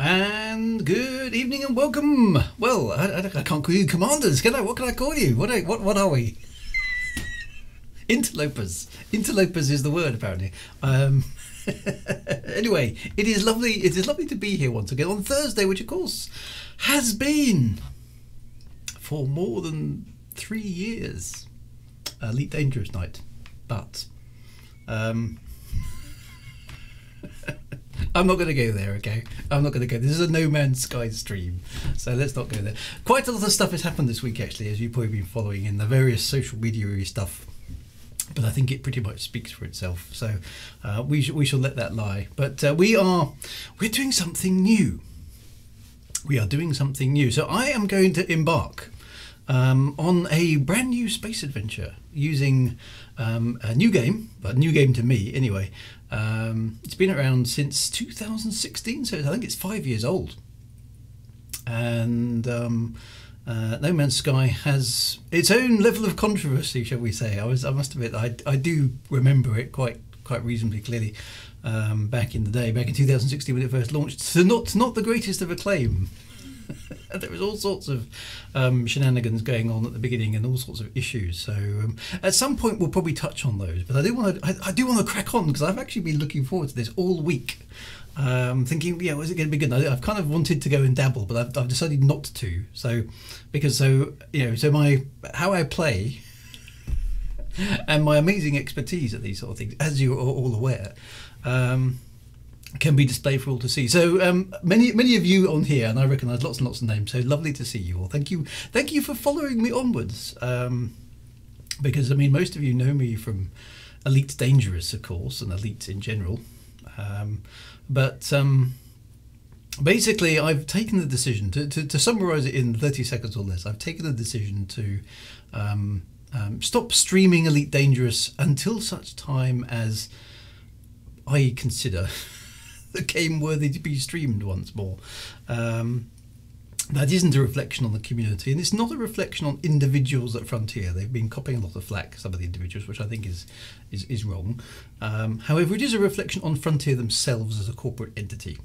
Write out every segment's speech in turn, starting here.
And good evening and welcome. Well, I can't call you commanders, can I? What can I call you? What are we? Interlopers. Interlopers is the word, apparently. Anyway, it is lovely. It is lovely to be here once again on Thursday, which of course has been for more than 3 years Elite Dangerous night, but I'm not going to go there, okay? I'm not going to go. This is a No Man's Sky stream, so let's not go there. Quite a lot of stuff has happened this week, actually, as you've probably been following in the various social media stuff. But I think it pretty much speaks for itself, so we shall let that lie. But we're doing something new. We are doing something new. So I am going to embark on a brand new space adventure using a new game, but a new game to me anyway. It's been around since 2016, so I think it's 5 years old. And No Man's Sky has its own level of controversy, shall we say. I must admit, I do remember it quite reasonably clearly back in the day, back in 2016 when it first launched. So not the greatest of acclaim. There was all sorts of shenanigans going on at the beginning and all sorts of issues. So at some point we'll probably touch on those. But I do want to crack on because I've actually been looking forward to this all week. Thinking, yeah, is it going to be good? I've kind of wanted to go and dabble, but I've decided not to. So how I play and my amazing expertise at these sort of things, as you are all aware, can be displayed for all to see. So many of you on here, and I recognise lots and lots of names. So lovely to see you all. Thank you for following me onwards. Because I mean, most of you know me from Elite Dangerous, of course, and Elite in general. But basically, I've taken the decision to summarise it in 30 seconds or less. I've taken the decision to stop streaming Elite Dangerous until such time as I consider the game worthy to be streamed once more. That isn't a reflection on the community, and it's not a reflection on individuals at Frontier. They've been copying a lot of flack, some of the individuals, which I think is wrong. However, it is a reflection on Frontier themselves as a corporate entity.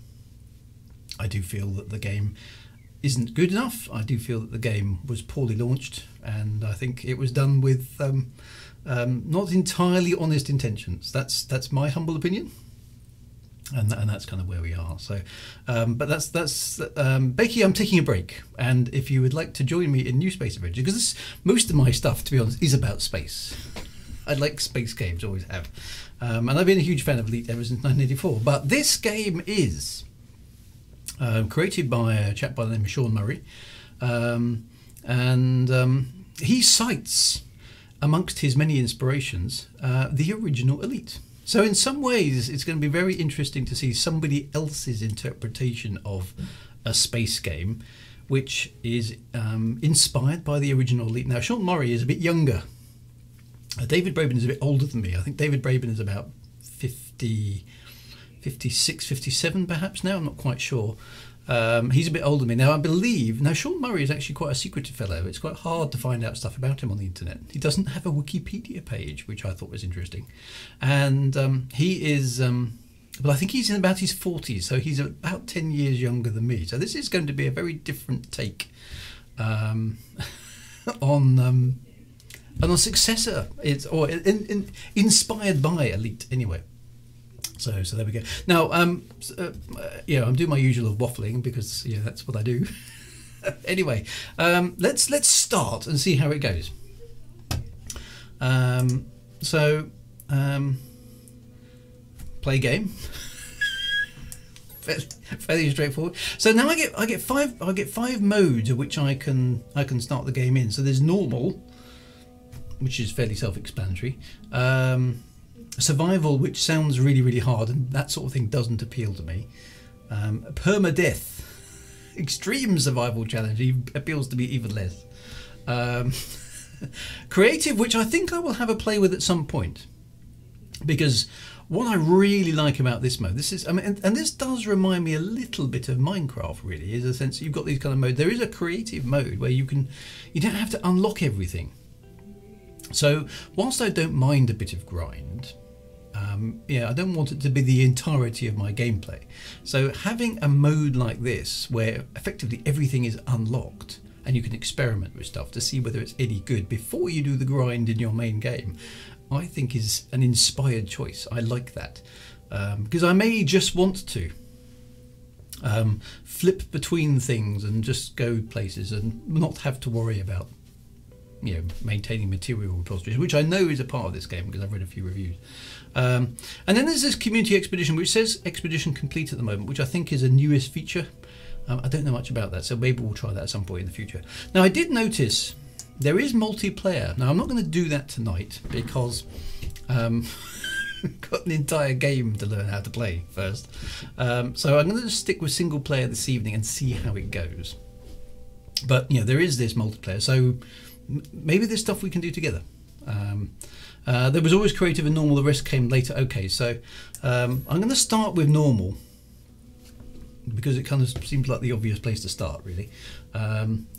I do feel that the game isn't good enough. I do feel that the game was poorly launched, and I think it was done with not entirely honest intentions. That's my humble opinion. And that's kind of where we are. So, but that's Becky. I'm taking a break, and if you would like to join me in New Space Adventure, because most of my stuff, to be honest, is about space. I like space games, always have, and I've been a huge fan of Elite ever since 1984. But this game is created by a chap by the name of Sean Murray, and he cites amongst his many inspirations the original Elite. So in some ways, it's going to be very interesting to see somebody else's interpretation of a space game, which is inspired by the original Elite. Now, Sean Murray is a bit younger. David Braben is a bit older than me. I think David Braben is about 50, 56, 57 perhaps now. I'm not quite sure. He's a bit older than me. Now, I believe... Now, Sean Murray is actually quite a secretive fellow. It's quite hard to find out stuff about him on the internet. He doesn't have a Wikipedia page, which I thought was interesting. And he is... well, I think he's in about his 40s, so he's about 10 years younger than me. So this is going to be a very different take on a successor. Inspired by Elite, anyway. So there we go. Now, I'm doing my usual of waffling because that's what I do. Anyway, let's start and see how it goes. Play game. Fairly straightforward. So now I get five modes of which I can start the game in. So there's normal, which is fairly self-explanatory. Survival, which sounds really hard, and that sort of thing doesn't appeal to me. Permadeath, extreme survival challenge, appeals to me even less. Creative, which I think I will have a play with at some point, because what I really like about this mode, and this does remind me a little bit of Minecraft, really, is a sense that you've got these kind of modes. There is a creative mode where you don't have to unlock everything. So whilst I don't mind a bit of grind, Yeah, I don't want it to be the entirety of my gameplay. So having a mode like this, where effectively everything is unlocked, and you can experiment with stuff to see whether it's any good before you do the grind in your main game, I think is an inspired choice. I like that. Because I may just want to flip between things and just go places and not have to worry about, you know, maintaining material repositories, which I know is a part of this game because I've read a few reviews. And then there's this community expedition, which says expedition complete at the moment, which I think is a newest feature. I don't know much about that, so maybe we'll try that at some point in the future. Now, I did notice there is multiplayer. Now, I'm not going to do that tonight because I've got an entire game to learn how to play first. So I'm going to just stick with single player this evening and see how it goes. But, you know, there is this multiplayer, so maybe there's stuff we can do together. There was always creative and normal, the rest came later. Okay, so I'm going to start with normal because it kind of seems like the obvious place to start, really.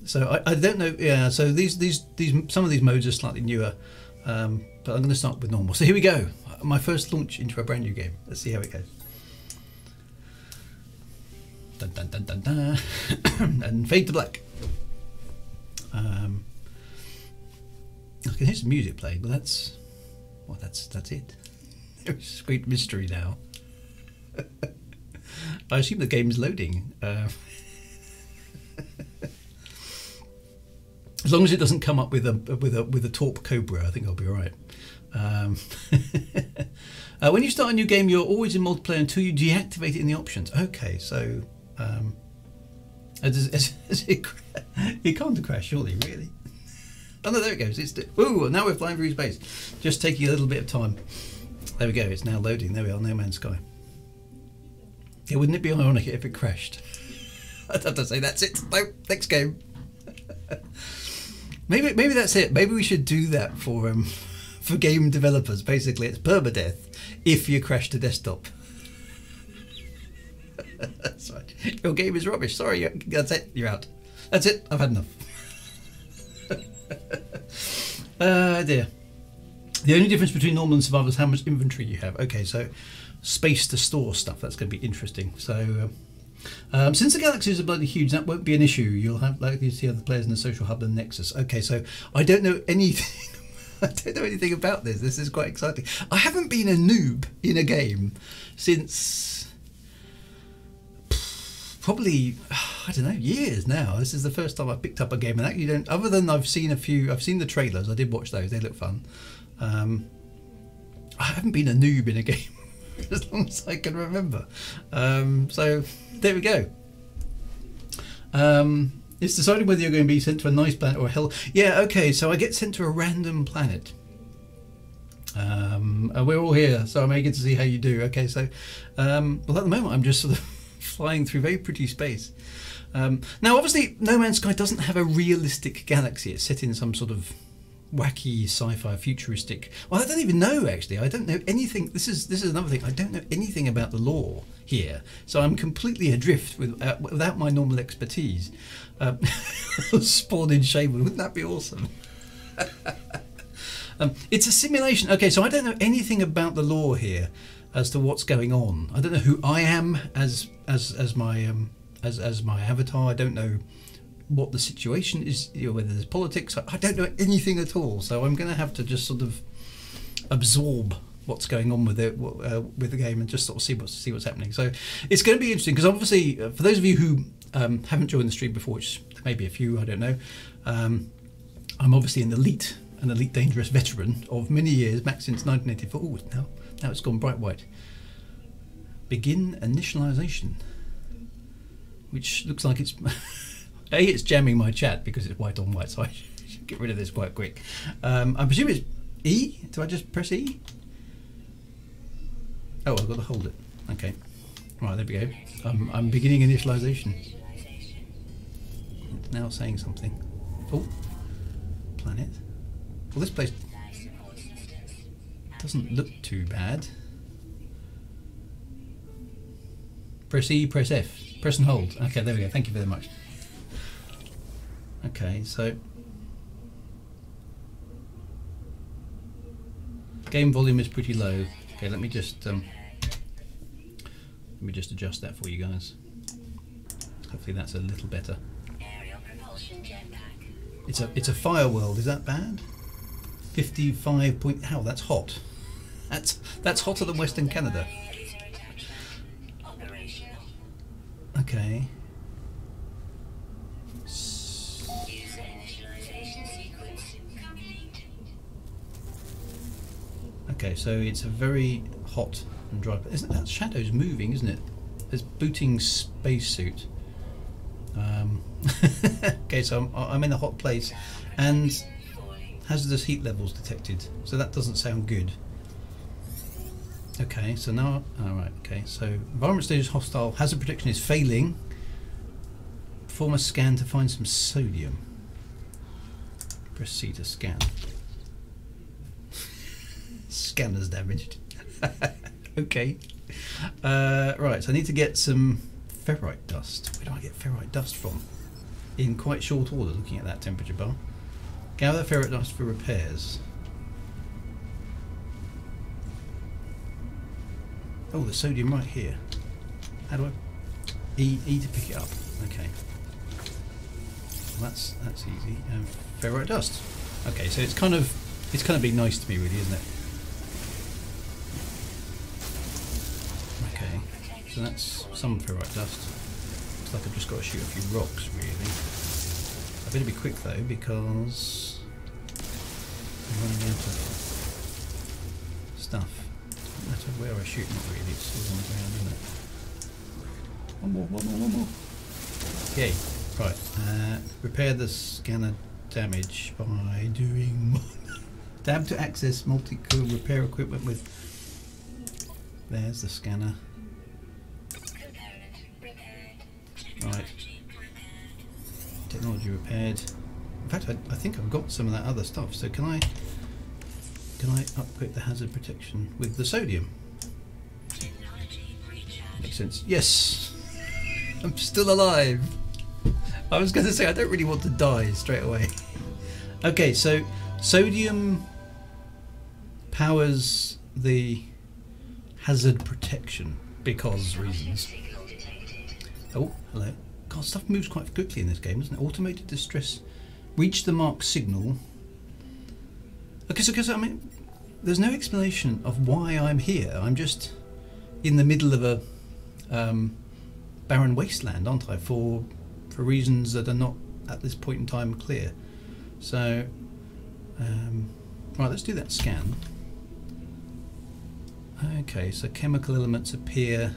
So I don't know. Yeah, so these some of these modes are slightly newer, but I'm going to start with normal. So here we go. My first launch into a brand new game. Let's see how it goes. Dun, dun, dun, dun, dun. And fade to black. I can hear some music playing, but that's it. There's great mystery now. I assume the game is loading. As long as it doesn't come up with a Torp Cobra, I think I'll be all right. When you start a new game, you're always in multiplayer until you deactivate it in the options. Okay, so it can't crash, surely, really. Oh no, there it goes. Ooh, now we're flying through space. Just taking a little bit of time. There we go. It's now loading. There we are. No Man's Sky. Yeah, wouldn't it be ironic if it crashed? I'd have to say that's it. No, next game. maybe that's it. Maybe we should do that for game developers. Basically, it's permadeath if you crash the desktop. That's right. Your game is rubbish. Sorry, that's it. You're out. That's it. I've had enough. Dear. The only difference between normal and survival is how much inventory you have. Okay, so space to store stuff. That's going to be interesting. So, since the galaxies are bloody huge, that won't be an issue. You'll have likely to see other players in the social hub and Nexus. Okay, so I don't know anything. I don't know anything about this. This is quite exciting. I haven't been a noob in a game since probably, I don't know, years now. This is the first time I've picked up a game and actually don't, other than I've seen the trailers. I did watch those. They look fun. I haven't been a noob in a game as long as I can remember. So there we go. It's deciding whether you're going to be sent to a nice planet or a hell. Yeah, okay, so I get sent to a random planet. We're all here, so I may get to see how you do. Okay, so, well, at the moment I'm just sort of flying through very pretty space. Now, obviously, No Man's Sky doesn't have a realistic galaxy. It's set in some sort of wacky sci-fi futuristic. Well, I don't even know, actually. I don't know anything. This is another thing. I don't know anything about the lore here, so I'm completely adrift without my normal expertise. Spawned in Shaman, wouldn't that be awesome? It's a simulation. Okay, so I don't know anything about the lore here as to what's going on. I don't know who I am as my avatar. I don't know what the situation is, you know, whether there's politics. I don't know anything at all, so I'm going to have to just sort of absorb what's going on with it, with the game, and just sort of see what's happening. So it's going to be interesting because obviously, for those of you who haven't joined the stream before, which there may be a few, I don't know, I'm obviously an elite dangerous veteran of many years, back since 1984. Oh, now it's gone bright white. Begin initialization, which looks like it's it's jamming my chat because it's white on white, so I should get rid of this quite quick. I presume it's E. Do I just press E? Oh, I've got to hold it. Okay. Right, there we go. I'm beginning initialization. It's now saying something. Oh, planet. Well, this place doesn't look too bad. Press E, press F, press and hold. Okay, there we go. Thank you very much. Okay, so game volume is pretty low. Okay, let me just adjust that for you guys. Hopefully that's a little better. It's a fire world. Is that bad? 55 point. How? That's hot. That's hotter than Western Canada. Okay. Okay, so it's a very hot and dry. Isn't that shadow's moving? Isn't it? There's booting spacesuit. Okay, so I'm in a hot place, and hazardous heat levels detected. So that doesn't sound good. Okay, so now, alright, okay, so environment stage is hostile, hazard protection is failing. Perform a scan to find some sodium. Press C to scan. Scanner's damaged. Okay. Right, so I need to get some ferrite dust. Where do I get ferrite dust from? In quite short order, looking at that temperature bar. Gather ferrite dust for repairs. Oh, the sodium right here. How do I... E to pick it up. Okay. Well, that's easy. Ferrite dust. Okay, so it's kind of being nice to me, really, isn't it? Okay, so that's some ferrite dust. Looks like I've just got to shoot a few rocks, really. I better be quick though, because I'm running out of stuff. No matter where I shoot, not really, it's all on the ground, isn't it? One more. Okay, right. Repair the scanner damage by doing tab to access multi-core repair equipment with. There's the scanner. Right. Technology repaired. In fact, I think I've got some of that other stuff. So can I upgrade the hazard protection with the sodium? Makes sense. Yes! I'm still alive! I was going to say I don't really want to die straight away. Okay, so sodium powers the hazard protection because reasons. Oh, hello. God, stuff moves quite quickly in this game, doesn't it? Automated distress. Reach the marked signal. Okay, so I mean, there's no explanation of why I'm here. I'm just in the middle of a barren wasteland, aren't I? For reasons that are not at this point in time clear. So, right, let's do that scan. Okay, so chemical elements appear.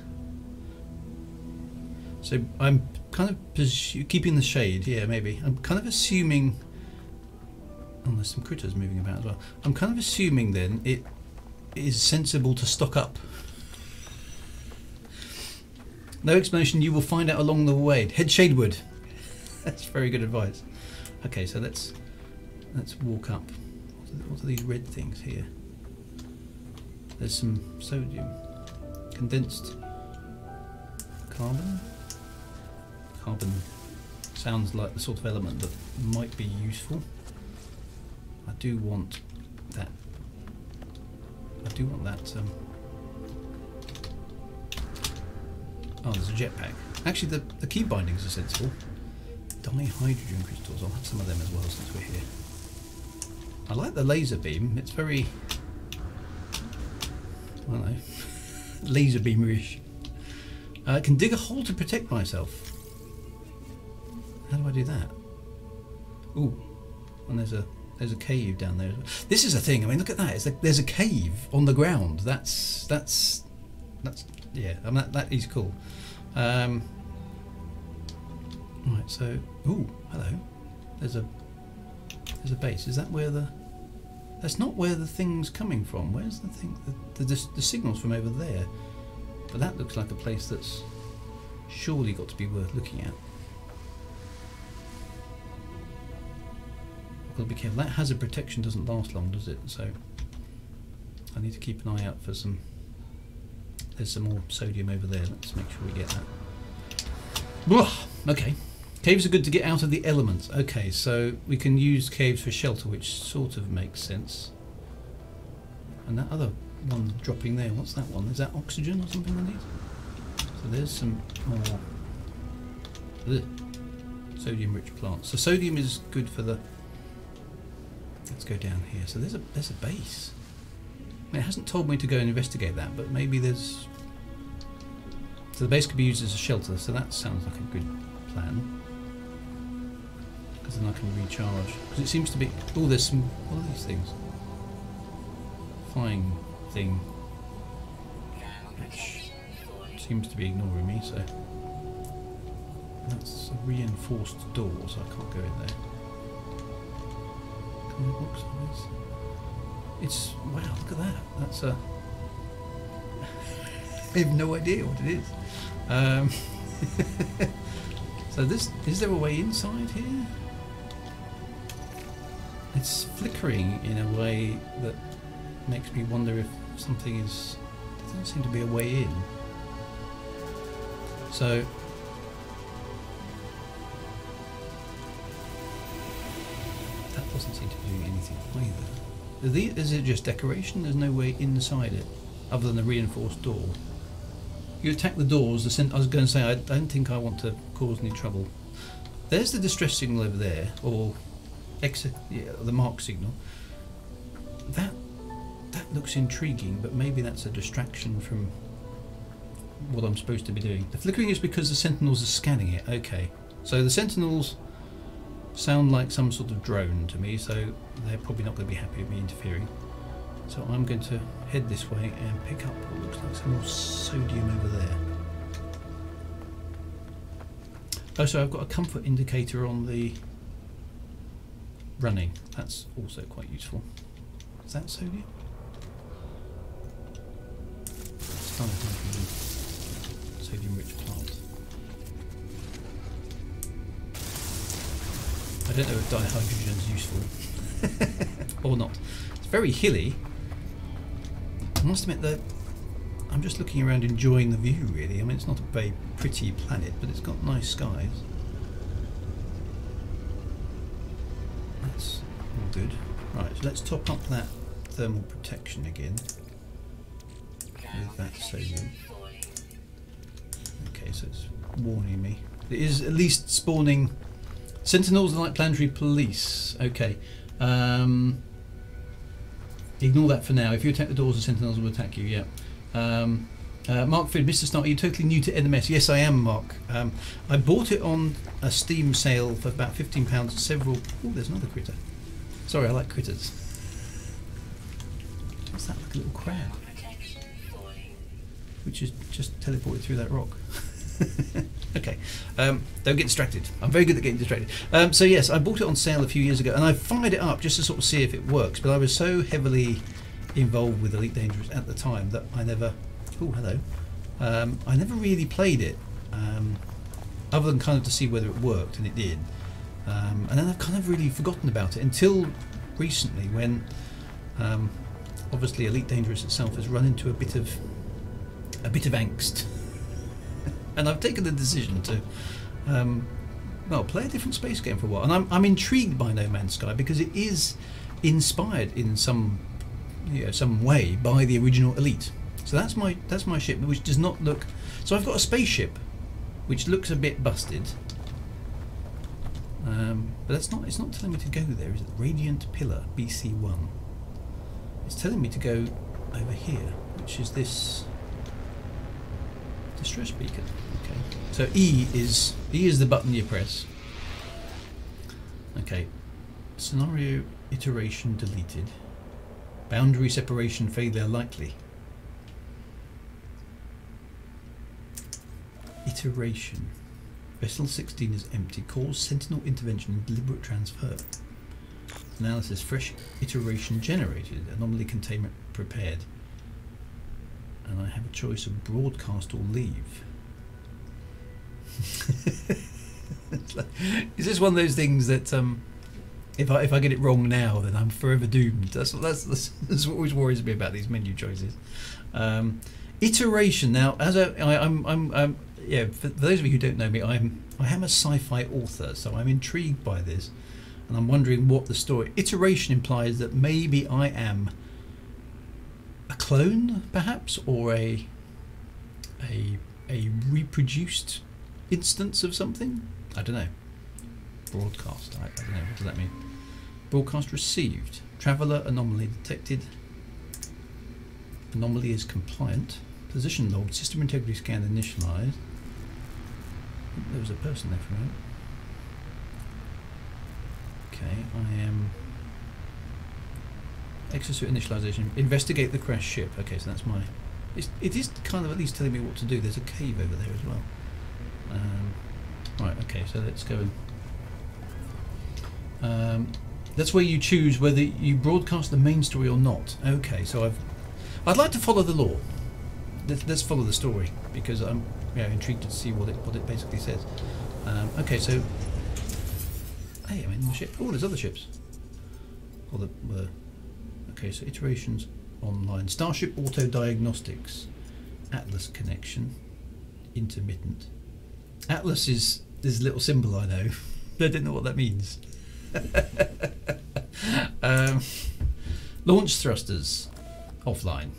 So I'm kind of keeping the shade here, maybe. I'm kind of assuming. Oh, there's some critters moving about as well. I'm kind of assuming then it is sensible to stock up. No explanation, you will find out along the way. Head shadewood. That's very good advice. Okay, so let's walk up. What are these red things here? There's some sodium. Condensed carbon. Carbon sounds like the sort of element that might be useful. I do want that. Oh, there's a jetpack. Actually, the key bindings are sensible. Dihydrogen crystals. I'll have some of them as well since we're here. I like the laser beam. It's very, I don't know, laser beam-ish. I can dig a hole to protect myself. How do I do that? Ooh, and there's a cave down there. This is a thing. I mean, look at that. It's like there's a cave on the ground. That's yeah. I mean, that is cool. Right. So, ooh, hello. There's a base. Is that where the? That's not where the thing's coming from. Where's the thing? The signal's from over there. But that looks like a place that's surely got to be worth looking at. I've got to be careful. That hazard protection doesn't last long, does it? So I need to keep an eye out for some. There's some more sodium over there. Let's make sure we get that. Okay. Caves are good to get out of the elements. Okay, so we can use caves for shelter, which sort of makes sense. And that other one dropping there. What's that one? Is that oxygen or something I need? So there's some more sodium-rich plants. So sodium is good for the. Let's go down here. So there's a base. I mean, it hasn't told me to go and investigate that, but maybe there's. So the base could be used as a shelter. So that sounds like a good plan. Because then I can recharge. Because it seems to be. Oh, there's some. What are these things? Flying thing. Which seems to be ignoring me. So. That's a reinforced door, so I can't go in there. Comic books, it's wow! Look at that. That's a. I have no idea what it is. So this is there a way inside here? It's flickering in a way that makes me wonder if something is. There doesn't seem to be a way in. So. Doesn't seem to be doing anything either. Is it just decoration? There's no way inside it, other than the reinforced door. You attack the doors. I was going to say I don't think I want to cause any trouble. There's the distress signal over there, or the mark signal. That looks intriguing, but maybe that's a distraction from what I'm supposed to be doing. The flickering is because the sentinels are scanning it. Okay, so the sentinels sound like some sort of drone to me, so they're probably not going to be happy with me interfering. So I'm going to head this way and pick up what looks like some more sodium over there. Oh, so I've got a comfort indicator on the running. That's also quite useful. Is that sodium? Sodium-rich plant. I don't know if dihydrogen is useful or not. It's very hilly. I must admit that I'm just looking around enjoying the view really. I mean, it's not a very pretty planet, but it's got nice skies. That's all good. Right, so let's top up that thermal protection again with that sodium. Okay, so it's warning me. It is at least spawning. Sentinels are like planetary police. Okay. Ignore that for now. If you attack the doors, the sentinels will attack you. Yeah. Mark Fid, Mr. Stark, are you totally new to NMS? Yes, I am, Mark. I bought it on a Steam sale for about £15. Several. Oh, there's another critter. Sorry, I like critters. What's that? Like a little crab, which is just teleported through that rock. Okay, don't get distracted. I'm very good at getting distracted. So yes, I bought it on sale a few years ago, and I fired it up just to sort of see if it works. But I was so heavily involved with Elite Dangerous at the time that I never. Oh, hello. I never really played it, other than kind of to see whether it worked, and it did. And then I've kind of really forgotten about it until recently, when obviously Elite Dangerous itself has run into a bit of angst. And I've taken the decision to, well, play a different space game for a while. And I'm intrigued by No Man's Sky because it is inspired in some way by the original Elite. So that's my ship, which does not look. So I've got a spaceship, which looks a bit busted. But it's not telling me to go there. Is it Radiant Pillar BC1? It's telling me to go over here, which is this. Distress beacon. Okay. So E is the button you press. Okay. Scenario iteration deleted. Boundary separation failure likely. Iteration. Vessel 16 is empty. Cause sentinel intervention and deliberate transfer. Analysis. Fresh iteration generated. Anomaly containment prepared. And I have a choice of broadcast or leave. Is this one of those things that if I get it wrong now, then I'm forever doomed? That's what always worries me about these menu choices. Iteration. Now, as I'm yeah. For those of you who don't know me, I am a sci-fi author, so I'm intrigued by this, and I'm wondering what the story. Iteration implies that maybe I am a clone, perhaps, or a reproduced instance of something? I don't know. Broadcast. I don't know. What does that mean? Broadcast received. Traveller anomaly detected. Anomaly is compliant. Position logged. System integrity scan initialized. There was a person there for a minute. Okay, I am. Exosuit initialization. Investigate the crashed ship. Okay, so that's my. It is kind of at least telling me what to do. There's a cave over there as well. Right. Okay, so let's go and. That's where you choose whether you broadcast the main story or not. Okay, so I'd like to follow the law. Let's follow the story because I'm intrigued to see what it basically says. Okay, so hey, I'm in the ship. Oh, there's other ships. Okay, so iterations online. Starship Auto Diagnostics. Atlas connection. Intermittent. Atlas is this little symbol I know. I don't know what that means. Launch thrusters offline.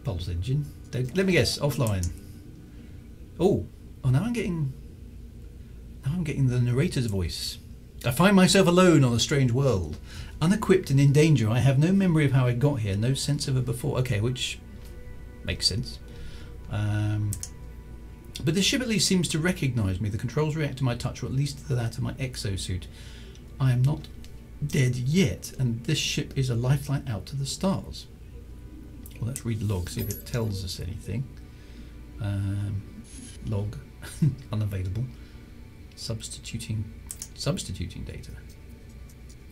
Pulse engine. Let me guess. Offline. Oh, now I'm getting the narrator's voice. I find myself alone on a strange world, unequipped and in danger. I have no memory of how I got here, no sense of it before. Okay, which makes sense. But this ship at least seems to recognise me. The controls react to my touch, or at least to that of my exosuit. I am not dead yet, and this ship is a lifeline out to the stars. Well, let's read the log, see if it tells us anything. Log, unavailable. Substituting data.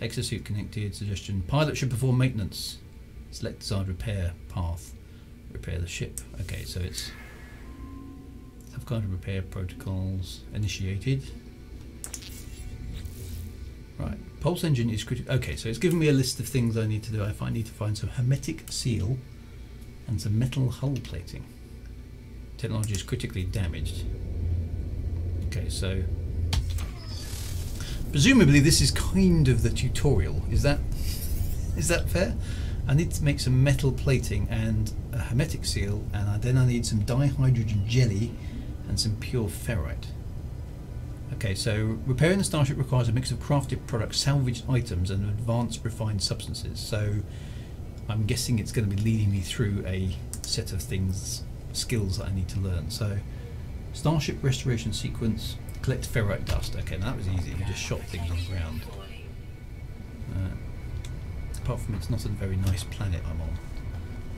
Exosuit connected. Suggestion: pilot should perform maintenance. Select desired repair path. Repair the ship. Okay, so it's. Kind of repair protocols initiated. Right, pulse engine is critical. Okay, so it's given me a list of things I need to do. I need to find some hermetic seal and some metal hull plating. Technology is critically damaged. Okay, so presumably this is kind of the tutorial. Is that fair? I need to make some metal plating and a hermetic seal, and then I need some dihydrogen jelly and some pure ferrite. Okay, so repairing the Starship requires a mix of crafted products, salvaged items and advanced refined substances. So I'm guessing it's going to be leading me through a set of skills that I need to learn. So Starship restoration sequence, collect ferrite dust. Okay, now that was easy, you just shot things on the ground. Apart from it's not a very nice planet I'm on.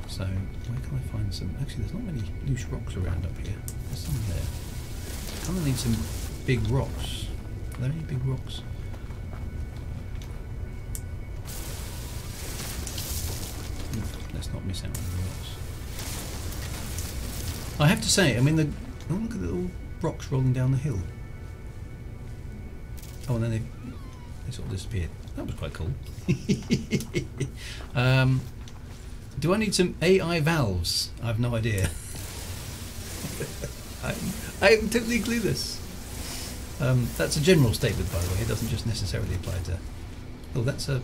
So, where can I find some? Actually, there's not many loose rocks around up here. There's some there. I kind of need some big rocks. Are there any big rocks? Let's not miss out on the rocks. I have to say, I mean, oh, look at the little rocks rolling down the hill. Oh, and then they sort of disappeared. That was quite cool. Do I need some AI valves? I have no idea. I'm totally clueless. That's a general statement, by the way. It doesn't just necessarily apply to. Oh, that's not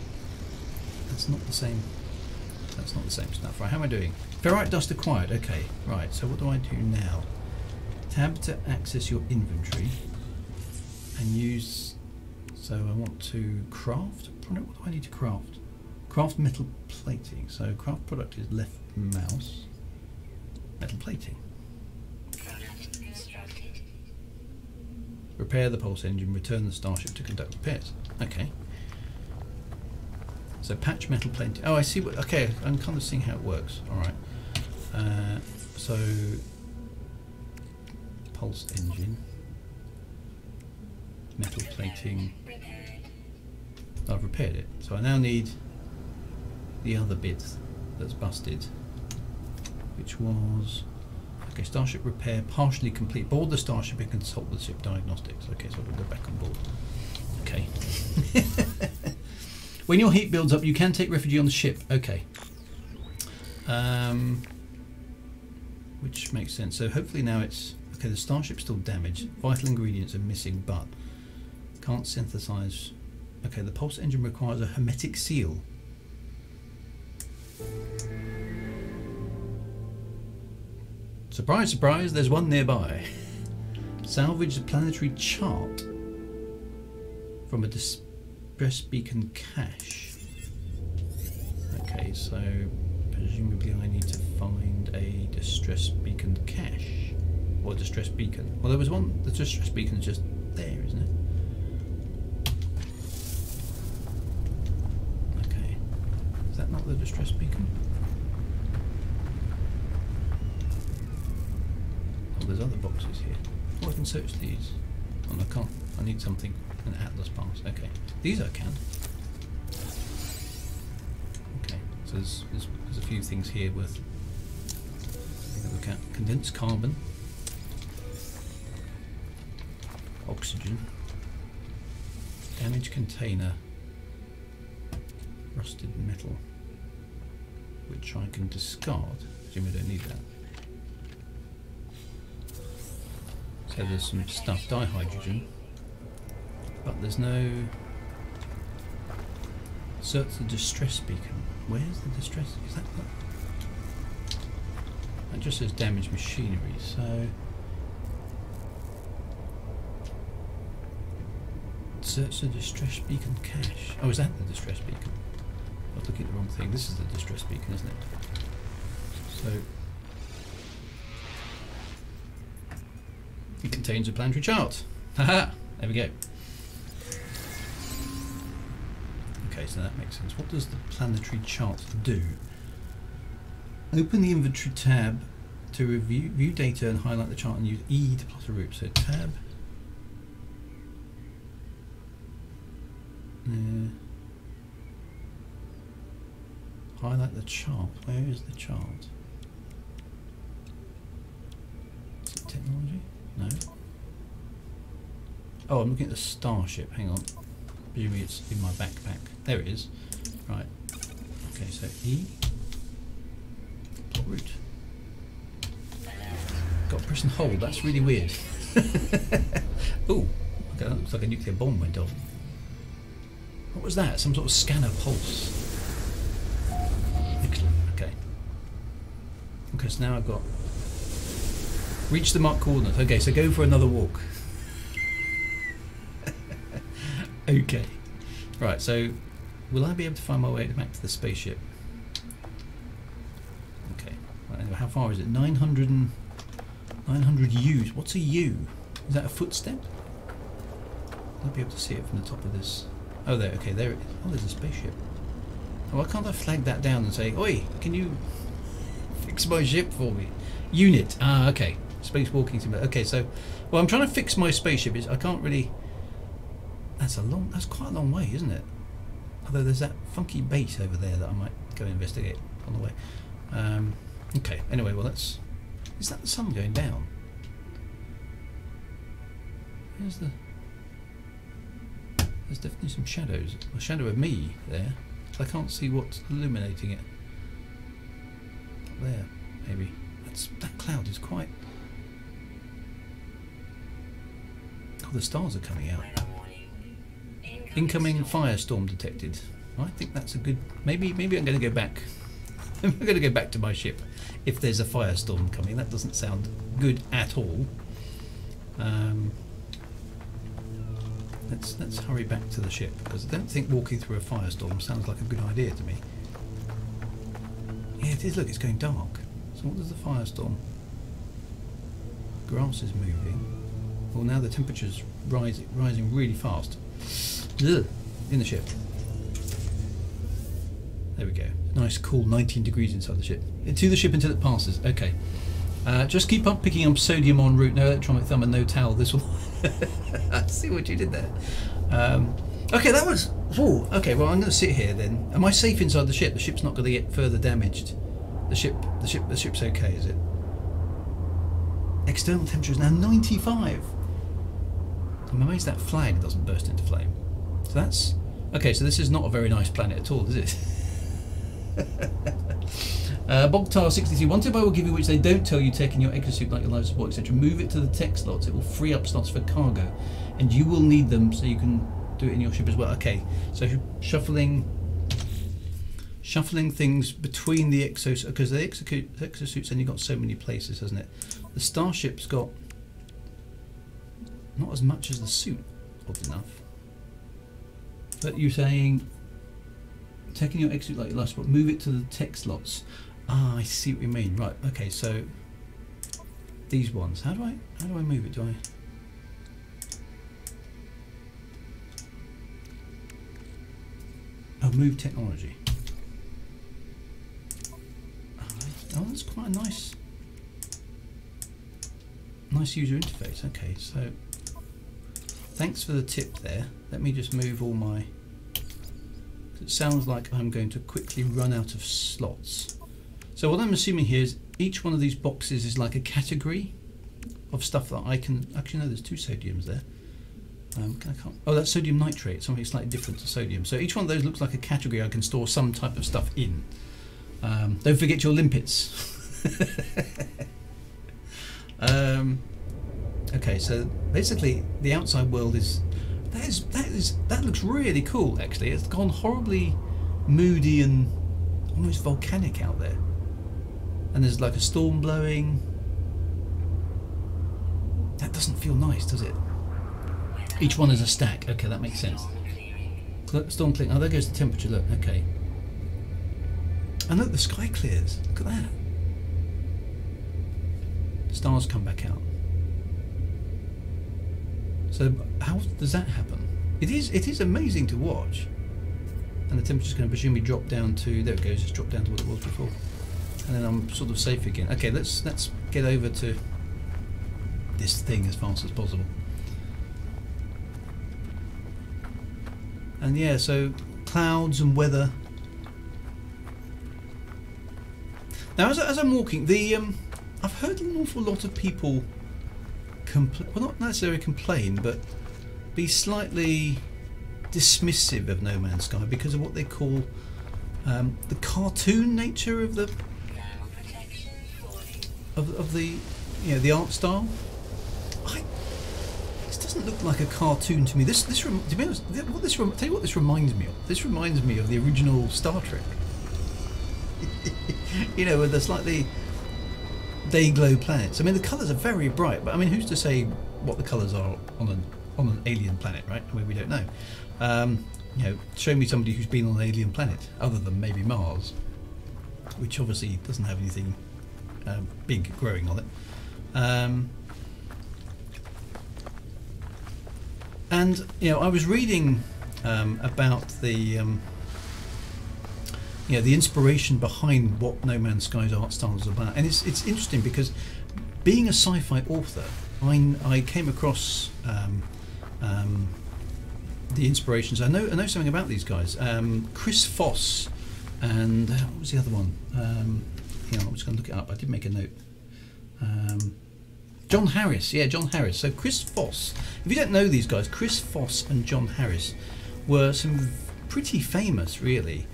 the same. That's not the same stuff. Right, how am I doing? Ferrite dust acquired. Okay, right. So what do I do now? Tab to access your inventory and use. So I want to craft. What do I need to craft? Craft metal plating. So craft product is left mouse. Metal plating. Repair the pulse engine. Return the Starship to conduct repairs. Okay. So patch metal plating. Oh, I see. What? Okay, I'm kind of seeing how it works. All right. So pulse engine. Metal plating. I've repaired it. So I now need the other bit that's busted, which was okay. Starship repair partially complete. Board the Starship and consult the ship diagnostics. Okay, so we'll go back on board. Okay. When your heat builds up, you can take refuge on the ship. Okay. Which makes sense. So hopefully now it's okay. The Starship's still damaged. Vital ingredients are missing, but can't synthesize. Okay, the pulse engine requires a hermetic seal. Surprise, surprise, there's one nearby. Salvage the planetary chart from a distress beacon cache. Okay, so presumably I need to find a distress beacon cache. Or a distress beacon. Well, there was one, the distress beacon is just there, isn't it? Okay. Is that not the distress beacon? Oh, there's other boxes here. Oh, I can search these. Oh, I can't. I need something. An atlas pass. Okay. These I can. Okay. So there's a few things here worth having a look at. Condensed carbon. Oxygen. Damaged container. Rusted metal. Which I can discard. Assume I don't need that. So there's some stuff, dihydrogen, but there's no... Search the distress beacon. Where's the distress? Is that... That just says damaged machinery, so... Search the distress beacon cache. Oh, is that the distress beacon? I was looking at the wrong thing. This is the distress beacon, isn't it? So... It contains a planetary chart. Haha! There we go. Okay, so that makes sense. What does the planetary chart do? Open the inventory tab to view data and highlight the chart and use E to plot a route. So tab. Highlight the chart. Where is the chart? Is it technology? No. Oh, I'm looking at the Starship. Hang on. Presumably it's in my backpack. There it is. Right. Okay, so E. Plot route. Got to press and hold. That's really weird. Ooh. Okay, that looks like a nuclear bomb went off. What was that? Some sort of scanner pulse. Excellent. Okay. Okay, so now I've got... Reach the marked coordinates. Okay, so go for another walk. Okay. Right, so will I be able to find my way back to the spaceship? Okay. Right, anyway, how far is it? 900 U's. What's a U? Is that a footstep? I'll be able to see it from the top of this. Oh, there. Okay, there it is. Oh, there's a spaceship. Oh, why can't I flag that down and say, "Oi, can you fix my ship for me?" Unit. Ah, okay. Spacewalking simulator. Okay, so well, I'm trying to fix my spaceship. I can't really. That's quite a long way, isn't it? Although there's that funky base over there that I might go investigate on the way. Okay. Anyway, well, is that the sun going down? There's definitely some shadows. A shadow of me there. So I can't see what's illuminating it. Up there, maybe. That cloud is quite... Oh, the stars are coming out. Incoming firestorm detected. I think that's a good... Maybe I'm going to go back. I'm going to go back to my ship if there's a firestorm coming. That doesn't sound good at all. Let's hurry back to the ship, because I don't think walking through a firestorm sounds like a good idea to me. Yeah, it is. Look, it's going dark. So what does the firestorm? Grass is moving. Well, now the temperature's rising really fast. Ugh, in the ship. There we go. Nice, cool 19 degrees inside the ship. To the ship until it passes. Okay. Just keep up picking up sodium en route. No electronic thumb and no towel. This will... I see what you did there. Okay, that was... Ooh, okay, well, I'm going to sit here then. Am I safe inside the ship? The ship's not going to get further damaged. The ship's okay, is it? External temperature is now 95. I'm amazed that flag doesn't burst into flame. So that's... Okay, so this is not a very nice planet at all, is it? Bogtar 63. One tip I will give you, which they don't tell you tech in your exosuit, like your life support, etc. Move it to the tech slots. It will free up slots for cargo, and you will need them, so you can do it in your ship as well. Okay, so shuffling Shuffling things between the exosuits, because the exosuit's only got so many places, hasn't it? The Starship's got not as much as the suit, odd enough. But you're saying taking your exosuit like your last spot, move it to the tech slots. Ah, I see what you mean. Right, okay, so these ones. How do I move it? Do I? Oh, move technology. Oh, that's quite a nice user interface. Okay, so thanks for the tip there. Let me just move all my... It sounds like I'm going to quickly run out of slots. So what I'm assuming here is each one of these boxes is like a category of stuff that I can... Actually, no, there's 2 sodiums there. I can't... Oh, that's sodium nitrate, something slightly different to sodium. So each one of those looks like a category I can store some type of stuff in. Don't forget your limpets. Okay, so basically the outside world is that looks really cool. Actually, it's gone horribly moody and almost volcanic out there, and there's like a storm blowing. That doesn't feel nice, does it? Each one is a stack. Okay, that makes sense. Storm clearing. Oh, there goes the temperature. Look. Okay. And look, the sky clears. Look at that. Stars come back out. So how does that happen? It is amazing to watch. And the temperature's going to presumably drop down to, there it goes, it's dropped down to what it was before. And then I'm sort of safe again. Okay, let's get over to this thing as fast as possible. And yeah, so clouds and weather. Now, as I'm walking, I've heard an awful lot of people well, not necessarily complain, but be slightly dismissive of No Man's Sky because of what they call the cartoon nature of the the art style. This doesn't look like a cartoon to me. To be honest, tell you what this reminds me of. This reminds me of the original Star Trek. You know, with the slightly day glow planets. I mean, the colours are very bright, but I mean, who's to say what the colours are on an alien planet, right? I mean, we don't know. You know, show me somebody who's been on an alien planet, other than maybe Mars, which obviously doesn't have anything big growing on it. And you know, I was reading about the the inspiration behind what No Man's Sky's art style is about, and it's interesting because being a sci-fi author, I came across the inspirations. I know something about these guys. Chris Foss and what was the other one? I'm just going to look it up. I did make a note. John Harris, yeah, John Harris. So Chris Foss. If you don't know these guys, Chris Foss and John Harris were some pretty famous, really,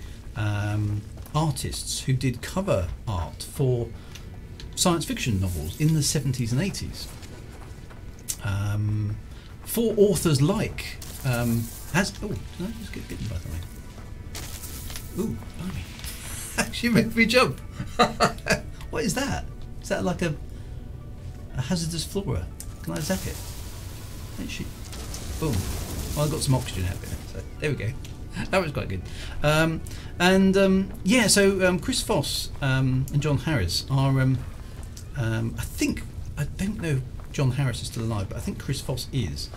artists who did cover art for science fiction novels in the 70s and 80s. For authors like did I just get bitten by something? Ooh, blimey. Actually made me jump. What is that? Is that like a hazardous flora? Can I zap it? Boom. Well, I got some oxygen out of it, so there we go. That was quite good. Yeah, so Chris Foss and John Harris are, I don't know if John Harris is still alive, but I think Chris Foss is.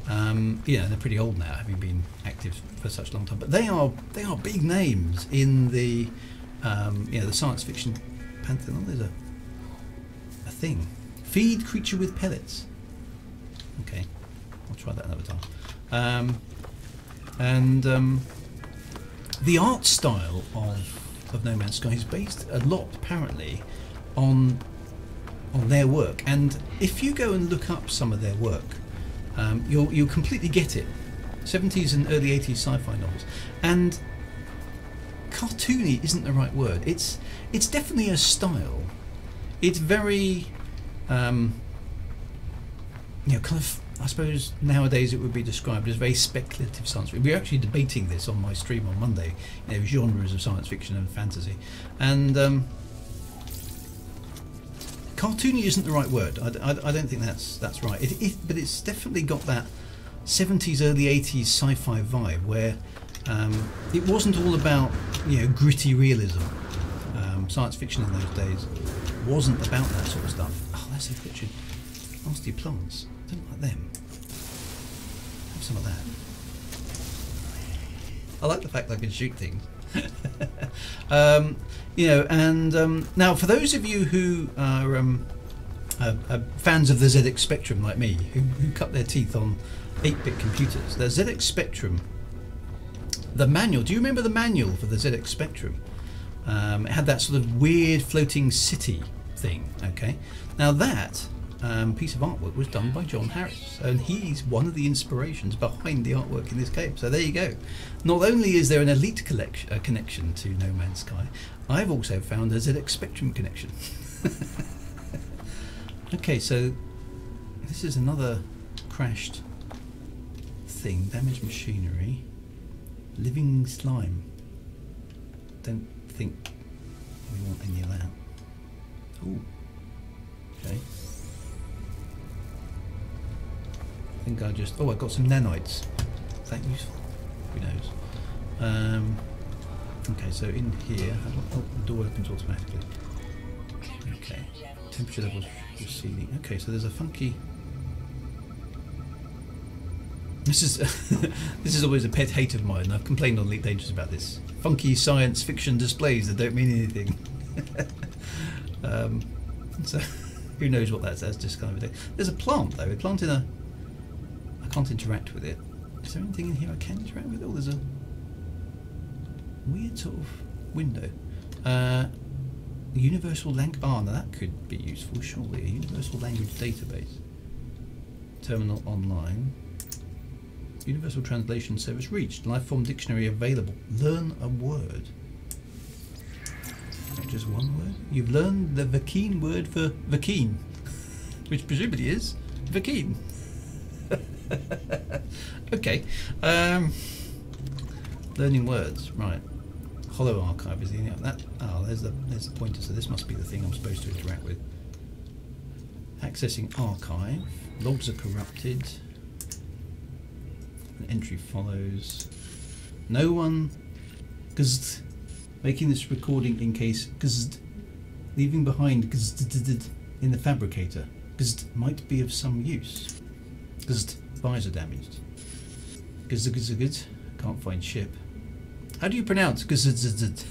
Yeah, they're pretty old now, having been active for such a long time. But they are big names in the the science fiction pantheon. Oh, there's a thing. Feed creature with pellets. Okay, I'll try that another time. The art style of No Man's Sky is based a lot, apparently, on their work. And if you go and look up some of their work, you'll completely get it. 70s and early 80s sci-fi novels. And cartoony isn't the right word. It's definitely a style. It's very kind of, I suppose nowadays it would be described as very speculative science fiction. We're actually debating this on my stream on Monday, genres of science fiction and fantasy. And cartoony isn't the right word. I don't think that's right. But it's definitely got that 70s, early 80s sci-fi vibe where it wasn't all about gritty realism. Science fiction in those days wasn't about that sort of stuff. Oh, that's a picture. Nasty plants. I don't like them. Have some of that. I like the fact I can shoot things. Now for those of you who are fans of the ZX Spectrum like me, who cut their teeth on 8-bit computers, the ZX Spectrum, the manual, do you remember the manual for the ZX Spectrum? It had that sort of weird floating city thing, okay? Now that piece of artwork was done by John Harris, and he's one of the inspirations behind the artwork in this game. So there you go. Not only is there an Elite connection to No Man's Sky, I've also found a ZX Spectrum connection. Okay, so this is another crashed thing. Damaged machinery. Living slime. Don't think we want any of that. Ooh. Okay. I think I just... Oh, I got some nanites. Is that useful? Who knows? Okay, so in here... Oh, the door opens automatically. Okay. Temperature levels receding. Okay, so there's a funky... This is this is always a pet hate of mine. I've complained on Elite Dangerous about this. Funky science fiction displays that don't mean anything. So who knows what that's just kind of a thing. There's a plant though. A plant in a... I can't interact with it. Is there anything in here I can interact with? Oh, there's a weird sort of window. Universal language. Oh, now that could be useful, surely. A universal language database. Terminal online. Universal translation service reached. Lifeform dictionary available. Learn a word. Not just one word. You've learned the Vakeen word for Vakeen, which presumably is Vakeen. Okay. Learning words. Right. Hollow archive is the that. Oh, there's the pointer. So this must be the thing I'm supposed to interact with. Accessing archive. Logs are corrupted. An entry follows. No one. Gzd. Making this recording in case. Gzd. Leaving behind. Gzd. In the fabricator. Gzd. Might be of some use. Gzd. Visor damaged. Gzd. Gzd. Gzd. Can't find ship. How do you pronounce gzd?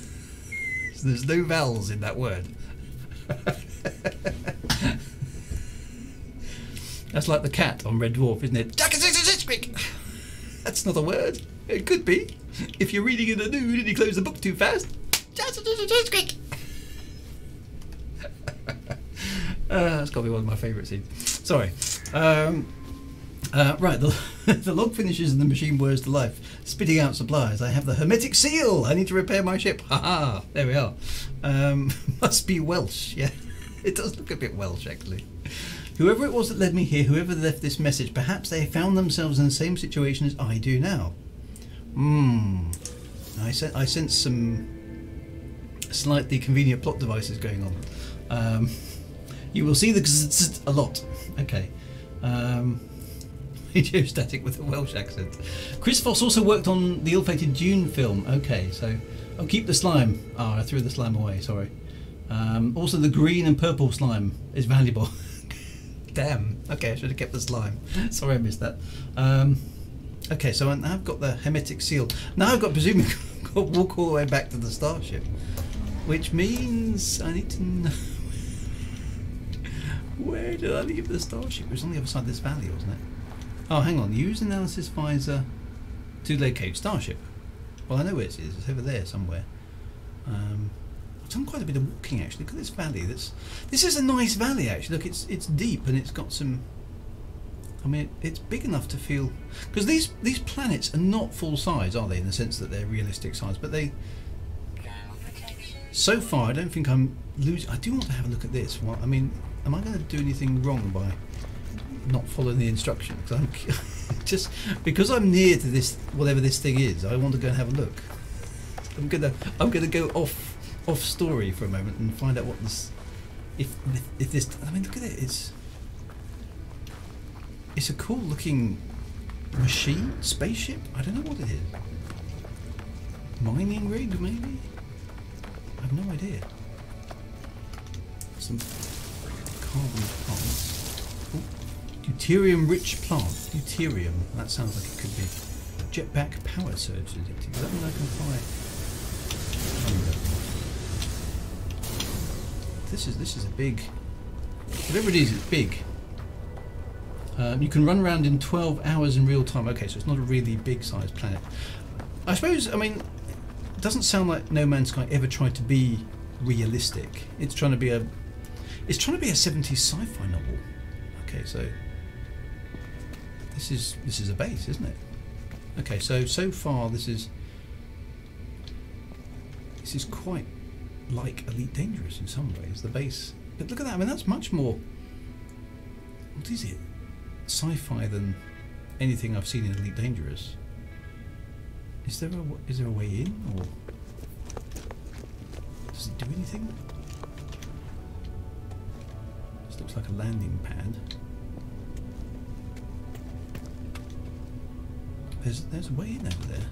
There's no vowels in that word. That's like the cat on Red Dwarf, isn't it? That's not a word. It could be. If you're reading in the nude and you close the book too fast. That's got to be one of my favourite scenes. Sorry. Right, the log finishes and the machine whirs to life, spitting out supplies. I have the hermetic seal. I need to repair my ship. Haha, there we are. Must be Welsh. Yeah, it does look a bit Welsh actually. Whoever it was that led me here, whoever left this message, perhaps they found themselves in the same situation as I do now. I sense some slightly convenient plot devices going on. You will see the a lot. Okay. Radio static with a Welsh accent. Chris Foss also worked on the ill-fated Dune film. Okay, so I'll keep the slime. Oh, I threw the slime away. Sorry. Also, the green and purple slime is valuable. Damn. Okay, I should have kept the slime. Sorry, I missed that. Okay, so I've got the hermetic seal. Now I've got presumably got to walk all the way back to the starship, which means I need to know where did I leave the starship? It was on the other side of this valley, wasn't it? Oh, hang on. Use analysis visor to locate starship. Well, I know where it is. It's over there somewhere. I've done quite a bit of walking actually. Look at this valley. This is a nice valley actually. Look, it's deep and it's got some. I mean, it's big enough to feel, because these planets are not full size, are they? In the sense that they're realistic size, but they. So far, I don't think I'm losing. I do want to have a look at this. What I mean, am I going to do anything wrong by not following the instructions. I'm just because I'm near to this, whatever this thing is. I want to go and have a look. I'm gonna go off story for a moment and find out what this, if this. I mean, look at it. It's a cool looking machine, spaceship. I don't know what it is. Mining rig, maybe. I have no idea. Some carbon plants. Deuterium-rich plant. Deuterium. That sounds like it could be. Jetpack power surge detecting. Does that mean I can fly? This is a big. Whatever it is, it's big. You can run around in 12 hours in real time. Okay, so it's not a really big sized planet. I suppose. I mean, it doesn't sound like No Man's Sky ever tried to be realistic. It's trying to be a 70s sci-fi novel. Okay, so this is a base, isn't it? Okay, so far this is quite like Elite Dangerous in some ways, the base. But look at that. I mean, that's much more. What is it? Sci-fi than anything I've seen in Elite Dangerous. Is there a way in, or does it do anything? This looks like a landing pad. There's a way in over there.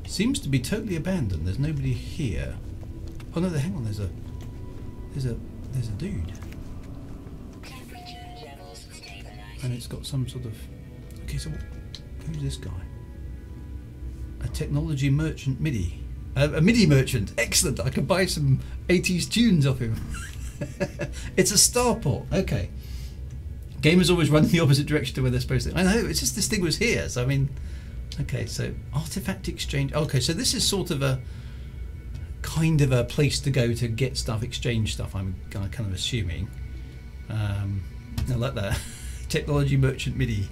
Seems to be totally abandoned. There's nobody here. Oh no! Hang on. There's a dude. And it's got some sort of. Okay, so who's this guy? A technology merchant MIDI. A MIDI merchant. Excellent. I can buy some 80s tunes off him. It's a starport. Okay. Gamers always run in the opposite direction to where they're supposed to. I know. It's just this thing was here. So I mean. Okay, so artifact exchange. Okay, so this is sort of a kind of a place to go to get stuff, exchange stuff. I'm kind of assuming. I like that. Technology merchant MIDI.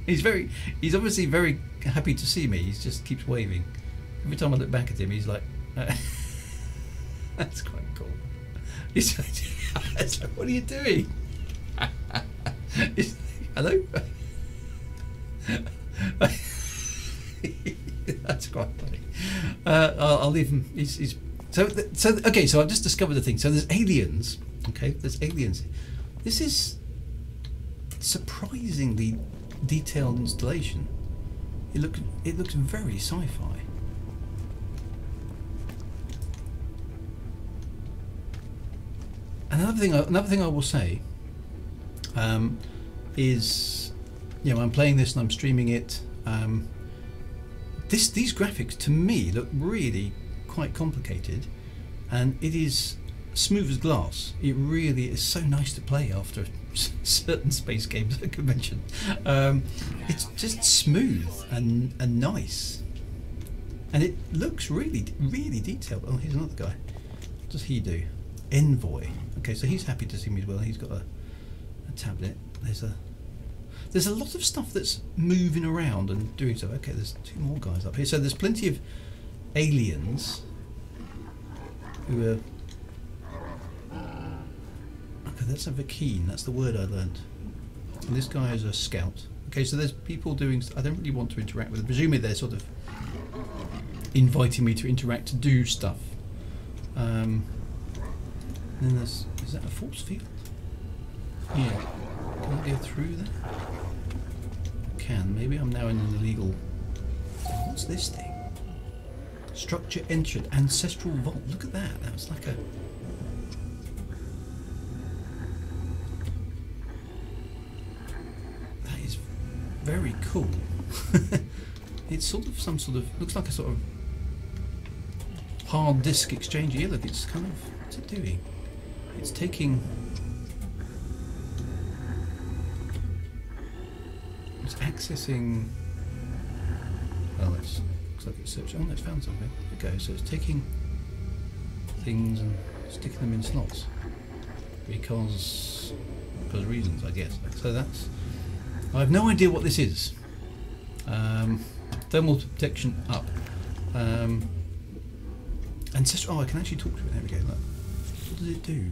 He's obviously very happy to see me. He just keeps waving. Every time I look back at him, he's like, that's quite cool. He's like, what are you doing? Hello? That's quite funny. I'll leave him. Okay. So I've just discovered a thing. So there's aliens. Okay, there's aliens. This is surprisingly detailed installation. It looks very sci-fi. Another thing I will say is, you know, I'm playing this and I'm streaming it. These graphics to me look really quite complicated, and it is smooth as glass. It really is so nice to play after certain space games I could mention. It's just smooth and nice, and it looks really detailed. Oh, here's another guy. What does he do? Envoy. Okay, so he's happy to see me as well. He's got a tablet. There's a lot of stuff that's moving around and doing so. Okay, there's two more guys up here. So there's plenty of aliens who are. Okay, that's a Vakeen. That's the word I learned. And this guy is a scout. Okay, so there's people doing. I don't really want to interact with them. Presumably they're sort of inviting me to interact, to do stuff. And then is that a force field? Yeah. Can I go through there? Maybe I'm now in an illegal. What's this thing? Structure entered. Ancestral vault. Look at that. That's like a. That is very cool. It's sort of some sort of. Looks like a sort of hard disk exchanger. Yeah, look, it's kind of. What's it doing? It's taking. It's accessing. Oh, looks like it's searching. Oh, it's found something. Okay, so it's taking things and sticking them in slots because reasons, I guess. So that's. I have no idea what this is. Thermal protection up. Ancestral. Oh, I can actually talk to it. There we go. Look. What does it do?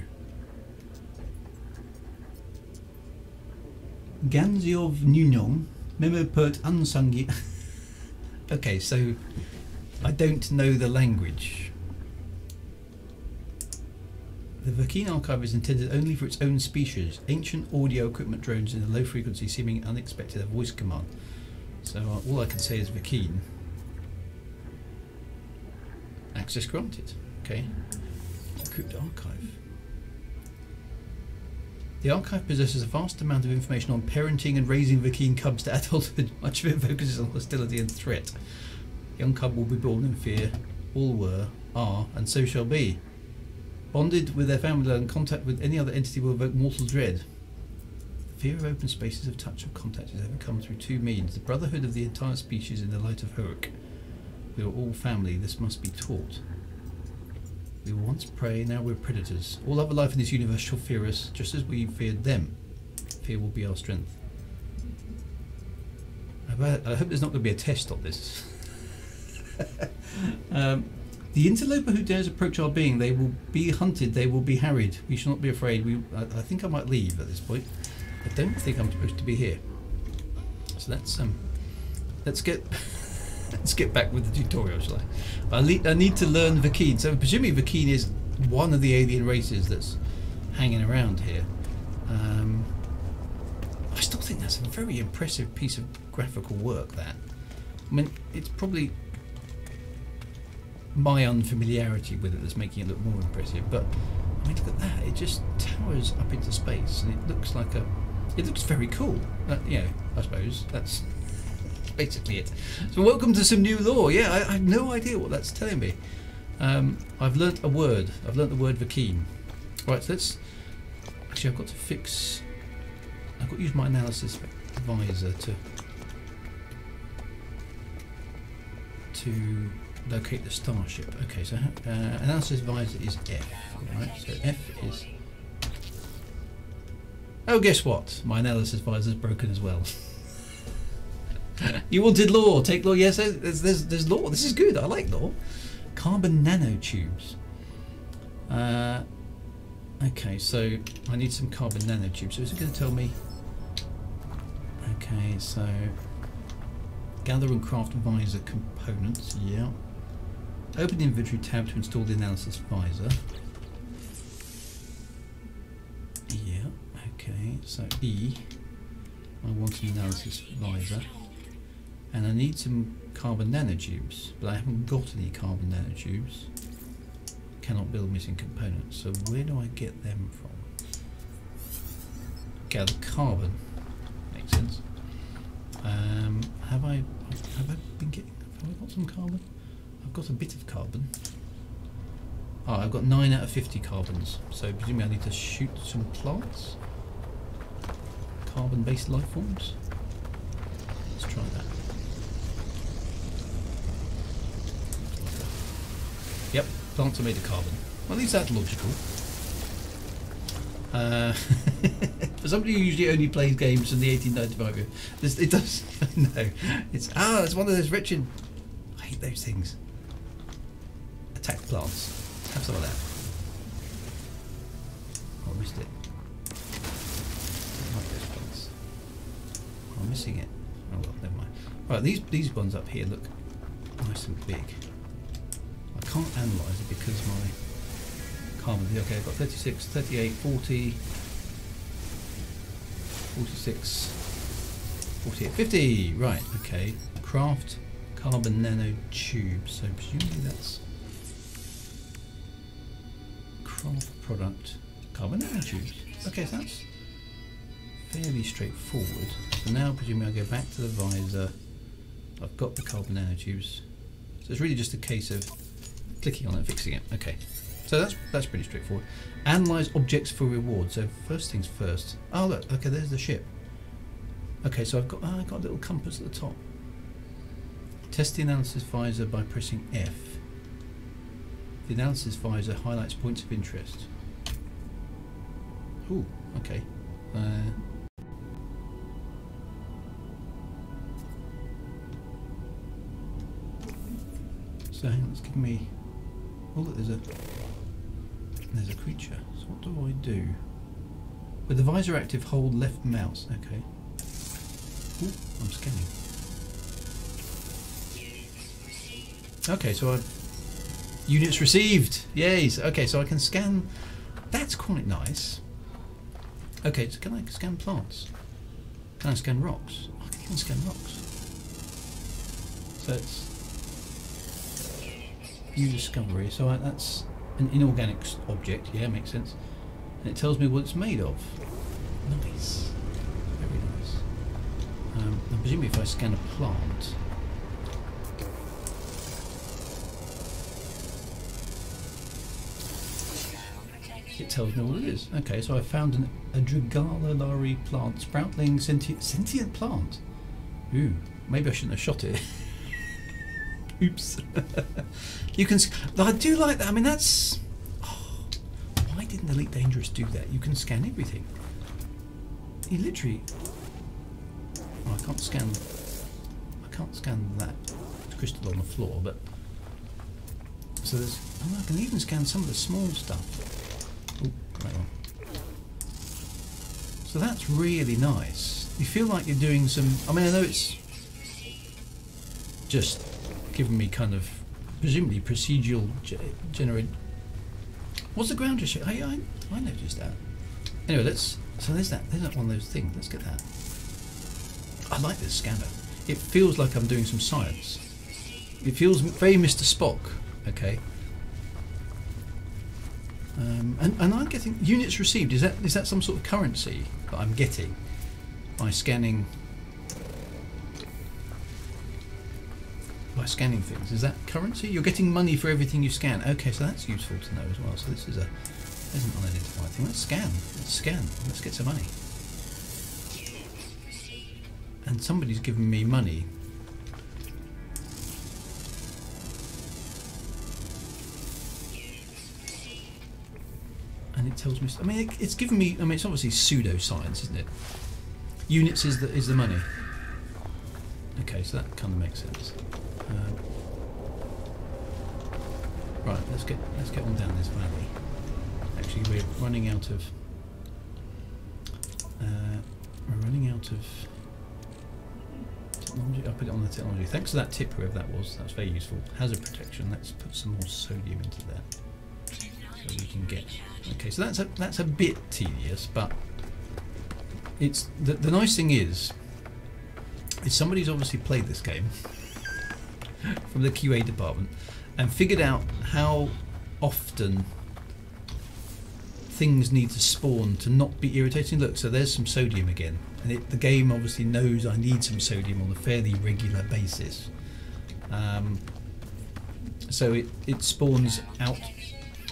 Ganziov Nunong, Memopert Unsangi. Okay, so I don't know the language. The Vakeen archive is intended only for its own species. Ancient audio equipment drones in a low frequency, seeming unexpected, a voice command. So all I can say is Vakeen. Access granted. Okay. Encrypt archive. The archive possesses a vast amount of information on parenting and raising Vakeen cubs to adulthood. Much of it focuses on hostility and threat. Young cub will be born in fear. All were, are, and so shall be. Bonded with their family and contact with any other entity will evoke mortal dread. The fear of open spaces, of touch, of contact is overcome through two means. The brotherhood of the entire species in the light of Huruk. We are all family, this must be taught. We were once prey, now we're predators. All other life in this universe shall fear us, just as we feared them. Fear will be our strength. I hope there's not going to be a test on this. The interloper who dares approach our being, they will be hunted, they will be harried. We shall not be afraid. I think I might leave at this point. I don't think I'm supposed to be here. So let's get let's get back with the tutorial, shall I? I need to learn Vakeen. So presumably Vakeen is one of the alien races that's hanging around here. I still think that's a very impressive piece of graphical work. That, I mean, it's probably my unfamiliarity with it that's making it look more impressive, but I mean, look at that, it just towers up into space and it looks like it looks very cool. Yeah, I suppose that's basically it. So welcome to some new lore. Yeah, I have no idea what that's telling me. I've learnt a word. I've learnt the word Vakeen. Right, so let's actually, I've got to use my analysis visor to locate the starship. Okay, so analysis visor is F. Right, so F is. Oh, guess what? My analysis visor is broken as well. You wanted lore? Take lore. Yes, there's lore. This is good. I like lore. Carbon nanotubes. Okay, so I need some carbon nanotubes. So is it going to tell me? Okay, so gather and craft visor components. Yeah. Open the inventory tab to install the analysis visor. Yeah. Okay, so E. I want an analysis visor. And I need some carbon nanotubes, but I haven't got any carbon nanotubes. Cannot build missing components. So where do I get them from? Gather carbon. Makes sense. Have I got some carbon? I've got a bit of carbon. Oh, I've got 9 out of 50 carbons. So presumably I need to shoot some plants. Carbon-based life forms. Let's try that. Yep, plants are made of carbon. Well, at least that's logical. For somebody who usually only plays games from the 1895 year, it does. No, it's one of those wretched. I hate those things. Attack plants. Have some of that. Oh, I missed it. I like those plants. Oh, I'm missing it. Oh well, never mind. Right, these ones up here look nice and big. I can't analyse it because my carbon. Okay, I've got 36, 38, 40, 46, 48, 50. Right, okay. Craft carbon nanotube. So presumably that's craft product carbon nanotubes. Okay, so that's fairly straightforward. So now presumably I go back to the visor. I've got the carbon nanotubes. So it's really just a case of clicking on it and fixing it. Okay. So that's pretty straightforward. Analyze objects for reward. So first things first. Oh look, okay, there's the ship. Okay, so I've got a little compass at the top. Test the analysis visor by pressing F. The analysis visor highlights points of interest. Ooh, okay. So it's giving me. Oh look, there's a creature. So what do I do? With the visor active, hold left mouse. Okay. Ooh, I'm scanning. Okay, so units received. Yay! Okay, so I can scan. That's quite nice. Okay, so can I scan plants? Can I scan rocks? I can even scan rocks. So it's new discovery. So that's an inorganic object. Yeah, makes sense. And it tells me what it's made of. Nice. Very nice. And presumably if I scan a plant... it tells me what it is. Okay, so I found a Drigala plant, sproutling sentient plant. Ooh, maybe I shouldn't have shot it. Oops. You can. I do like that. I mean, that's. Oh, why didn't Elite Dangerous do that? You can scan everything. You literally. Oh, I can't scan. I can't scan that crystal on the floor, but. So there's. Oh, I can even scan some of the small stuff. Oh, right on. So that's really nice. You feel like you're doing some. I mean, I know it's just giving me kind of presumably procedural generate. What's the ground just? I noticed that. Anyway, let's. So there's that. There's not one of those things. Let's get that. I like this scanner. It feels like I'm doing some science. It feels very Mr. Spock. Okay. And I'm getting units received. Is that some sort of currency that I'm getting by scanning things? Is that currency? You're getting money for everything you scan. Okay, so that's useful to know as well. So this is an unidentified thing. Let's scan. Let's get some money. And somebody's given me money. And it tells me. I mean, it's given me. I mean, it's obviously pseudoscience, isn't it? Units is the money. Okay, so that kind of makes sense. Right, let's get on down this valley. Actually, we're running out of. Technology. I'll put it on the technology. Thanks for that tip, whoever that was. That was very useful. Hazard protection. Let's put some more sodium into there, so we can get. Okay, so that's a bit tedious, but it's the nice thing is somebody's obviously played this game from the QA department and figured out how often things need to spawn to not be irritating. Look, so there's some sodium again, and the game obviously knows I need some sodium on a fairly regular basis. So it spawns out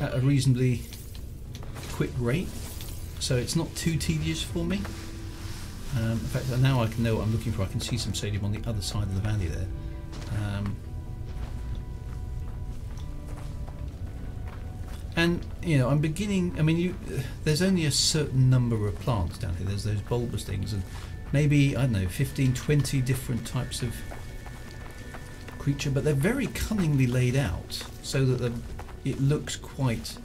at a reasonably quick rate, so it's not too tedious for me. In fact, now I can know what I'm looking for. I can see some sodium on the other side of the valley there. And you know, I'm beginning. I mean, there's only a certain number of plants down here. There's those bulbous things, and maybe I don't know, 15, 20 different types of creature, but they're very cunningly laid out so that it looks quite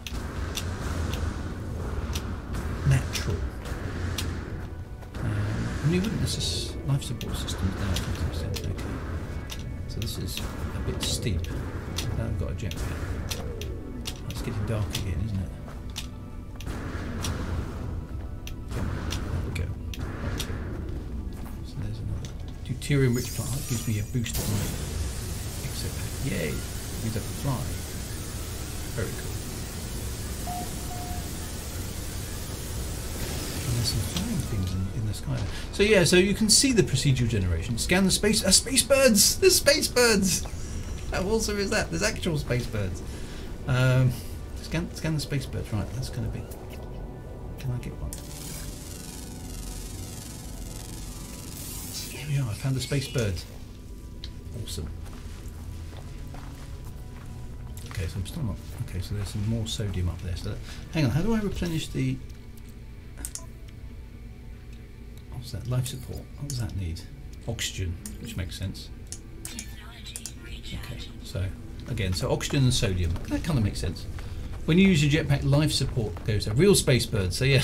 natural. I mean, wouldn't this life support system now? Okay, so this is a bit steep. I've got a jetpack. It's getting dark again, isn't it? There we go. So there's another deuterium-rich plant. That gives me a boost on my exopack. Yay! Means I can fly. Very cool. And there's some flying things in the sky. So yeah, so you can see the procedural generation. Scan the space birds! There's space birds! How awesome is that? There's actual space birds. Scan the space birds. Right, that's going to be. Can I get one? Here we are. I found a space bird. Awesome. Okay, so I'm still not. Okay, so there's some more sodium up there. So hang on. How do I replenish the? What's that? Life support. What does that need? Oxygen, which makes sense. Okay, so again, so oxygen and sodium. That kind of makes sense. When you use your jetpack, life support goes to real space birds. So yeah,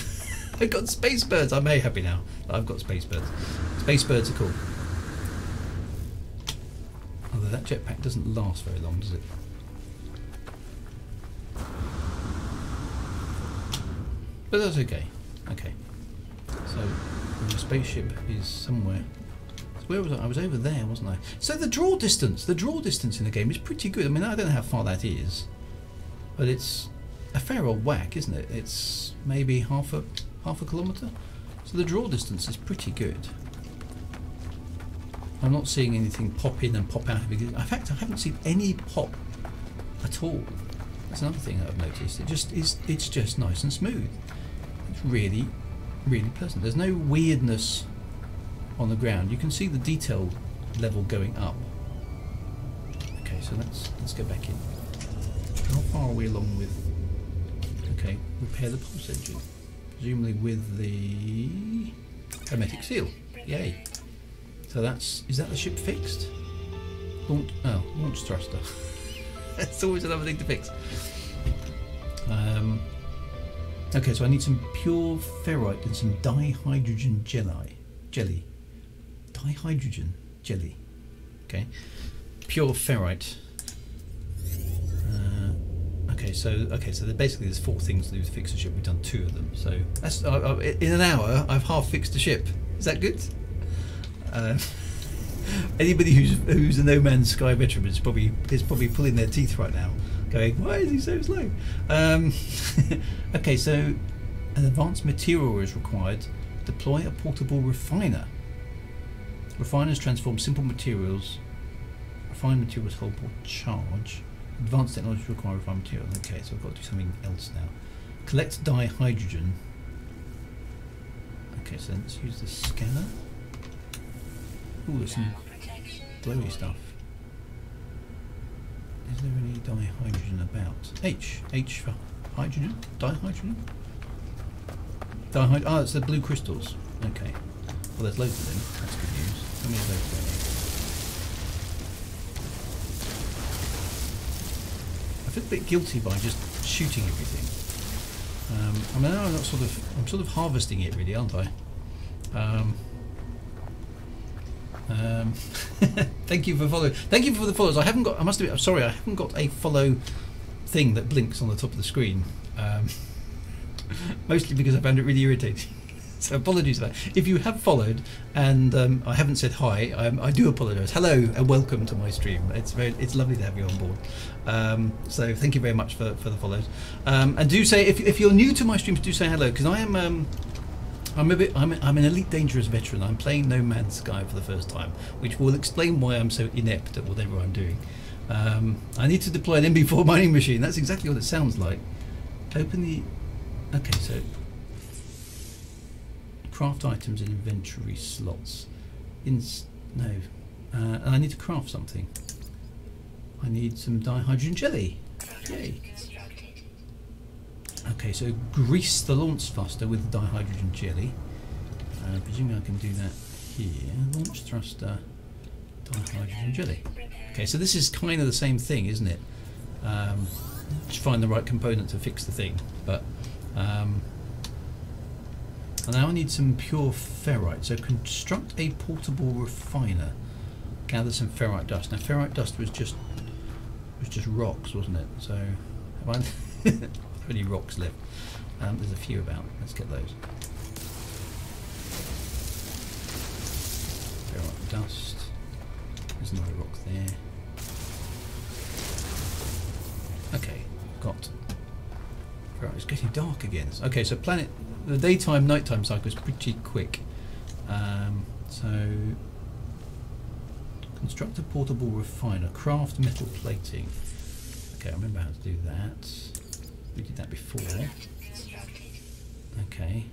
I've got space birds. I'm very happy now that I've got space birds. Space birds are cool. Although that jetpack doesn't last very long, does it? But that's okay. Okay. So the spaceship is somewhere. Where was I? I was over there, wasn't I? So the draw distance in the game is pretty good. I mean, I don't know how far that is, but it's a fair old whack, isn't it? It's maybe half a kilometre. So the draw distance is pretty good. I'm not seeing anything pop in and pop out. In fact, I haven't seen any pop at all. That's another thing that I've noticed. It's just nice and smooth. It's really, really pleasant. There's no weirdness on the ground. You can see the detail level going up. Okay, so let's go back in. How far are we along with? Okay, repair the pulse engine, presumably with the hermetic seal. Yay! So is that the ship fixed? Launch thruster. That's always another thing to fix. Okay, so I need some pure ferrite and some dihydrogen jelly. Dihydrogen jelly. Okay, pure ferrite. So basically there's 4 things to do to fix the ship. We've done 2 of them. So that's in an hour I've half fixed the ship. Is that good? Anybody who's a No Man's Sky veteran is probably pulling their teeth right now, going, "Why is he so slow?" Okay, so an advanced material is required. Deploy a portable refiner. Refiners transform simple materials. Refined materials hold more charge. Advanced technology require refined materials. Okay, so I've got to do something else now. Collect dihydrogen. Okay, so let's use the scanner. Ooh, there's some glowy stuff. Is there any dihydrogen about? H for hydrogen? Dihydrogen? Oh, it's the blue crystals. Okay. Well, there's loads of them. That's good news. How many of those do I need? I feel a bit guilty by just shooting everything. I mean, I'm sort of harvesting it, really, aren't I? Thank you for following. Thank you for the follows. I must admit, I'm sorry, I haven't got a follow thing that blinks on the top of the screen. Mostly because I found it really irritating. So apologies for that. If you have followed and I haven't said hi, I do apologise. Hello and welcome to my stream. It's lovely to have you on board. So thank you very much for the follows. And do say if you're new to my streams, do say hello, because I am. I'm an Elite Dangerous veteran. I'm playing No Man's Sky for the first time, which will explain why I'm so inept at whatever I'm doing. I need to deploy an MB4 mining machine. That's exactly what it sounds like. Open the... Okay, so... Craft items in inventory slots. No. And I need to craft something. I need some dihydrogen jelly. Yay. Okay, so grease the launch thruster with the dihydrogen jelly. Presumably I can do that here. Launch thruster, dihydrogen jelly. Okay, so this is kind of the same thing, isn't it? Just find the right component to fix the thing. But and now I need some pure ferrite. So construct a portable refiner. Gather some ferrite dust. Now ferrite dust was just rocks, wasn't it? So have I any rocks left? There's a few about. Let's get those. Ferrite dust. There's another rock there. Okay, got. Ferrite. It's getting dark again. Okay, so the daytime nighttime cycle is pretty quick. So construct a portable refiner. Craft metal plating. Okay, I remember how to do that. We did that before. Okay.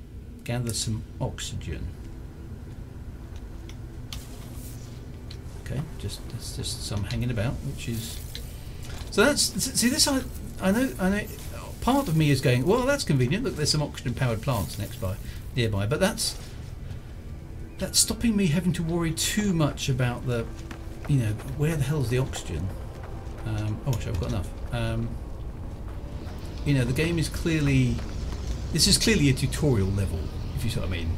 Gather some oxygen. Okay, that's just some hanging about, which is... So that's... See, this I know... Part of me is going, well, that's convenient. Look, there's some oxygen-powered plants nearby. But that's stopping me having to worry too much about the... where the hell's the oxygen? Oh, actually, I've got enough. The game is clearly... This is clearly a tutorial level, if you see what I mean,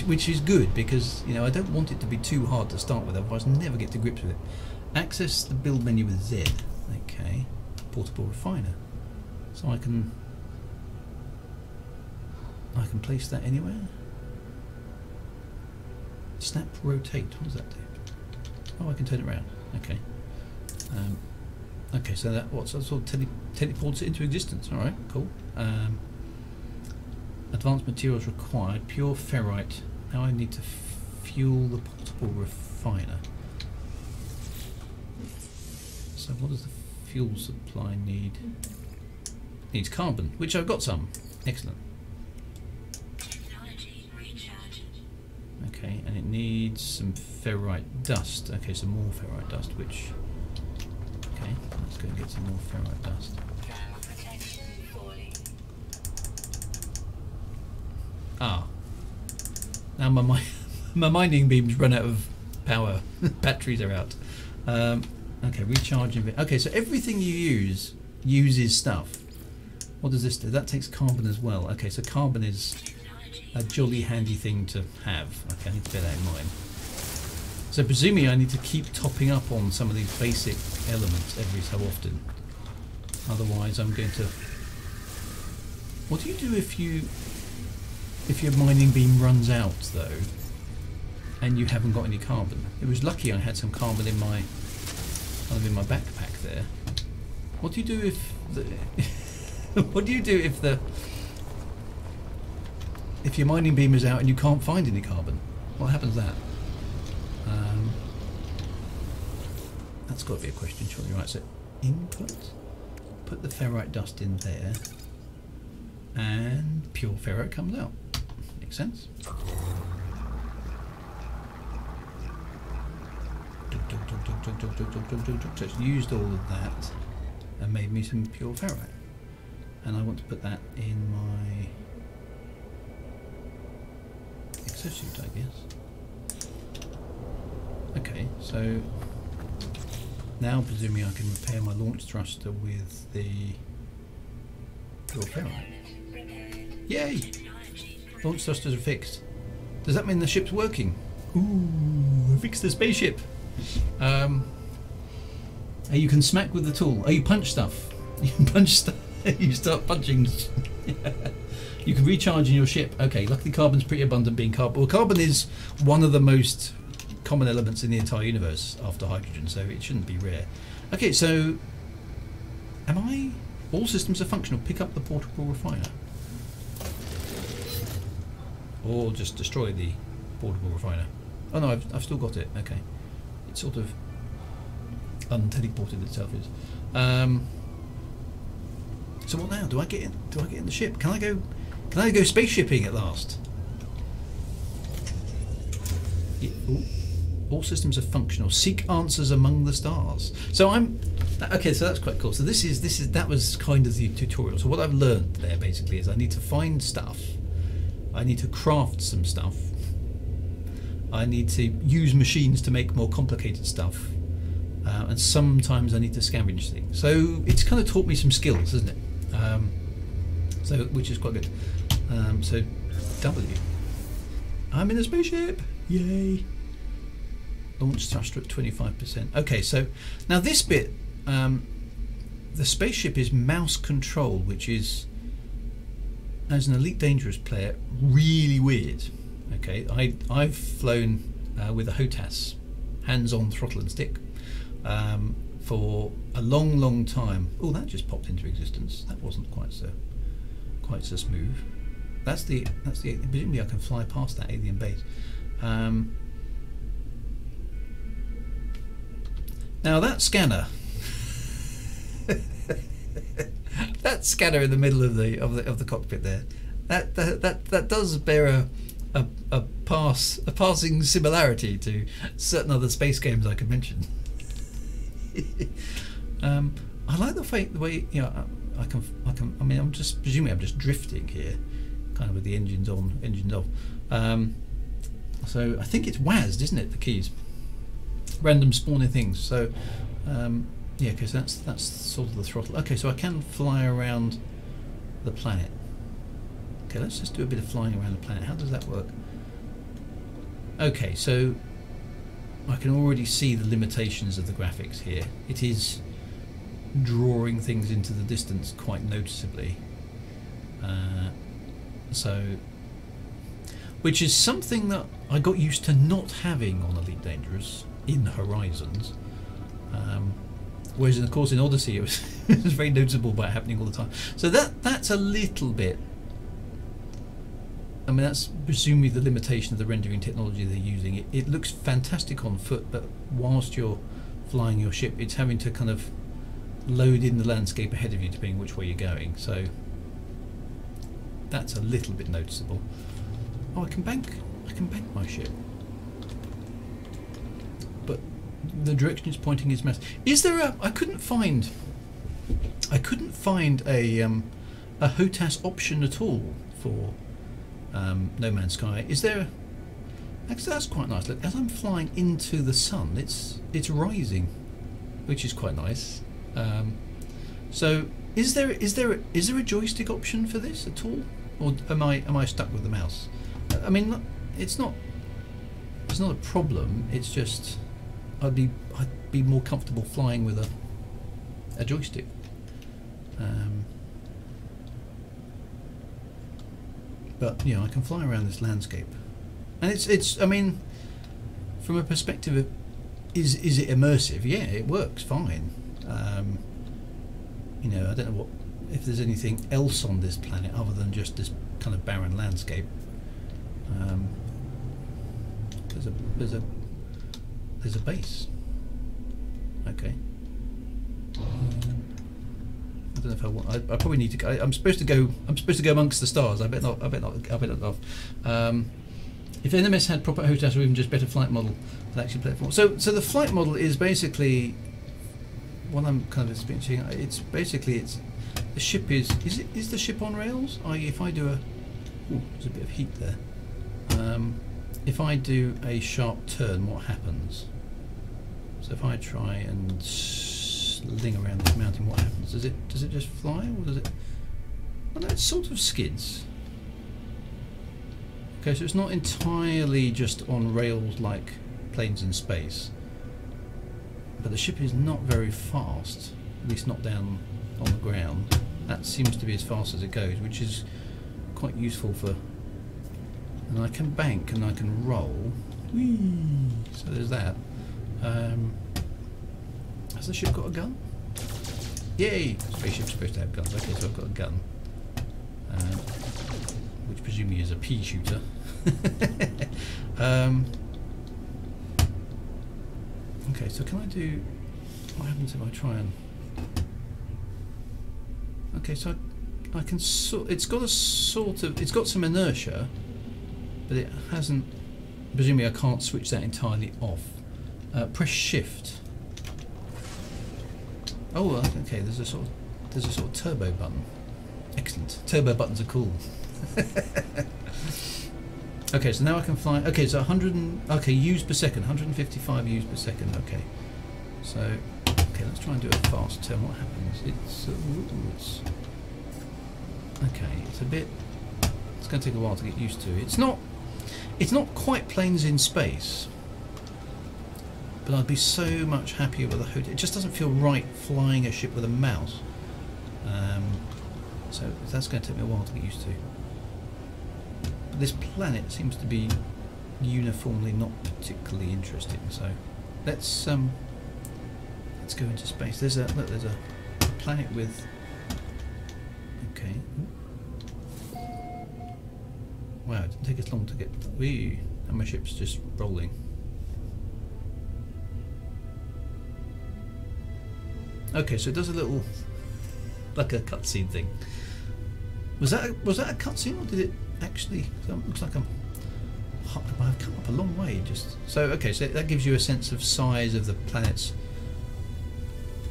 which is good, because I don't want it to be too hard to start with, otherwise I'll never get to grips with it. Access the build menu with Z. Okay, portable refiner. So I can place that anywhere. Snap rotate. What does that do? Oh, I can turn it around. Okay. Okay, so that sort of teleports it into existence. All right, cool. Advanced materials required. Pure ferrite. Now I need to fuel the portable refiner. So what does the fuel supply need? Needs carbon, which I've got some. Excellent. Okay, and it needs some ferrite dust. Okay, some more ferrite dust, which... Okay, let's go and get some more ferrite dust. Ah. Now my mining beams run out of power. Batteries are out. Okay, recharging... Okay, so everything you use uses stuff. What does this do? That takes carbon as well. Okay, so carbon is a jolly handy thing to have. Okay, I need to bear that in mind. So presumably I need to keep topping up on some of these basic elements every so often. Otherwise I'm going to... What do you do if your mining beam runs out though and you haven't got any carbon? It was lucky I had some carbon in my backpack there. What do you do if the what do you do if your mining beam is out and you can't find any carbon? What happens then? That's got to be a question, surely, right? So input, put the ferrite dust in there, and pure ferrite comes out. Makes sense. So it's used all of that and made me some pure ferrite. And I want to put that in my exosuit, I guess. Okay, so now presumably I can repair my launch thruster with the pure ferrite. Yay! Launch thrusters are fixed. Does that mean the ship's working? Ooh, I fixed the spaceship! You can smack with the tool. You punch stuff. You can punch stuff. You start punching. You can recharge in your ship. Okay, luckily carbon's pretty abundant being carbon. Well, carbon is one of the most common elements in the entire universe after hydrogen, so it shouldn't be rare. Okay, so all systems are functional. Pick up the portable refiner. Or just destroy the portable refiner. Oh no, I've still got it. Okay. It sort of unteleported itself. So what now? Do I get in the ship? Can I go spaceshipping at last? Yeah, all systems are functional. Seek answers among the stars. So okay. So that's quite cool. So that was kind of the tutorial. So what I've learned there basically is I need to find stuff. I need to craft some stuff. I need to use machines to make more complicated stuff. And sometimes I need to scavenge things. So it's kind of taught me some skills, isn't it? Which is quite good. So W. I'm in a spaceship. Yay! Launch thruster at 25%. Okay, so now this bit, the spaceship is mouse controlled, which is, as an Elite Dangerous player, really weird. Okay, I've flown with a HOTAS, hands-on throttle and stick, for a long time. Oh, that just popped into existence. That wasn't quite so smooth. That's the presumably I can fly past that alien base. Now that scanner, that scanner in the middle of the cockpit there, that does bear a passing similarity to certain other space games I could mention. I like the way I mean I'm just presuming I'm just drifting here, kind of with the engines on, engines off. So I think it's WASD, isn't it? The keys, random spawning things. So yeah, because that's sort of the throttle. Okay, so I can fly around the planet. Okay, let's just do a bit of flying around the planet. How does that work? Okay, so I can already see the limitations of the graphics here. It is drawing things into the distance quite noticeably. Which is something that I got used to not having on Elite Dangerous in Horizons. Whereas, of course, in Odyssey it was, it was very noticeable by happening all the time. So that's a little bit... I mean, that's presumably the limitation of the rendering technology they're using. It looks fantastic on foot, but whilst you're flying your ship, it's having to kind of load in the landscape ahead of you, depending which way you're going. So that's a little bit noticeable. Oh, I can bank my ship, but the direction it's pointing is massive. Is there a? I couldn't find a HOTAS option at all for No Man's Sky. Is there? Actually, that's quite nice. Look, as I'm flying into the sun, it's rising, which is quite nice. So, is there a joystick option for this at all, or am I stuck with the mouse? I mean, it's not a problem. It's just I'd be more comfortable flying with a joystick. But you know, I can fly around this landscape, and it's. I mean, from a perspective of is it immersive? Yeah, it works fine. You know, I don't know if there's anything else on this planet other than just this kind of barren landscape. There's a base. Okay. I don't know if I want. I probably need to go. I'm supposed to go amongst the stars. I bet not. If NMS had proper HOTAS or even just better flight model, I'd actually play it for. So the flight model is basically what I'm kind of experiencing. It's basically the ship is the ship on rails? If I do there's a bit of heat there. If I do a sharp turn, what happens? So if I try and sling around this mountain, what happens? Does it just fly, or does it? Well, no, it sort of skids. Okay, so it's not entirely just on rails like planes in space, but the ship is not very fast, at least not down on the ground. That seems to be as fast as it goes, which is quite useful for. And I can bank and I can roll. Whee! So there's that. Has the ship got a gun? Yay! Spaceship's supposed to have guns. Okay, so I've got a gun. Which presumably is a pea shooter. Okay, so can I do... What happens if I try and... Okay, so I can sort... It's got a sort of... It's got some inertia, but it hasn't... Presumably I can't switch that entirely off. Press shift. Oh, okay. There's a sort of turbo button. Excellent. Turbo buttons are cool. Okay, so now I can fly. Okay, so 100. Okay, U's per second. 155 U's per second. Okay. So, okay, let's try and do a fast turn. What happens? It's okay. It's a bit. It's going to take a while to get used to. It's not quite planes in space. But I'd be so much happier with a HOTAS. It just doesn't feel right flying a ship with a mouse. So that's going to take me a while to get used to. But this planet seems to be uniformly not particularly interesting. So let's go into space. There's a planet with. Okay. Wow, it didn't take us long to get. Wee, and my ship's just rolling. Okay, so it does a little, like a cutscene thing. Was that a cutscene, or did it actually? It looks like I've come up a long way. Just so okay, so that gives you a sense of size of the planets.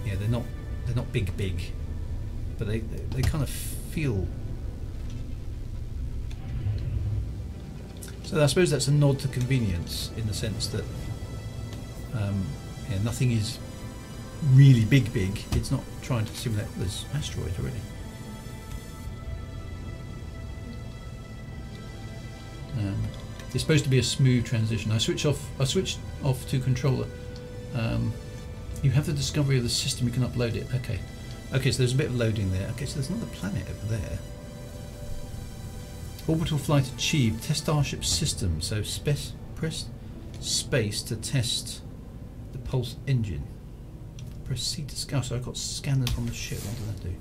Yeah, they're not big, but they kind of feel. So I suppose that's a nod to convenience in the sense that yeah, nothing is really big. It's not trying to simulate. There's asteroids already. It's supposed to be a smooth transition. I switched off to controller. You have the discovery of the system. You can upload it. Okay. Okay, so there's a bit of loading there. Okay, so there's another planet over there. Orbital flight achieved. Test Starship system. So press space to test the pulse engine. Press C to scan. So I've got scanners on the ship. What does that do?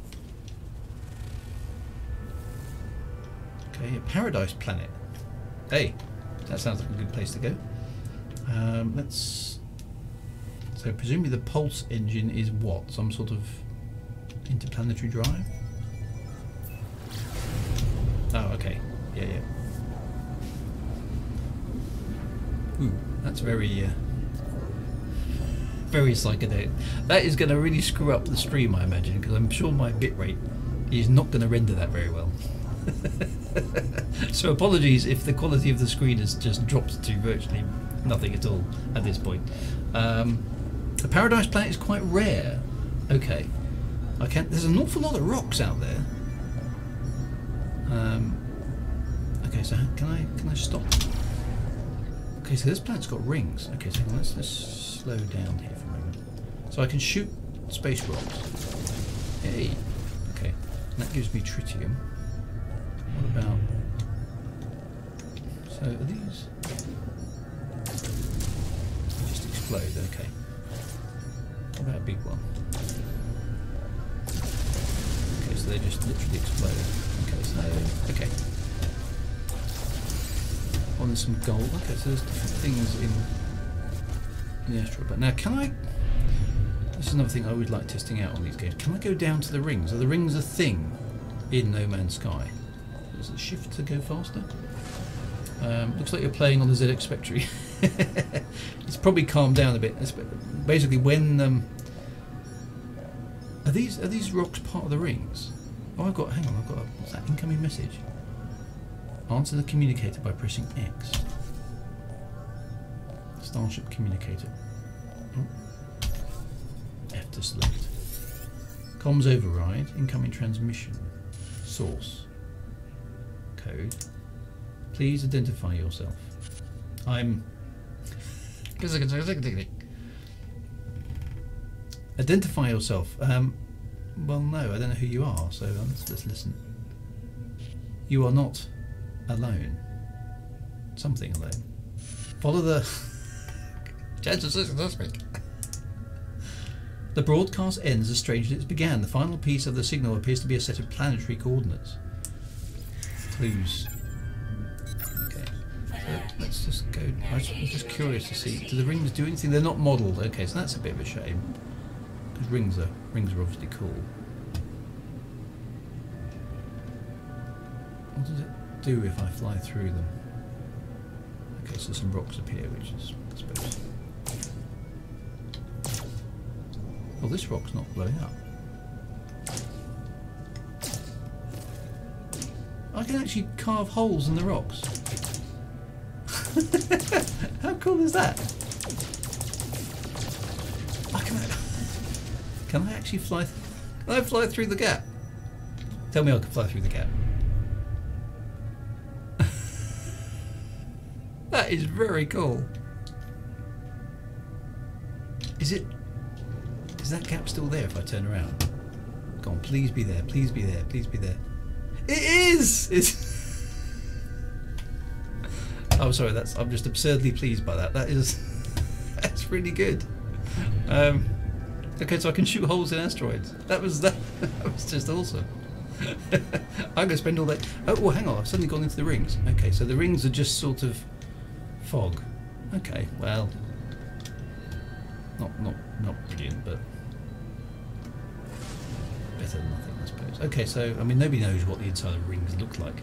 Okay, a paradise planet. Hey, that sounds like a good place to go. So presumably the pulse engine is what? Some sort of interplanetary drive? Oh, okay. Yeah, yeah. Ooh, that's very psychedelic. That is going to really screw up the stream, I imagine, because I'm sure my bitrate is not going to render that very well. So apologies if the quality of the screen has just dropped to virtually nothing at all at this point. The Paradise Planet is quite rare. Okay, there's an awful lot of rocks out there. Okay, so can I stop? Okay, so this planet's got rings. Okay, so let's slow down here for a moment. So I can shoot space rocks. Hey, okay, and that gives me tritium. What about? So are these? They just explode. Okay. What about a big one? Okay, so they just literally explode. Okay, so okay. Oh, there's some gold. Okay, so there's different things in the asteroid. But now, can I? This is another thing I always like testing out on these games. Can I go down to the rings? Are the rings a thing in No Man's Sky? Does it shift to go faster? Looks like you're playing on the ZX Spectre. It's probably calmed down a bit. Basically, when are these rocks part of the rings? Oh, I've got. Hang on, I've got. What's that? Incoming message. Answer the communicator by pressing X. Starship communicator. Oh. F to select. Comms override. Incoming transmission. Source. Code. Please identify yourself. I'm. Identify yourself. Well, no, I don't know who you are, so let's listen. You are not alone. Something alone. Follow the. The broadcast ends as strangely as it began. The final piece of the signal appears to be a set of planetary coordinates. Clues. Okay, so let's just go. I'm just curious to see. Do the rings do anything? They're not modelled. Okay, so that's a bit of a shame. Because rings are obviously cool. What does it do if I fly through them? Okay, so some rocks appear, which is, I suppose. Well, this rock's not blowing up. I can actually carve holes in the rocks. How cool is that? Can I actually fly? Can I fly through the gap? Tell me I can fly through the gap. That is very cool. Is that gap still there if I turn around? Go on, please be there, please be there, please be there. It is! It's oh, sorry, I'm just absurdly pleased by that. That's really good. Okay, so I can shoot holes in asteroids. That was just awesome. I'm going to spend all that. Oh, well, hang on, I've suddenly gone into the rings. Okay, so the rings are just sort of fog. Okay, well, not brilliant, but better than nothing, I suppose. Okay, so I mean, nobody knows what the inside of rings look like.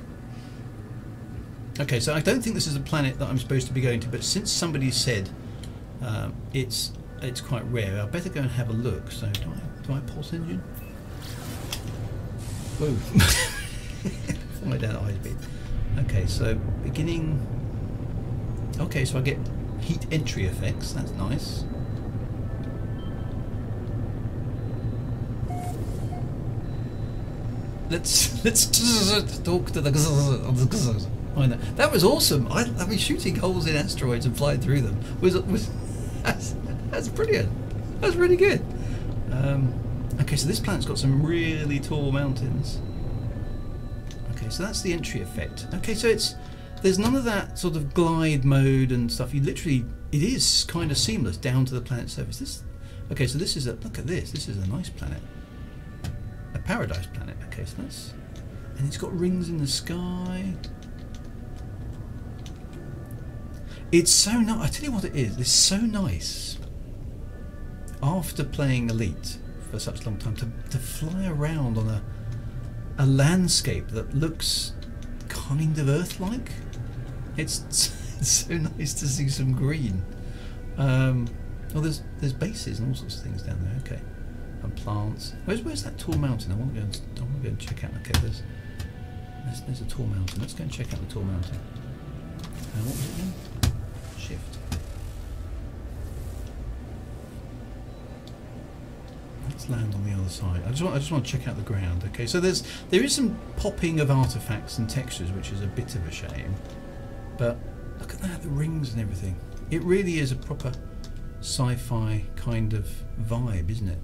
Okay, so I don't think this is a planet that I'm supposed to be going to, but since somebody said it's quite rare, I better go and have a look. So do I pulse engine? Whoa! Fly down at high speed. Okay, so beginning. Okay, so I get heat entry effects. That's nice. Let's talk to the. I know. That was awesome. I mean, shooting holes in asteroids and flying through them was that's brilliant. That's really good. Okay, so this planet's got some really tall mountains. Okay, so that's the entry effect. Okay, so there's none of that sort of glide mode and stuff. It is kind of seamless down to the planet's surface. Okay, so this is look at this. This is a nice planet, a paradise planet. Okay, so and it's got rings in the sky. It's so nice. I tell you what it is. It's so nice after playing Elite for such a long time to fly around on a landscape that looks kind of Earth-like. It's so nice to see some green. Oh, there's bases and all sorts of things down there. Okay, and plants. Where's that tall mountain? I want to go and check out. Okay, there's a tall mountain. Let's go and check out the tall mountain. What was it again? Shift. Let's land on the other side. I just want to check out the ground. Okay, so there is some popping of artifacts and textures, which is a bit of a shame. But look at that, the rings and everything. It really is a proper sci-fi kind of vibe, isn't it?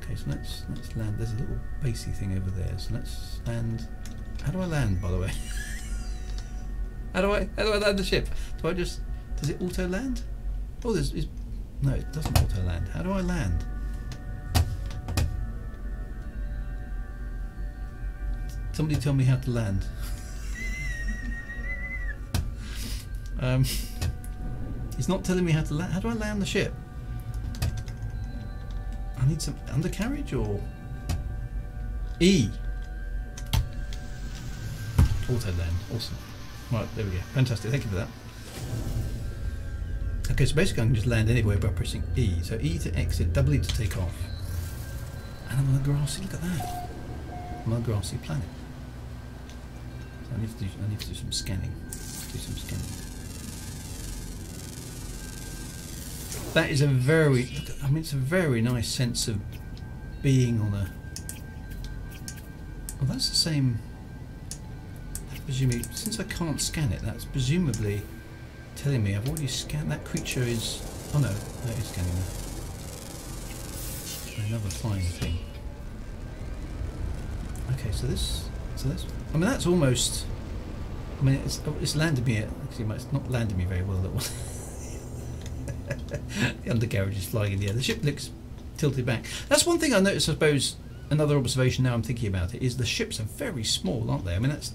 Okay, so let's land. There's a little basey thing over there. So let's land. How do I land, by the way? How do I land the ship? Does it auto land? Oh, no, it doesn't auto land. How do I land? Somebody tell me how to land. He's not telling me how to land. How do I land the ship? I need some undercarriage or E. Auto land. Awesome. Right, there we go. Fantastic. Thank you for that. Okay, so basically I can just land anywhere by pressing E. So E to exit, W to take off. And I'm on a grassy. Look at that. I'm on a grassy planet. So I need to do some scanning. That is it's a very nice sense of being on a. Well, that's the same. Presumably, since I can't scan it, that's presumably telling me I've already scanned. That creature is. Oh no, that is scanning that. Another flying thing. Okay, so this. I mean, that's almost. I mean, it's landed me. Actually, it's not landed me very well. That one. The undercarriage is flying in the air. The ship looks tilted back. That's one thing I noticed. I suppose another observation. Now I'm thinking about it is the ships are very small, aren't they? I mean, that's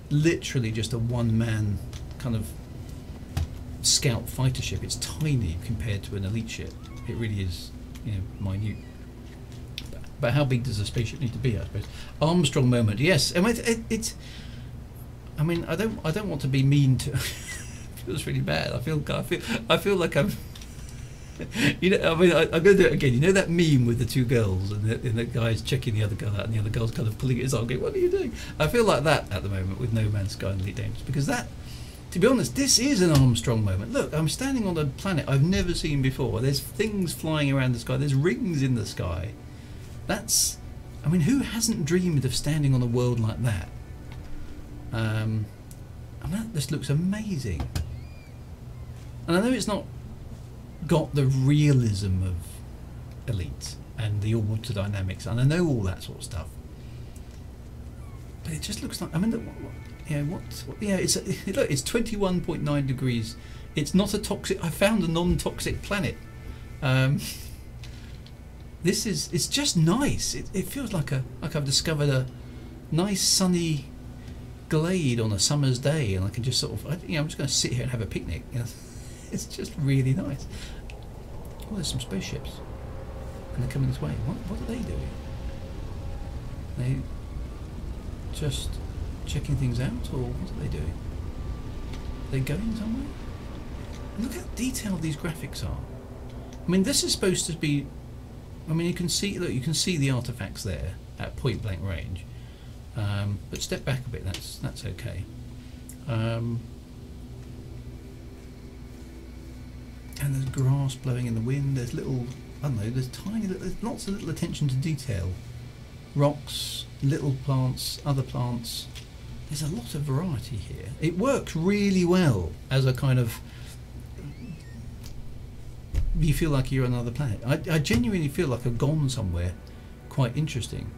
literally just a one-man kind of scout fighter ship. It's tiny compared to an elite ship. It really is, minute. But how big does a spaceship need to be? I suppose. Armstrong moment. Yes. I mean, I don't want to be mean to. It feels really bad. I feel like I'm. I mean, I'm going to do it again. You know that meme with the two girls and the guy's checking the other girl out, and the other girl's kind of pulling his arm, going, "What are you doing?" I feel like that at the moment with No Man's Sky and Elite Dangerous, because that, to be honest, this is an Armstrong moment. Look, I'm standing on a planet I've never seen before. There's things flying around the sky. There's rings in the sky. That's, I mean, who hasn't dreamed of standing on a world like that? I mean, that just looks amazing. And I know it's not got the realism of Elite and the water dynamics, and I know all that sort of stuff, but it just looks like, I mean, it's 21.9 degrees. It's not a toxic. I found a non-toxic planet. It's just nice. It feels like I've discovered a nice sunny glade on a summer's day, and I can just sort of, I'm just going to sit here and have a picnic. It's just really nice. Oh, there's some spaceships, and they're coming this way. What are they doing? They just checking things out, or what are they doing? Are they going somewhere? Look how detailed these graphics are. I mean, this is supposed to be. I mean, you can see the artifacts there at point blank range, but step back a bit. That's okay. And there's grass blowing in the wind. There's little, I don't know, there's lots of little attention to detail. Rocks, little plants, other plants. there's a lot of variety here. It works really well as a kind of, you feel like you're on another planet. I genuinely feel like I've gone somewhere quite interesting.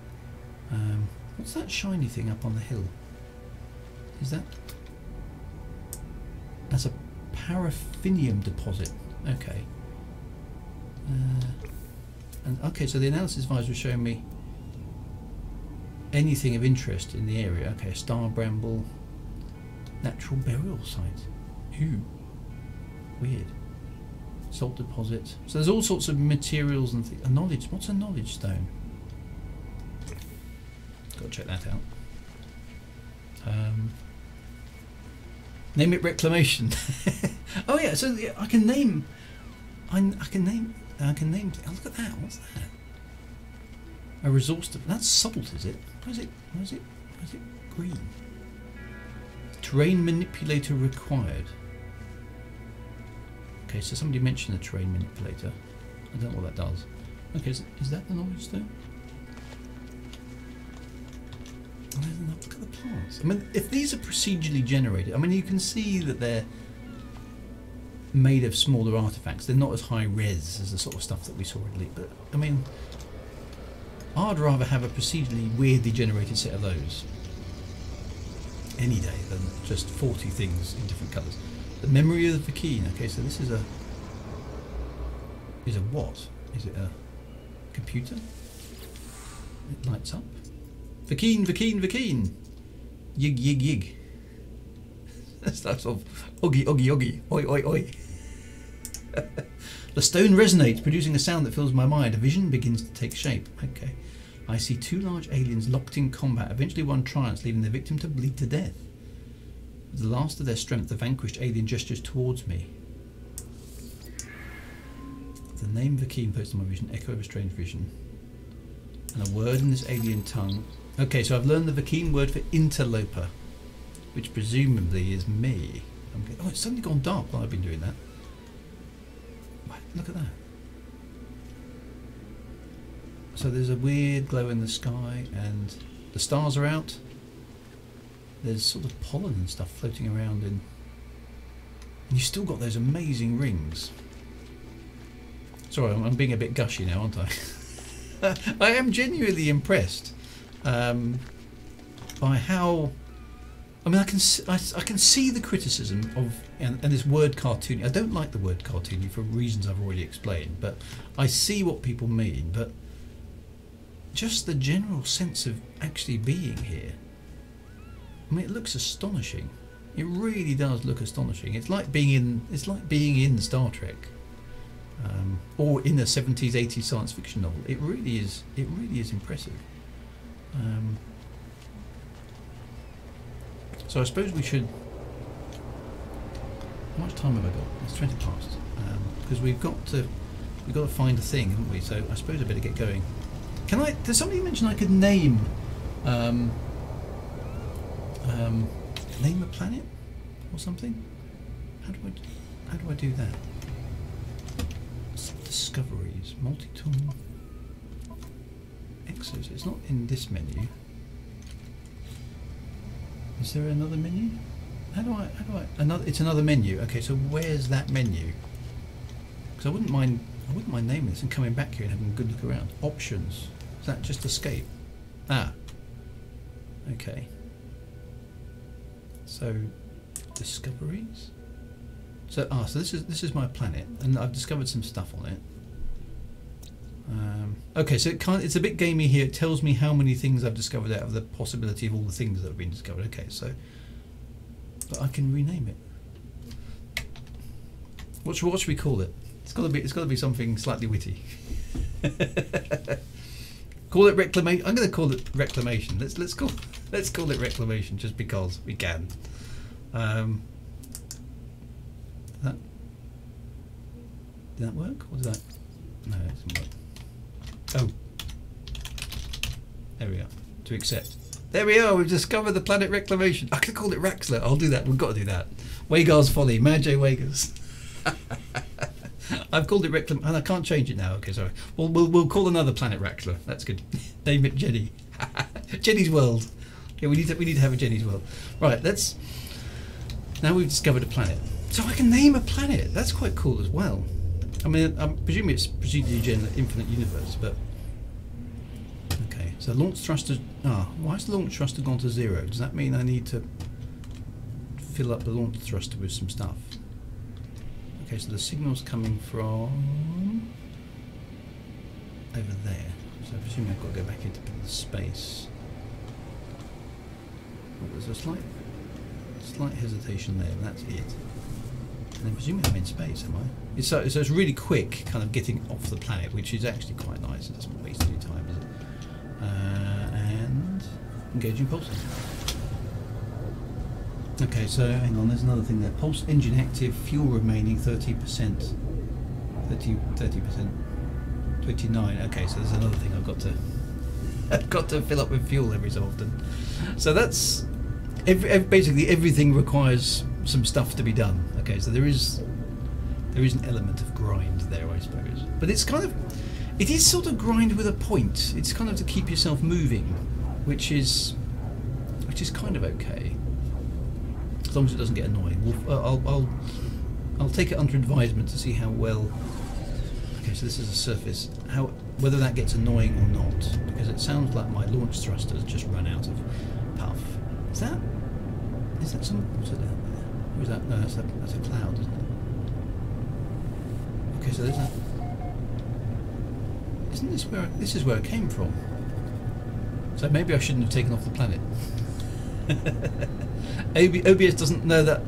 What's that shiny thing up on the hill? Is that? That's a paraffinium deposit. Okay. And okay, so the analysis advisor was showing me anything of interest in the area. Okay, star bramble, natural burial site. Ooh, weird. Salt deposit. So there's all sorts of materials and things. A knowledge. What's a knowledge stone? Got to check that out. Name it reclamation. Oh yeah, so yeah, I can name. I can name. Oh, look at that. What's that? A resource. That's salt, is it? Why is it green? Terrain manipulator required. Okay, so somebody mentioned the terrain manipulator. I don't know what that does. Okay, so is that the knowledge stone? Look at the plants. I mean, if these are procedurally generated, I mean, you can see that they're made of smaller artifacts. They're not as high res as the sort of stuff that we saw in Elite, but I mean, I'd rather have a procedurally weirdly generated set of those any day than just 40 things in different colours. The memory of the Vakeen. Okay, so this is a what? Is it a computer? It lights up. Vakeen, Vakeen, Vakeen. Yig, yig, yig. That's that sort of oggy, oggy, oggy. Oi, oi, oi. The stone resonates, producing a sound that fills my mind. A vision begins to take shape. Okay. I see two large aliens locked in combat. Eventually one triumphs, leaving their victim to bleed to death. With the last of their strength, the vanquished alien gestures towards me. The name Vakeen posted on my vision, echo of a strange vision. And a word in this alien tongue. Okay, so I've learned the Vakeen word for interloper, which presumably is me. Oh, it's suddenly gone dark while I've been doing that. Look at that. So there's a weird glow in the sky and the stars are out. There's sort of pollen and stuff floating around and you've still got those amazing rings. Sorry, I'm being a bit gushy now, aren't I? I am genuinely impressed by how. I mean, I can see the criticism of and this word cartoony. I don't like the word cartoony for reasons I've already explained, but I see what people mean. But just the general sense of actually being here. I mean, it looks astonishing. It really does look astonishing. It's like being in Star Trek. Or in a 70s, 80s science fiction novel. It really is impressive. So I suppose we should. How much time have I got? It's 20 past. Because we've got to find a thing, haven't we? So I suppose I better get going. Can I? Did somebody mention I could name name a planet or something? How do I do that? Discoveries, multi-tool, exos. It's not in this menu. Is there another menu? How do I? It's another menu. Okay, so where's that menu? Because I wouldn't mind naming this and coming back here and having a good look around. Options. Is that just escape? Ah. Okay. So discoveries. So this is my planet, and I've discovered some stuff on it. Okay, so it's a bit gamey here. It tells me how many things I've discovered out of the possibility of all the things that have been discovered. Okay, so but I can rename it. What should we call it? It's got to be something slightly witty. Call it reclamation. I'm going to call it reclamation. Let's call it reclamation just because we can. Did that work? Or did that? No, it doesn't work. Oh. There we are. To accept. There we are. We've discovered the planet reclamation. I could call it Raxler. I'll do that. We've got to do that. Wagar's Folly. Mad J. Wagers. I've called it reclam, and I can't change it now. Okay, sorry. We'll call another planet Raxler. That's good. Name it Jenny. Jenny's World. Yeah, we need to have a Jenny's world. Right, let's. Now we've discovered a planet, so I can name a planet. That's quite cool as well. I mean, I'm presuming it's procedurally generated infinite universe, but okay. So launch thruster. Why has the launch thruster gone to 0? Does that mean I need to fill up the launch thruster with some stuff? Okay, so the signal's coming from over there. So I presume I've got to go back into the space. Oh, there's a slight hesitation there, but that's it. And then presumably I'm in space, am I? So it's really quick, kind of getting off the planet, which is actually quite nice. It doesn't waste any time, does it? And engaging pulsing. Okay, so hang on, there's another thing there. Pulse engine active, fuel remaining 30%. 30%. 29. Okay, so there's another thing I've got to fill up with fuel every so often. So that's basically everything requires some stuff to be done. Okay, so there is an element of grind there, I suppose. But it is sort of grind with a point. It's kind of to keep yourself moving, which is kind of okay. As long as it doesn't get annoying. I'll take it under advisement to see how well. Okay, so this is a surface. Whether that gets annoying or not, because it sounds like my launch thruster has just run out of puff. Is that some water down there? Or is that no? That's a cloud, isn't it? Okay, so there's a. Isn't this where? This is where it came from. So maybe I shouldn't have taken off the planet. OBS doesn't know that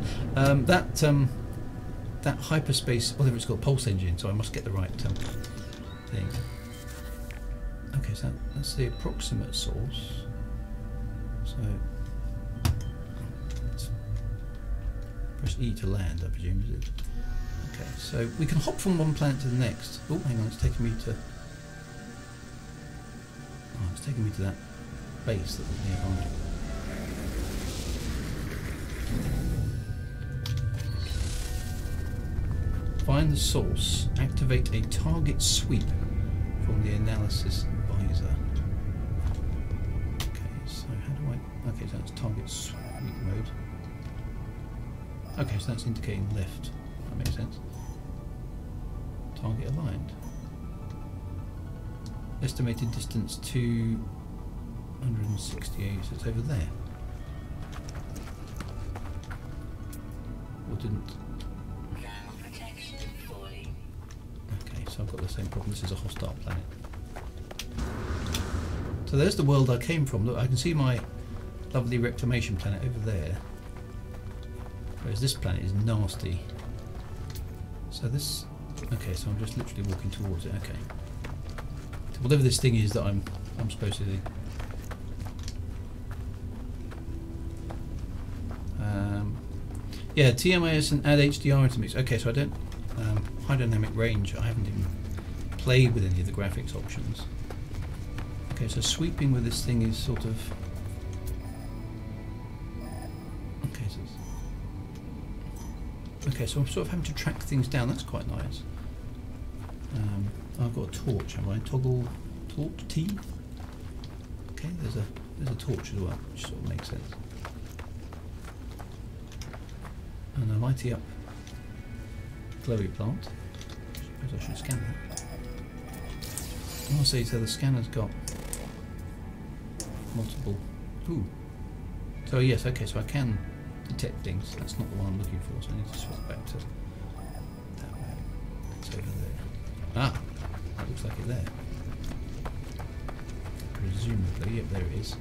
that hyperspace, whatever it's called, pulse engine. So I must get the right thing. Okay, so that's the approximate source. So press E to land, I presume, is it? Okay, so we can hop from one planet to the next. Oh, hang on, it's taking me to. Oh, it's taking me to that base that was nearby. Find the source. Activate a target sweep from the analysis visor. Okay, so how do I? Okay, so that's target sweep mode. Okay, so that's indicating left. That makes sense. Target aligned. Estimated distance 268. So it's over there. Or didn't? Okay, so I've got the same problem. This is a hostile planet. So there's the world I came from. Look, I can see my lovely reclamation planet over there. Whereas this planet is nasty. So this. Okay, so I'm just literally walking towards it. Okay. So whatever this thing is that I'm supposed to do. Yeah, TMAS and add HDR into mix. Okay, so I don't high dynamic range. I haven't even played with any of the graphics options. Okay, so sweeping with this thing is sort of. Okay, so I'm sort of having to track things down. That's quite nice. I've got a torch. Have I? Toggle torch T. Okay, there's a torch as well, which sort of makes sense. And a lighty up glowy plant. I suppose I should scan that. I'll see. So the scanner's got multiple. Ooh. So yes, okay. So I can detect things. That's not the one I'm looking for, so I need to swap back to that way. It's over there. Ah, that looks like it there. Presumably, yep, there it is.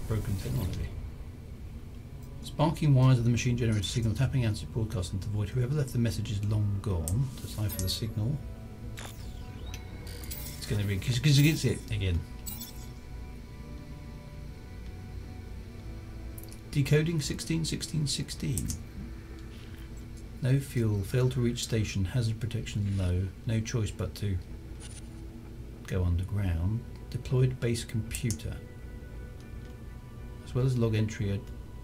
Broken technology. Sparking wires of the machine generator signal tapping out its broadcast into void. Whoever left the message is long gone. Decipher the signal. It's going to be because it's it again. Decoding 16. No fuel. Failed to reach station. Hazard protection low. No choice but to go underground. Deployed base computer. As well as log entry, a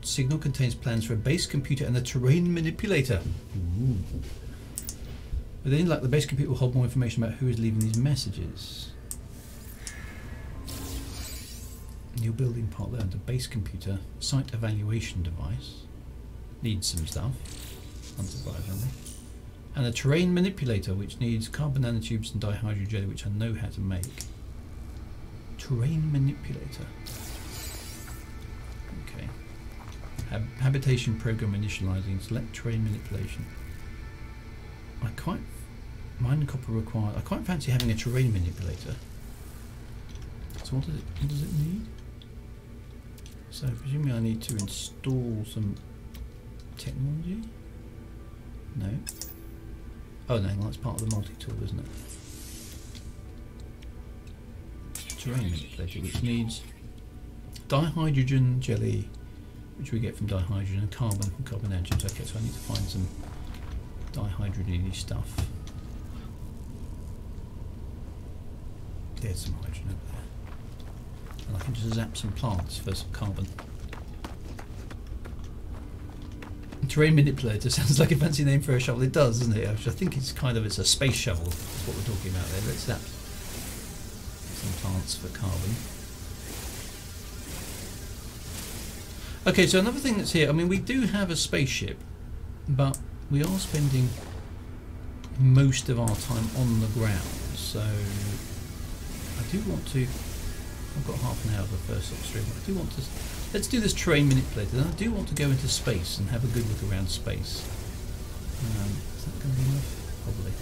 signal contains plans for a base computer and a terrain manipulator. Ooh. Within, like, the base computer will hold more information about who is leaving these messages. New building part learned a base computer, site evaluation device. Needs some stuff, unsurprisingly. And a terrain manipulator which needs carbon nanotubes and dihydrogen, which I know how to make. Terrain manipulator. Okay. Habitation program initializing. Select terrain manipulation. Mine copper required. I quite fancy having a terrain manipulator. So what does it need? So presumably I need to install some technology. No. Oh no, that's part of the multi-tool, isn't it? Terrain manipulator, which needs dihydrogen jelly, which we get from dihydrogen, and carbon from carbon nanotubes. Okay, so I need to find some dihydrogen-y stuff. There's some hydrogen over there. And I can just zap some plants for some carbon. Terrain manipulator sounds like a fancy name for a shovel. It does, doesn't it? I think it's a space shovel. That's what we're talking about there. Let's zap some plants for carbon. Okay, so another thing that's here, I mean, we do have a spaceship, but we are spending most of our time on the ground, so I do want to, I've got half an hour of the first stream, I do want to, let's do this terrain manipulator, and I do want to go into space and have a good look around space. Is that going to be enough? Probably.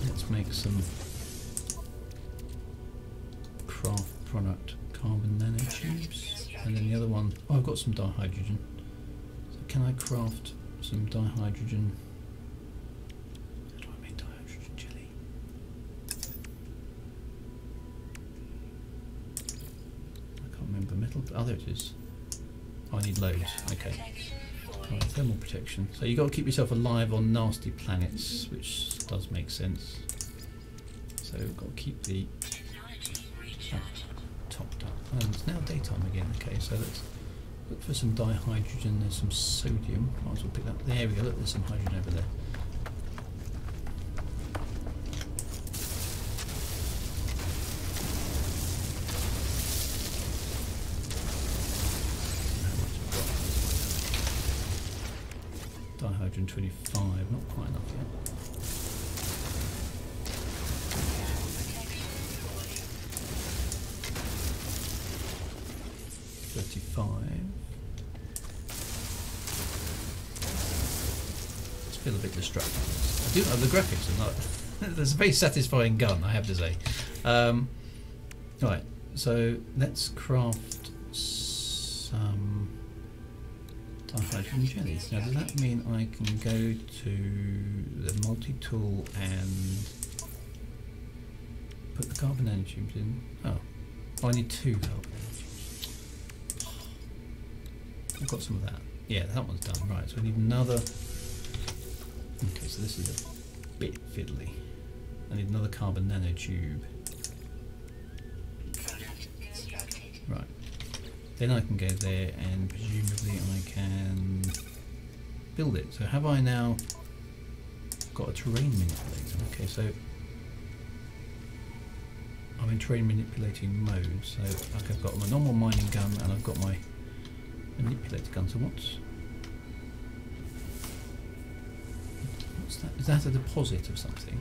Let's make some craft product carbon nanotubes, and then the other one, oh, I've got some dihydrogen. So can I craft some dihydrogen? How do I make dihydrogen jelly? I can't remember metal. Oh, there it is. Oh, I need loads. Okay. Right, thermal protection. So you've got to keep yourself alive on nasty planets, which does make sense. So we've got to keep the topped up. And it's now daytime again. Okay, so let's look for some dihydrogen. There's some sodium. Might as well pick that. There we go. Look, there's some hydrogen over there. Dihydrogen 25, not quite enough yet. It's feel a bit distracting. I do know the graphics are not. There's a very satisfying gun, I have to say. Right, so let's craft some dihydrogen jellies. Now, does that mean I can go to the multi-tool and put the carbon nanotubes in? Oh, I need 2 carbon nanotubes. I've got some of that. Yeah, that one's done. Right, so I need another. Okay, so this is a bit fiddly. I need another carbon nanotube. Right. Then I can go there and presumably I can build it. So have I now got a terrain manipulator? Okay, so I'm in terrain manipulating mode. So like I've got my normal mining gun and I've got my manipulator gun. So what's that? Is that a deposit of something?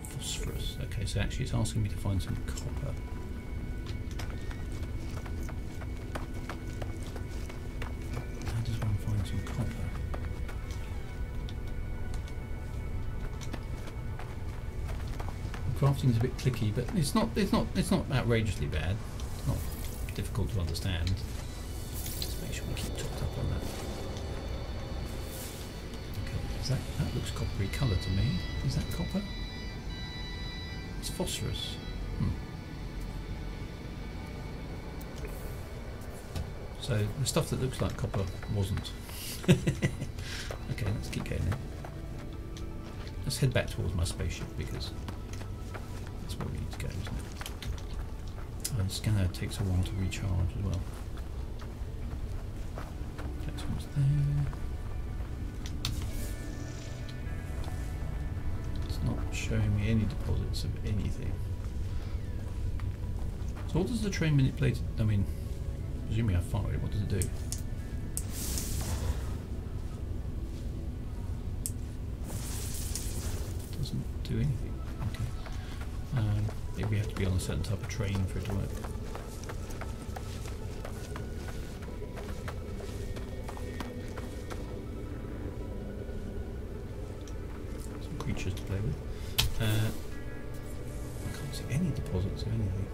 Phosphorus. Okay, so actually it's asking me to find some copper. How does one find some copper? Crafting is a bit clicky, but it's not outrageously bad. It's not difficult to understand. Just make sure we keep topped up on that. Okay, that looks coppery colour to me. Is that copper? It's phosphorus. So the stuff that looks like copper wasn't. Okay, let's keep going then. Let's head back towards my spaceship because that's where we need to go, isn't it? The scanner takes a while to recharge as well. Next one's there. It's not showing me any deposits of anything. So what does the train manipulate? I mean, presumably I fire it. What does it do? Doesn't do anything. Okay. Maybe we have to be on a certain type of train for it to work. Some creatures to play with. I can't see any deposits of anything.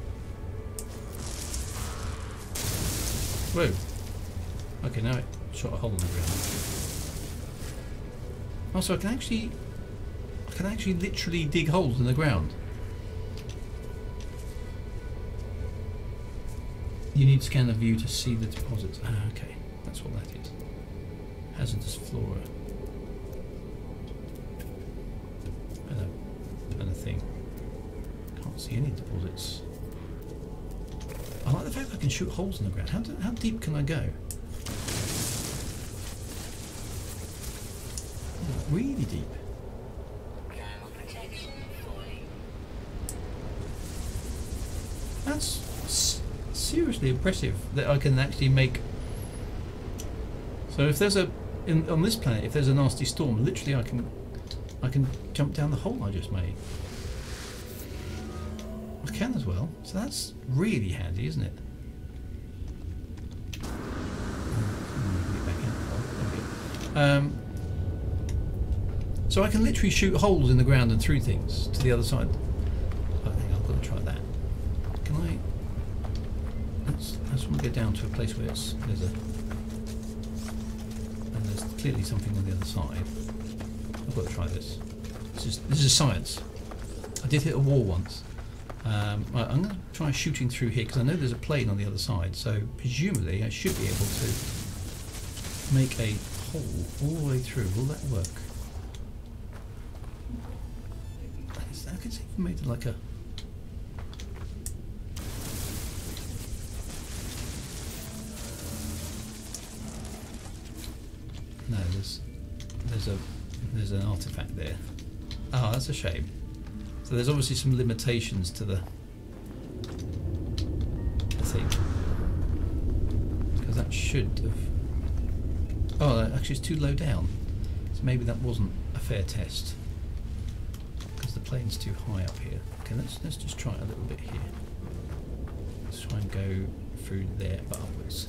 Whoa. Okay, now it shot a hole in the ground. Oh, so I can actually literally dig holes in the ground. You need to scan the view to see the deposits. Ah, okay, that's what that is. Hazardous flora. And a thing. Can't see any deposits. I like the fact I can shoot holes in the ground. How deep can I go? Really deep. That's seriously impressive that I can actually make. So if there's on this planet, if there's a nasty storm, literally I can jump down the hole I just made. I can as well, so that's really handy, isn't it? So I can literally shoot holes in the ground and through things to the other side. I think I've got to try that. Can I? I just want to go down to a place where there's clearly something on the other side. I've got to try this. This is science. I did hit a wall once. Right, I'm going to try shooting through here because I know there's a plane on the other side, so presumably I should be able to make a hole all the way through. Will that work? I can see if I made it like a... No, there's an artifact there. Oh, that's a shame. So there's obviously some limitations to the thing. Because that should have... Oh, actually it's too low down. So maybe that wasn't a fair test. Because the plane's too high up here. Okay, let's just try it a little bit here. Let's try and go through there but upwards.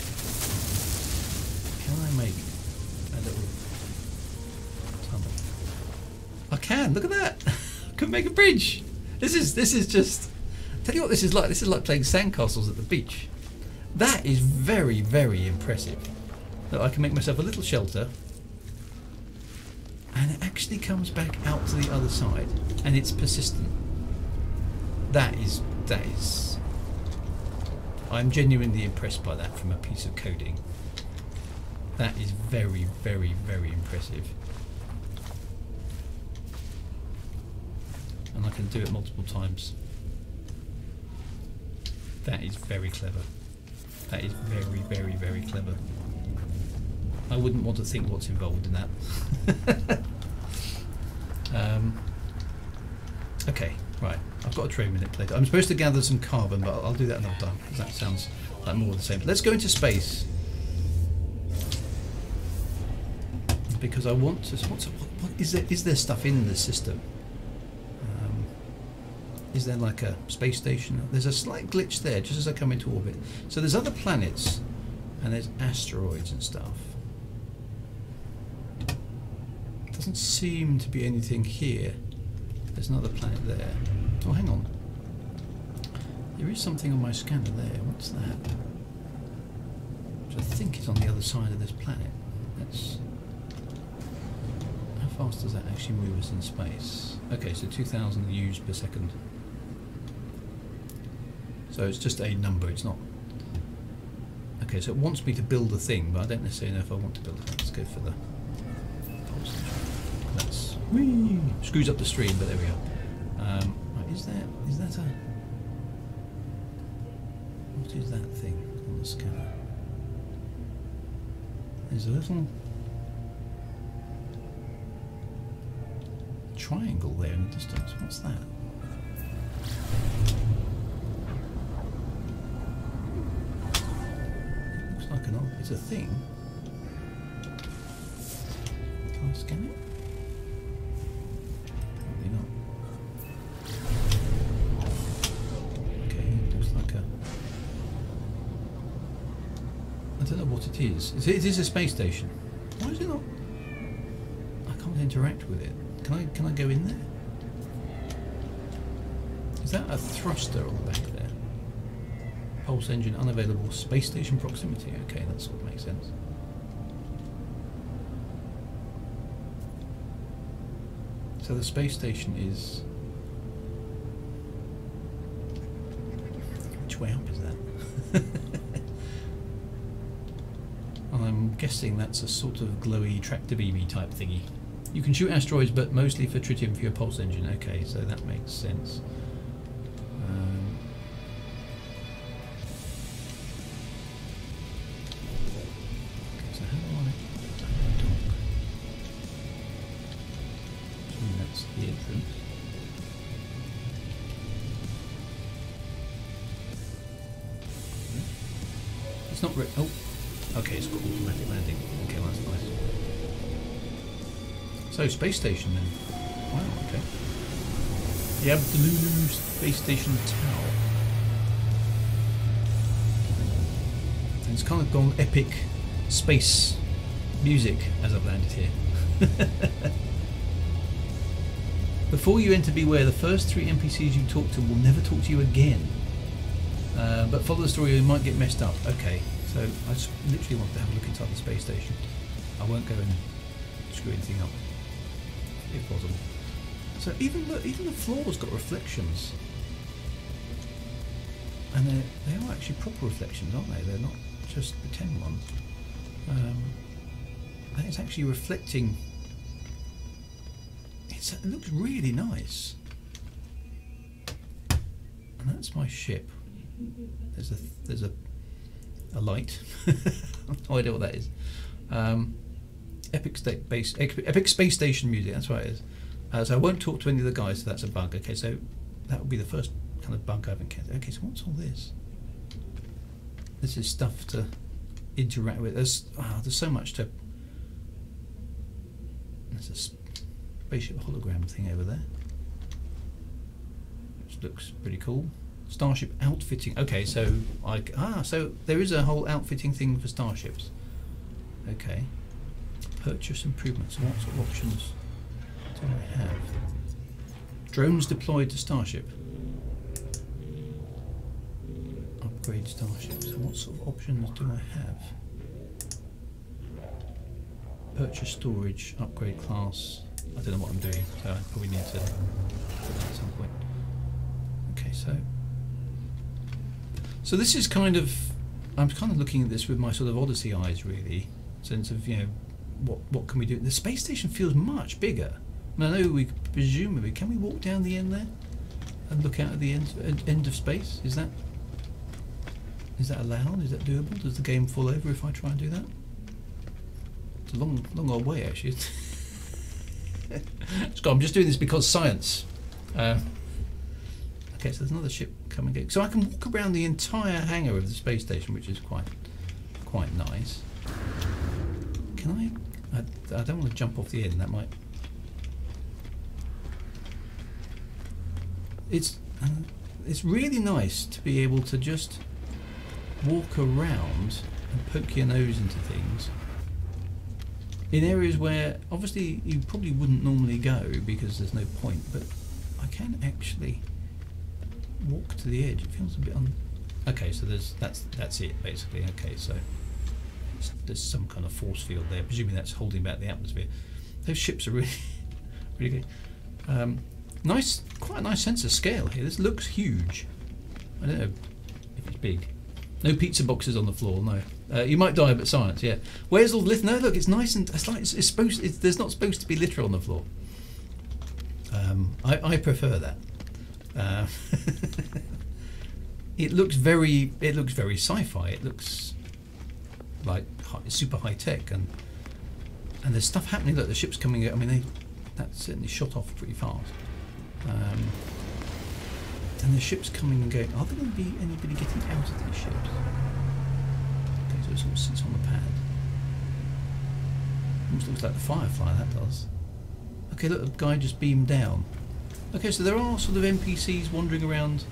Can I make a little tunnel? I can, look at that! I can make a bridge! This is just... Tell you what this is like. This is like playing sandcastles at the beach. That is very, very impressive. That I can make myself a little shelter and it actually comes back out to the other side and it's persistent. That is I'm genuinely impressed by that from a piece of coding. That is very, very, very impressive. And I can do it multiple times. That is very clever. That is very, very, very clever. I wouldn't want to think what's involved in that. Okay, right. I've got a train manipulator. I'm supposed to gather some carbon, but I'll do that another time because that sounds like more of the same. Let's go into space because I want to. What is there stuff in the system? Is there like a space station? There's a slight glitch there just as I come into orbit. So there's other planets and there's asteroids and stuff. Doesn't seem to be anything here. There's another planet there. Oh, hang on. There is something on my scanner there. What's that? Which I think is on the other side of this planet. That's... How fast does that actually move us in space? Okay, so 2,000 views per second. So it's just a number, it's not... Okay, so it wants me to build a thing, but I don't necessarily know if I want to build it. Let's go for the pulse. That's... Whee! Screws up the stream, but there we go. Right, is that a... What is that thing on the scanner? There's a little... triangle there in the distance. What's that? Looks like it's a thing. Can I scan it? Probably not. Okay, looks like a... I don't know what it is. It is a space station. Why is it not? I can't interact with it. Can I go in there? Is that a thruster on the back there? Pulse engine unavailable. Space station proximity. Okay, that sort of makes sense. So the space station is... Which way up is that? I'm guessing that's a sort of glowy tractor beamy type thingy. You can shoot asteroids, but mostly for tritium for your pulse engine. Okay, so that makes sense. Okay, so how do I dock? Assuming that's the entrance. It's not oh, okay, it's got automatic landing. Okay, well, that's nice. So, space station then. Wow, okay. The Abdululu Space Station Tower. And it's kind of gone epic space music as I've landed here. Before you enter Beware, the first 3 NPCs you talk to will never talk to you again. But follow the story, you might get messed up. Okay, so I just literally want to have a look inside the space station. I won't go and screw anything up, if possible. So even the floor's got reflections, and they are actually proper reflections, aren't they? They're not just pretend ones. And it's actually reflecting. It looks really nice. And that's my ship. There's a light. No idea what that is. Epic space station music. That's what it is. So I won't talk to any of the guys. So that's a bug. Okay, so that would be the first kind of bug I've encountered. Okay, so what's all this? This is stuff to interact with. There's so much to. There's a spaceship hologram thing over there, which looks pretty cool. Starship Outfitting. Okay, so so there is a whole outfitting thing for starships. Okay. Purchase improvements. What sort of options do I have? Drones deployed to Starship. Upgrade Starship. So what sort of options do I have? Purchase storage, upgrade class. I don't know what I'm doing, so I probably need to do that at some point. Okay, so this is kind of, I'm kind of looking at this with my sort of Odyssey eyes, really. Sense of, you know, what can we do? The space station feels much bigger. I know we presumably, can we walk down the end there and look out at the end of space? Is that allowed? Is that doable? Does the game fall over if I try and do that? It's a long old way, actually. Scott, I'm just doing this because science. Okay, so there's another ship coming in. So I can walk around the entire hangar of the space station, which is quite nice. Can I don't want to jump off the end. That might. It's really nice to be able to just walk around and poke your nose into things in areas where obviously you probably wouldn't normally go because there's no point, but I can actually walk to the edge. It feels a bit okay, so that's it basically. Okay, so there's some kind of force field there, presumably that's holding back the atmosphere. Those ships are really really good. Nice, quite a nice sense of scale here. This looks huge. I don't know if it's big. No pizza boxes on the floor, no. You might die, but science, yeah. Where's all the litter? No, look, it's nice and it's like it's supposed. There's not supposed to be litter on the floor. I prefer that. It looks very sci-fi. It looks like super high tech, and there's stuff happening. Look, the ship's coming out. I mean, that certainly shot off pretty fast. And the ship's coming and going. Are there going to be anybody getting out of these ships? Okay, so it sort of sits on the pad. Almost looks like the Firefly, that does. Okay, look, the guy just beamed down. Okay, so there are sort of NPCs wandering around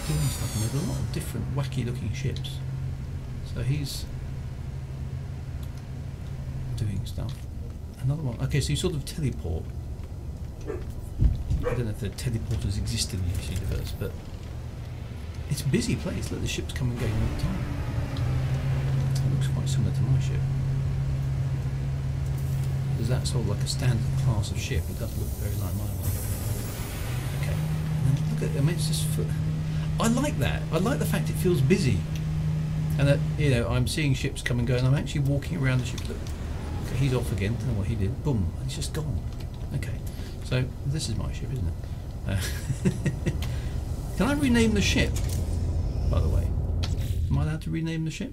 doing stuff, and there's a lot of different wacky looking ships. So he's doing stuff. Another one. Okay, so you sort of teleport. I don't know if the teleporters exist in the universe, but it's a busy place. Look, the ships come and go all the time. It looks quite similar to my ship. Is that sort of like a standard class of ship? It does look very like my one. Okay. And look at, I mean, it's just. I like that. I like the fact it feels busy, and that, you know, I'm seeing ships come and go, and I'm actually walking around the ship. Look, okay, he's off again. Don't know what he did. Boom, he's just gone. Okay, so this is my ship, isn't it? Can I rename the ship? By the way, am I allowed to rename the ship?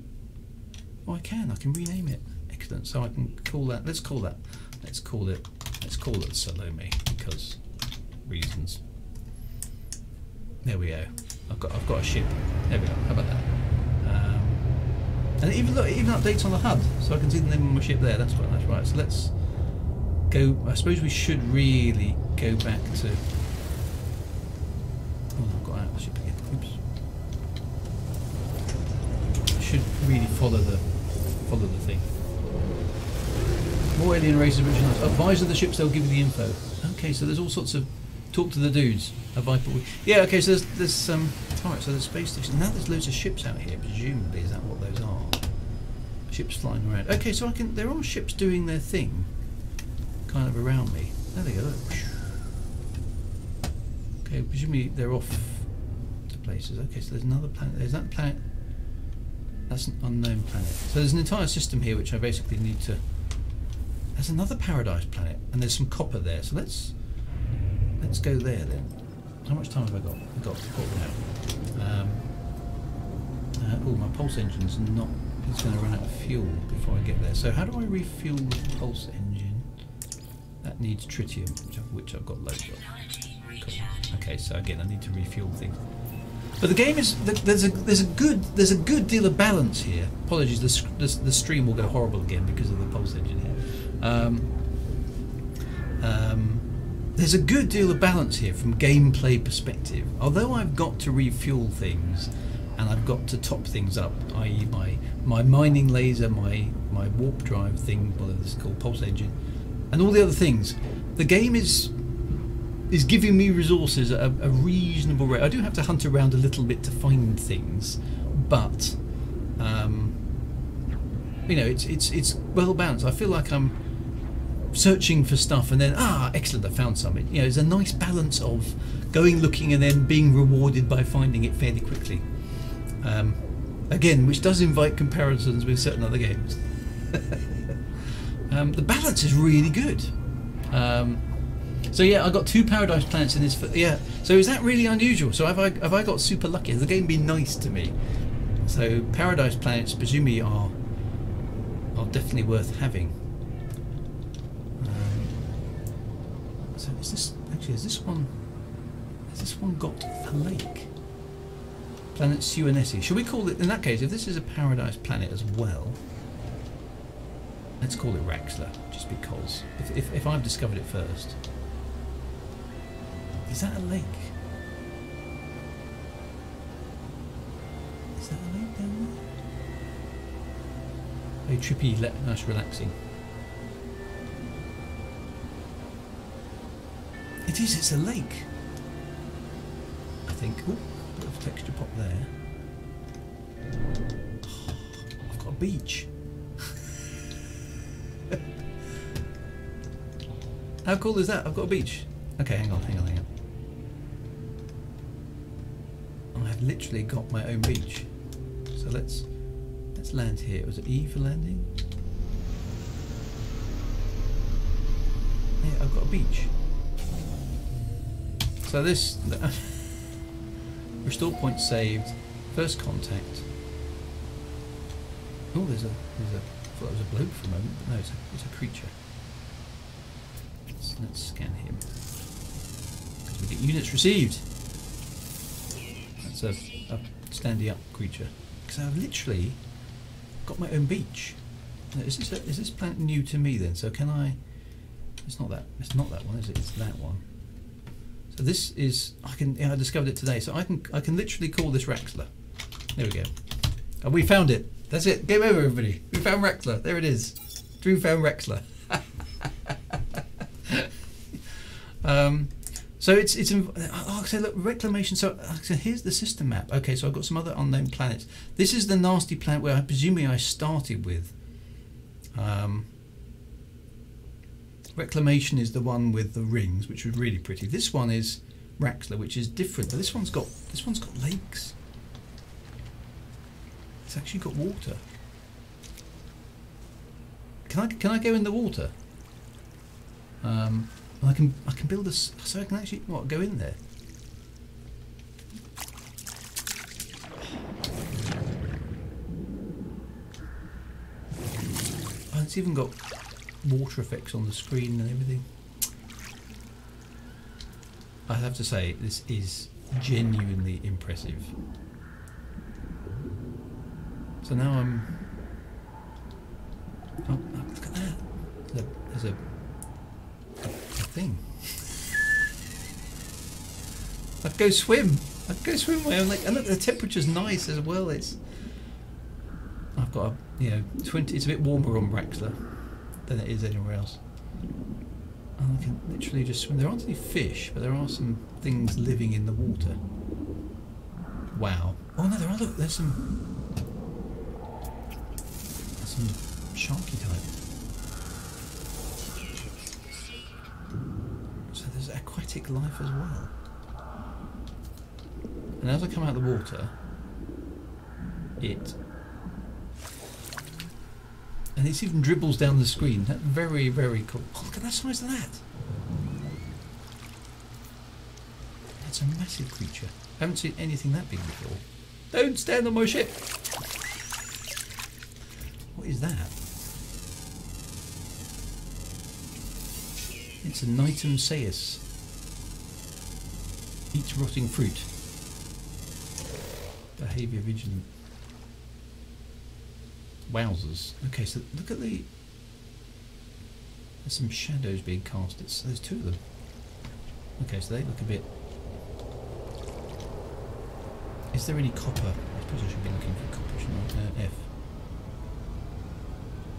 Oh, I can. I can rename it. Excellent. So I can call that. Let's call that. Let's call it Salome, because reasons. There we go. I've got a ship. There we go. How about that? And even look, it even updates on the HUD, so I can see the name of my ship there. That's quite nice, right? So let's go. I suppose we should really go back to. Oh, I've got out of the ship again. Oops. I should really follow the thing. More alien races, which are nice. Advise of the ships, they'll give you the info. Okay, so there's all sorts of talk to the dudes. Yeah, okay, so there's alright, so there's space station. Now there's loads of ships out here, presumably. Is that what those are? Ships flying around. Okay, so there are ships doing their thing kind of around me. There they go, look. Okay, presumably they're off to places. Okay, so there's another planet. There's that planet. That's an unknown planet. So there's an entire system here which I basically need to. There's another paradise planet, and there's some copper there. So let's go there then. How much time have I got? I've got now. Oh, my pulse engine's not. It's going to run out of fuel before I get there. So how do I refuel the pulse engine? That needs tritium, which I've got loads of. Cool. Okay, so again, I need to refuel things. But the game is there's a good deal of balance here. Apologies, the stream will go horrible again because of the pulse engine here. There's a good deal of balance here from gameplay perspective. Although I've got to refuel things and I've got to top things up, i.e. my mining laser, my warp drive thing, whatever this is called, pulse engine, and all the other things, the game is giving me resources at a reasonable rate. I do have to hunt around a little bit to find things, but you know, it's well balanced. I feel like I'm searching for stuff and then excellent, I found something. You know, there's a nice balance of going looking and then being rewarded by finding it fairly quickly. Again, which does invite comparisons with certain other games. The balance is really good. So yeah, I got 2 paradise planets in this. Yeah, so is that really unusual? So have I got super lucky? Has the game been nice to me? So paradise planets presumably are definitely worth having. So has this one got a lake? Planet Suanesi. Should we call it, in that case, if this is a paradise planet as well, let's call it Raxler, just because. If I've discovered it first. Is that a lake? Is that a lake down there? Very trippy, nice, relaxing. It is, it's a lake. I think. Ooh, a bit of texture pop there. Oh, I've got a beach. How cool is that? I've got a beach. Okay, hang on. I've literally got my own beach. So let's land here. Was it E for landing? Yeah, I've got a beach. So this restore point saved. First contact. Oh, I thought it was a bloke for a moment, but no, it's a creature. Let's scan him. Because we get units received. That's a standing up creature. because I've literally got my own beach. Now, is this planet new to me then? So can I? It's not that. It's not that one, is it? It's that one. So this is. I discovered it today. So I can literally call this Raxler. There we go. And we found it. That's it. Game over, everybody. We found Raxler. There it is. Drew found Raxler. So it's so look, reclamation. So here's the system map. Okay, so I've got some other unknown planets. This is the nasty planet where presumably I started with. Reclamation is the one with the rings, which was really pretty. This one is Raxler, which is different, but this one's got lakes. It's actually got water. Can I go in the water? I can build a, so I can actually go in there. Oh, it's even got water effects on the screen and everything. I have to say, this is genuinely impressive. So now I'm. Oh, look at that! There's a thing. I'd go swim. My own lake. And look, the temperature's nice as well. I've got a 20. It's a bit warmer on Raxler than it is anywhere else. And I can literally just swim. There aren't any fish, but there are some things living in the water. Wow. Oh no, there are. Look, there's some sharky type. So there's aquatic life as well. And as I come out of the water, and it even dribbles down the screen. That's very, very cool. Oh, look at that size of that. That's a massive creature. I haven't seen anything that big before. Don't stand on my ship. What is that? It's a Nitum Seus. Eats rotting fruit. Behaviour vigilant. Wowzers. Okay, so look at there's some shadows being cast. There's two of them. Okay, so they look a bit. Is there any copper? I suppose I should be looking for copper, shouldn't I? F.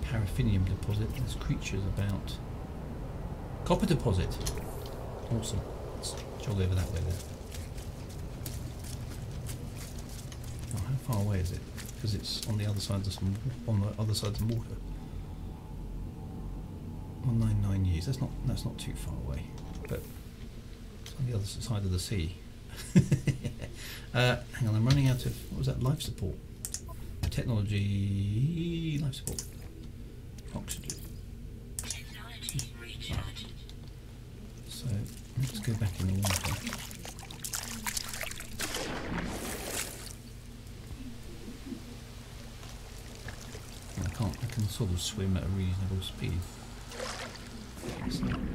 Paraffinium deposit. There's creatures about. Copper deposit. Awesome. Let's jog over that way then. Oh, how far away is it? Because it's on the other side of some water. 199 years. That's not too far away, but it's on the other side of the sea. Hang on, I'm running out of what was that? Life support, technology, life support, oxygen. Right. So let's go back in the water. I can sort of swim at a reasonable speed.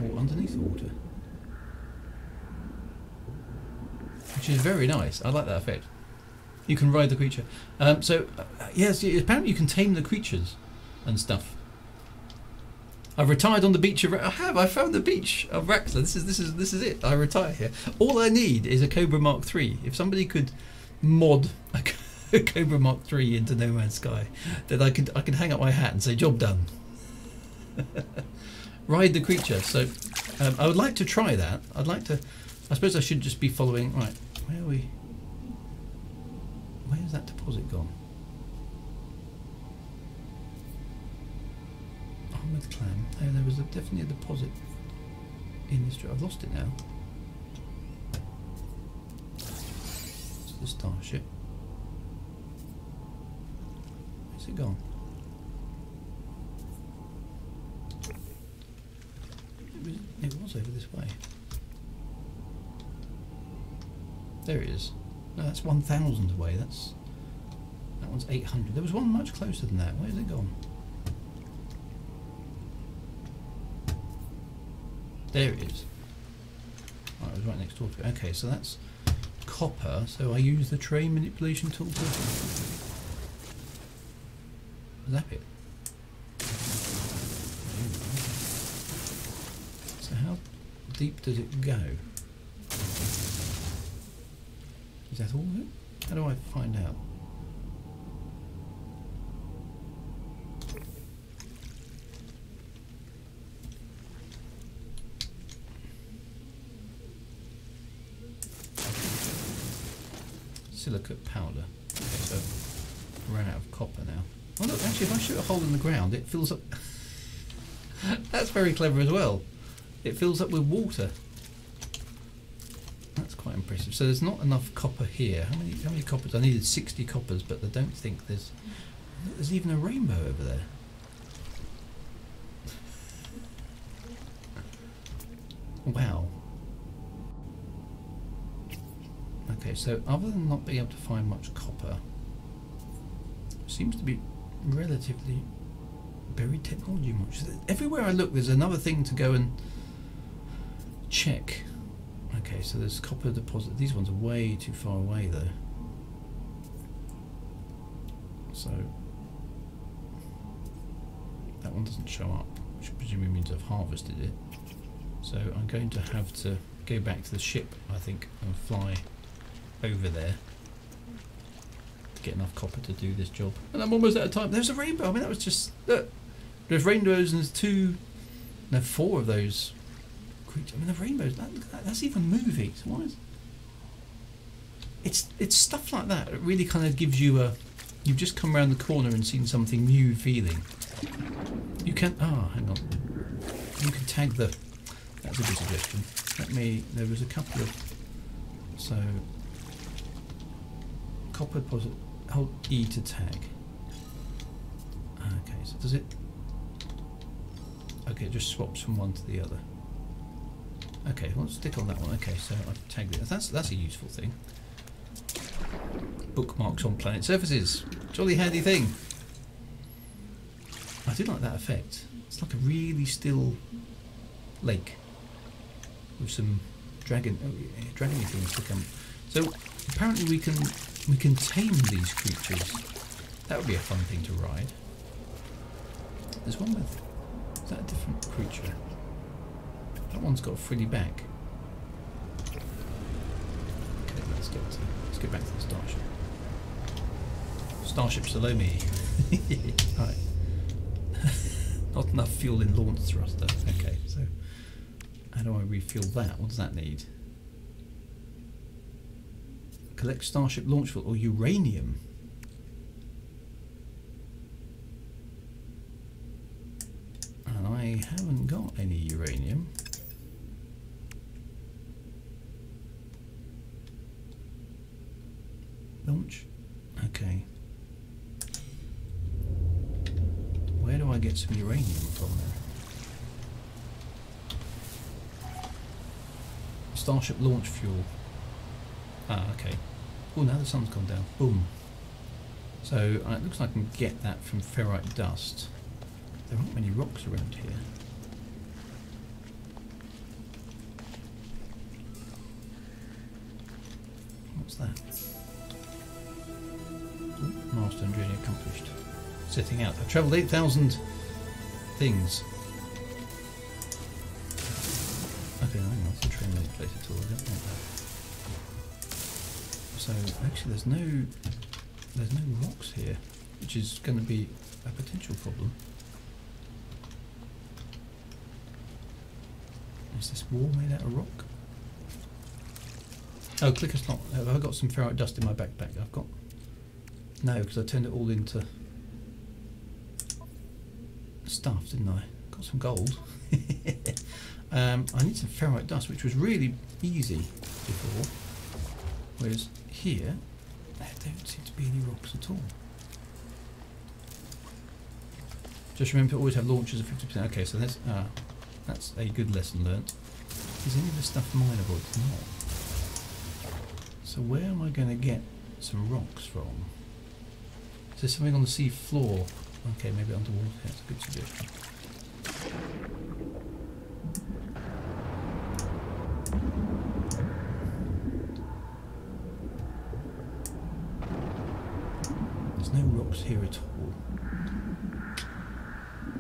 Or underneath the water. Which is very nice. I like that effect. You can ride the creature. Yes, apparently you can tame the creatures and stuff. I've retired on the beach of. I found the beach of Raxler. This is it. I retire here. All I need is a Cobra Mark III. If somebody could mod a Cobra Mark III into No Man's Sky, then I could hang up my hat and say job done. Ride the creature. So I would like to try that. I suppose I should just be following. Right, where are we? Where's that deposit gone? Armoured clam. Oh, there was definitely a deposit in this. I've lost it now. It's the Starship. Where's it gone? It was over this way. There it is. No, that's 1,000 away. That one's 800. There was one much closer than that. Where's it gone? There it is. Right, it was right next door to it. Okay, so that's copper. So I use the tray manipulation tool. zap it. So how deep does it go? Is that all of it? How do I find out? Silicate powder. Okay, so I ran out of copper now. Oh look, actually if I shoot a hole in the ground it fills up. That's very clever as well. It fills up with water. That's quite impressive. So there's not enough copper here. How many coppers? I needed 60 coppers, but I don't think there's even a rainbow over there. Wow. Okay, so other than not being able to find much copper, seems to be relatively buried technology much. Everywhere I look there's another thing to go and check. Okay, so there's copper deposit. These ones are way too far away though. So that one doesn't show up, which presumably means I've harvested it. So I'm going to have to go back to the ship, I think, and fly over there to get enough copper to do this job. And I'm almost out of time. There's a rainbow. I mean, that was just... Look, there's rainbows and there's 4 of those creatures. I mean, the rainbows, that's even moving. So why is... It's stuff like that. It really kind of gives you a... You've just come around the corner and seen something new feeling. You can... hang on. You can tag the... That's a good suggestion. There was a couple of... So... Copper deposit, hold E to tag. Okay, so does it... Okay, it just swaps from one to the other. Okay, let's stick on that one. Okay, so I've tagged it. That's a useful thing. Bookmarks on planet surfaces. Jolly handy thing. I do like that effect. It's like a really still lake with some dragony things to come. So apparently we can tame these creatures. That would be a fun thing to ride. There's one with... Is that a different creature? That one's got a frilly back. Okay, let's get back to the starship. Starship Salome. Right. Not enough fuel in launch thruster. Okay, so how do I refuel that? What does that need? Collect Starship launch fuel or uranium. And I haven't got any uranium. Launch. Okay. Where do I get some uranium from then? Starship launch fuel. Ah, okay. Oh, now the sun's gone down. Boom. So it looks like I can get that from ferrite dust. There aren't many rocks around here. What's that? Oh, milestone journey accomplished. Setting out. I've travelled 8,000 things. Okay, hang on. That's a train no place at all. I don't want that. So actually there's no rocks here, which is going to be a potential problem. Is this wall made out of rock? Oh, clicker slot. Have I got some ferrite dust in my backpack? I've got... No, because I turned it all into stuff, didn't I? Got some gold. I need some ferrite dust, which was really easy before. Whereas here, there don't seem to be any rocks at all. Just remember to always have launchers of 50%. Okay, so that's a good lesson learnt. Is any of this stuff mineable? It's not. So where am I going to get some rocks from? Is there something on the sea floor? Okay, maybe underwater. That's a good suggestion. There's no rocks here at all.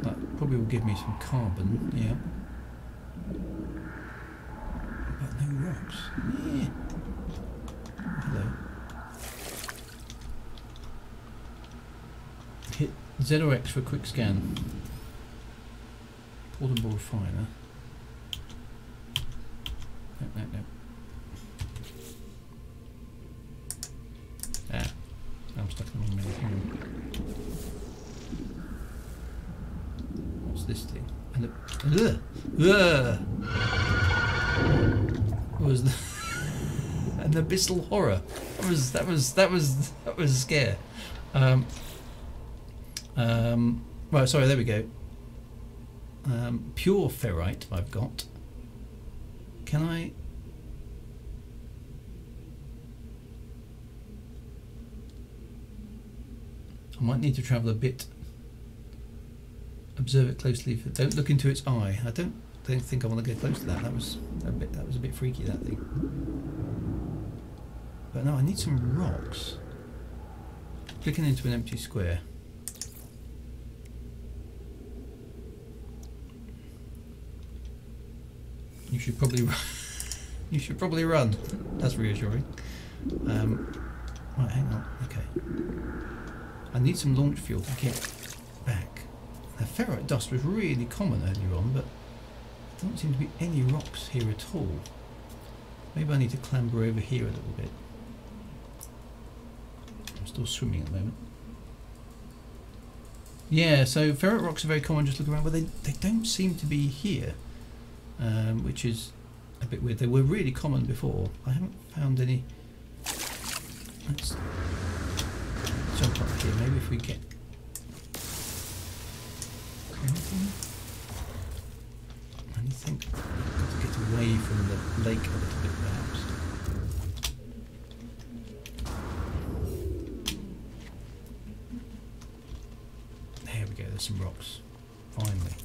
That probably will give me some carbon, yeah. But no rocks. Yeah. Hello. Hit Z or X for a quick scan. Portable refiner. No. Ah, I'm stuck in the wrong menu. Hang on. What's this thing? And what was the an abyssal horror? That was a scare. Right, sorry. There we go. Pure ferrite I've got. Can I? I might need to travel a bit. Observe it closely. Don't look into its eye. I don't think I want to go close to that. That was a bit freaky, that thing. But no, I need some rocks. Clicking into an empty square. You should probably run. You should probably run. That's reassuring. Right, hang on. Okay. I need some launch fuel to get back. Now, ferrite dust was really common earlier on, but there don't seem to be any rocks here at all. Maybe I need to clamber over here a little bit. I'm still swimming at the moment. Yeah, so ferrite rocks are very common. Just look around, but they don't seem to be here. Which is a bit weird. They were really common before. I haven't found any. Let's jump up here. Maybe if we get anything. I've got to get away from the lake a little bit, perhaps. There we go. There's some rocks. Finally.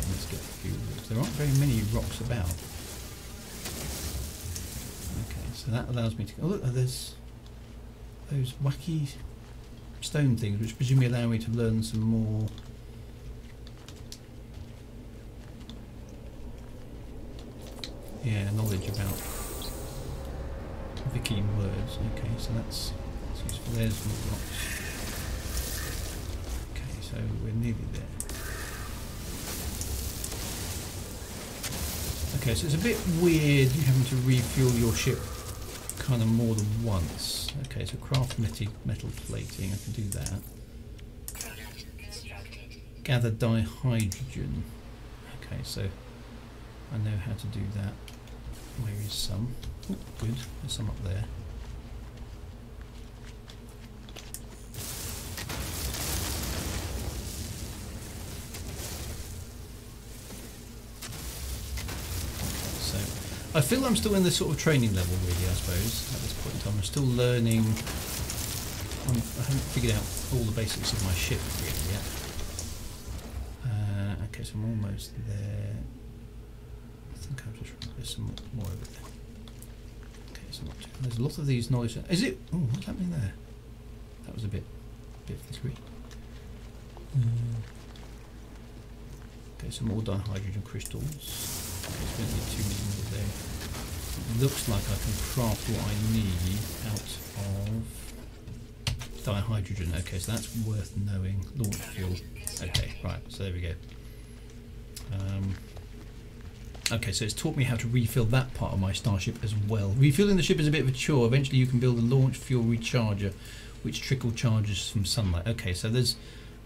Let's get a few rocks. There aren't very many rocks about. Okay, so that allows me to go. Oh, look, there's those wacky stone things, which presumably allow me to learn some more. Yeah, knowledge about Viking words. Okay, so that's useful. There's more rocks. Okay, so we're nearly there. Okay, so it's a bit weird you having to refuel your ship kind of more than once. Okay, so craft metal plating, I can do that. Gather dihydrogen. Okay, so I know how to do that. Where is some? Oh, good, there's some up there. I feel I'm still in this sort of training level, really, I suppose, at this point in time. I'm still learning. I haven't figured out all the basics of my ship, really, yet. Okay, so I'm almost there. I think I've just... There's some more over there. Okay, so there's a lot of these knowledge... Is it... Oh, what's happening there? That was a bit flickery. Okay, some more dihydrogen crystals. There's going to be too many more there. It looks like I can craft what I need out of dihydrogen. Okay, so that's worth knowing. Launch fuel. Okay, right, so there we go. Okay, so it's taught me how to refill that part of my Starship as well. Refueling the ship is a bit of a chore. Eventually you can build a launch fuel recharger which trickle charges from sunlight. Okay, so there's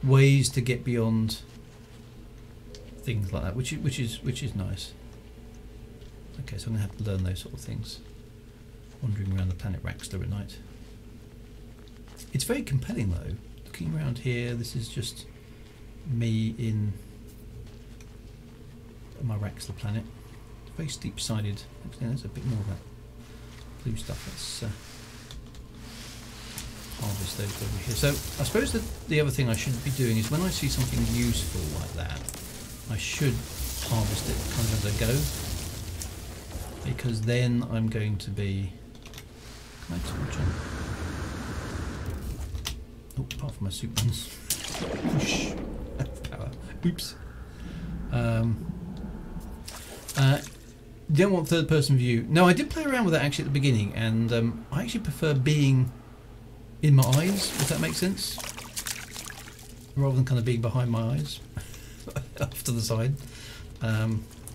ways to get beyond things like that, which is nice. Okay, so I'm going to have to learn those sort of things. Wandering around the planet Raxter at night. It's very compelling though. Looking around here, this is just me in my Raxter planet. Very steep-sided. There's a bit more of that blue stuff. Let's harvest those over here. So I suppose that the other thing I should be doing is when I see something useful like that, I should harvest it kind of as I go, because then I'm going to be... Can I jump? Oh, apart from my soup ones. Whoosh. Power. Oops. Don't want third person view. No, I did play around with that actually at the beginning, and I actually prefer being in my eyes, if that makes sense, rather than kind of being behind my eyes, off to the side.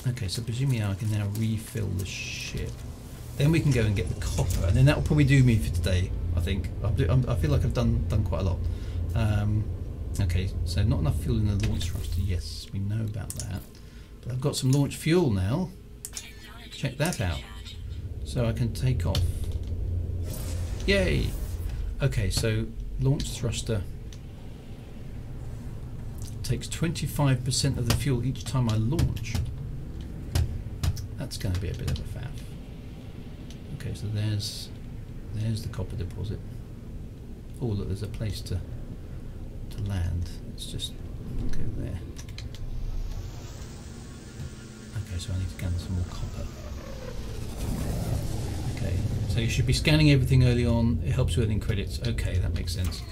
Okay, so presumably I can now refill the ship. Then we can go and get the copper, and then that will probably do me for today. I think I feel like I've done quite a lot. Okay, so not enough fuel in the launch thruster. Yes, we know about that. But I've got some launch fuel now. Check that out. So I can take off. Yay! Okay, so launch thruster takes 25% of the fuel each time I launch. That's going to be a bit of a faff. Okay, so there's the copper deposit. Oh look, there's a place to land. Let's just go there. Okay, so I need to gather some more copper. Okay, so you should be scanning everything early on. It helps with earning credits. Okay, that makes sense.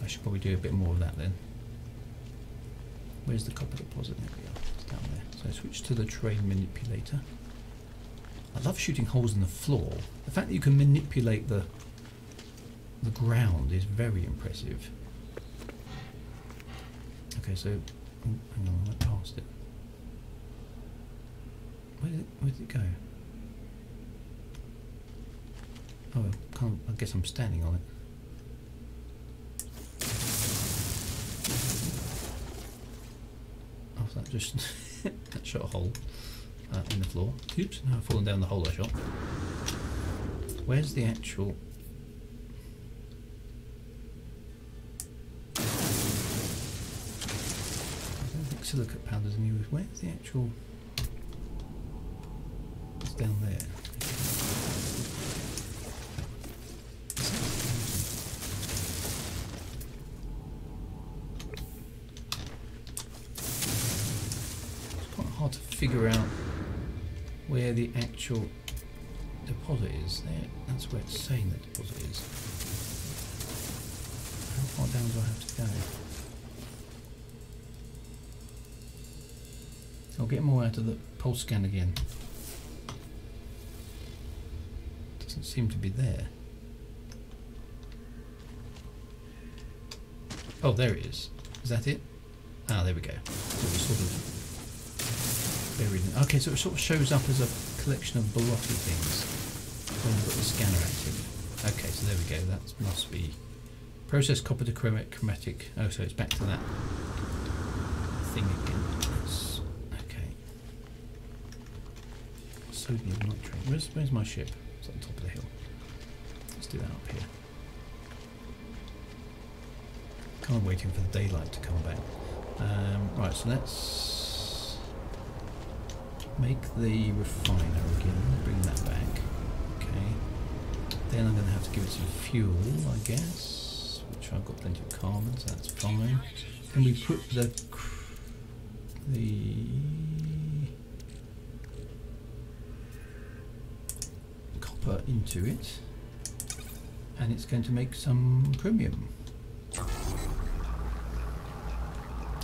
I should probably do a bit more of that then. Where's the copper deposit? There we are. It's down there. So I switch to the train manipulator. I love shooting holes in the floor. The fact that you can manipulate the ground is very impressive. Okay, so hang on, I went past it. Where did it go? Oh, I guess I'm standing on it. Oh, that just that shot a hole in the floor. Oops, now I've fallen down the hole I shot. Where's the actual... I don't think silicate powder's in use. Where's the actual... It's down there. It's quite hard to figure out where the actual deposit is. There, that's where it's saying the deposit is. How far down do I have to go? I'll get more out of the pulse scan again. Doesn't seem to be there. Oh, there it is. Is that it? Ah, there we go. So it's sort of buried in. Okay, so it sort of shows up as a collection of blocky things when you've got the scanner active. Okay, so there we go. That must be process copper to chromatic. Oh, so it's back to that thing again. Okay. Sodium nitrate. Where's my ship? It's on top of the hill. Let's do that up here. Kind of waiting for the daylight to come back. Right, so let's make the refiner again. Bring that back. Okay. Then I'm going to have to give it some fuel, I guess, which I've got plenty of carbon, so that's fine. Can we put the copper into it, and it's going to make some chromium.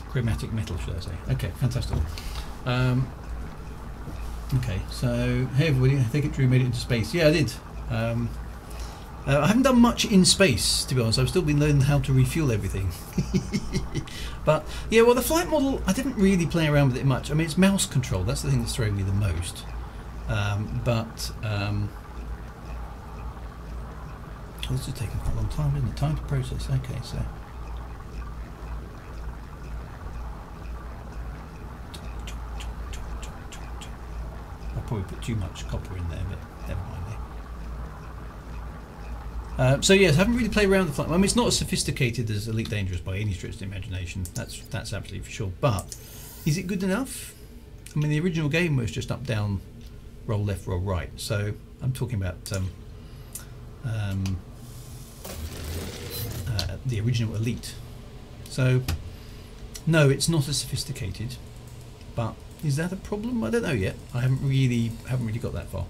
Chromatic metal, should I say. Okay, fantastic. Okay, so hey everybody, I think Drew made it into space. Yeah, I did. I haven't done much in space, to be honest. I've still been learning how to refuel everything. But yeah, well, the flight model, I didn't really play around with it much. I mean, it's mouse control. That's the thing that's throwing me the most. This is taking quite a long time, isn't it? Time to process. Okay, so. I probably put too much copper in there, but never mind. So yes, I haven't really played around with the flight. I mean, it's not as sophisticated as Elite Dangerous by any stretch of the imagination. That's absolutely for sure. But is it good enough? I mean, the original game was just up, down, roll left, roll right. So I'm talking about the original Elite. So no, it's not as sophisticated. But is that a problem? I don't know yet. I haven't really got that far.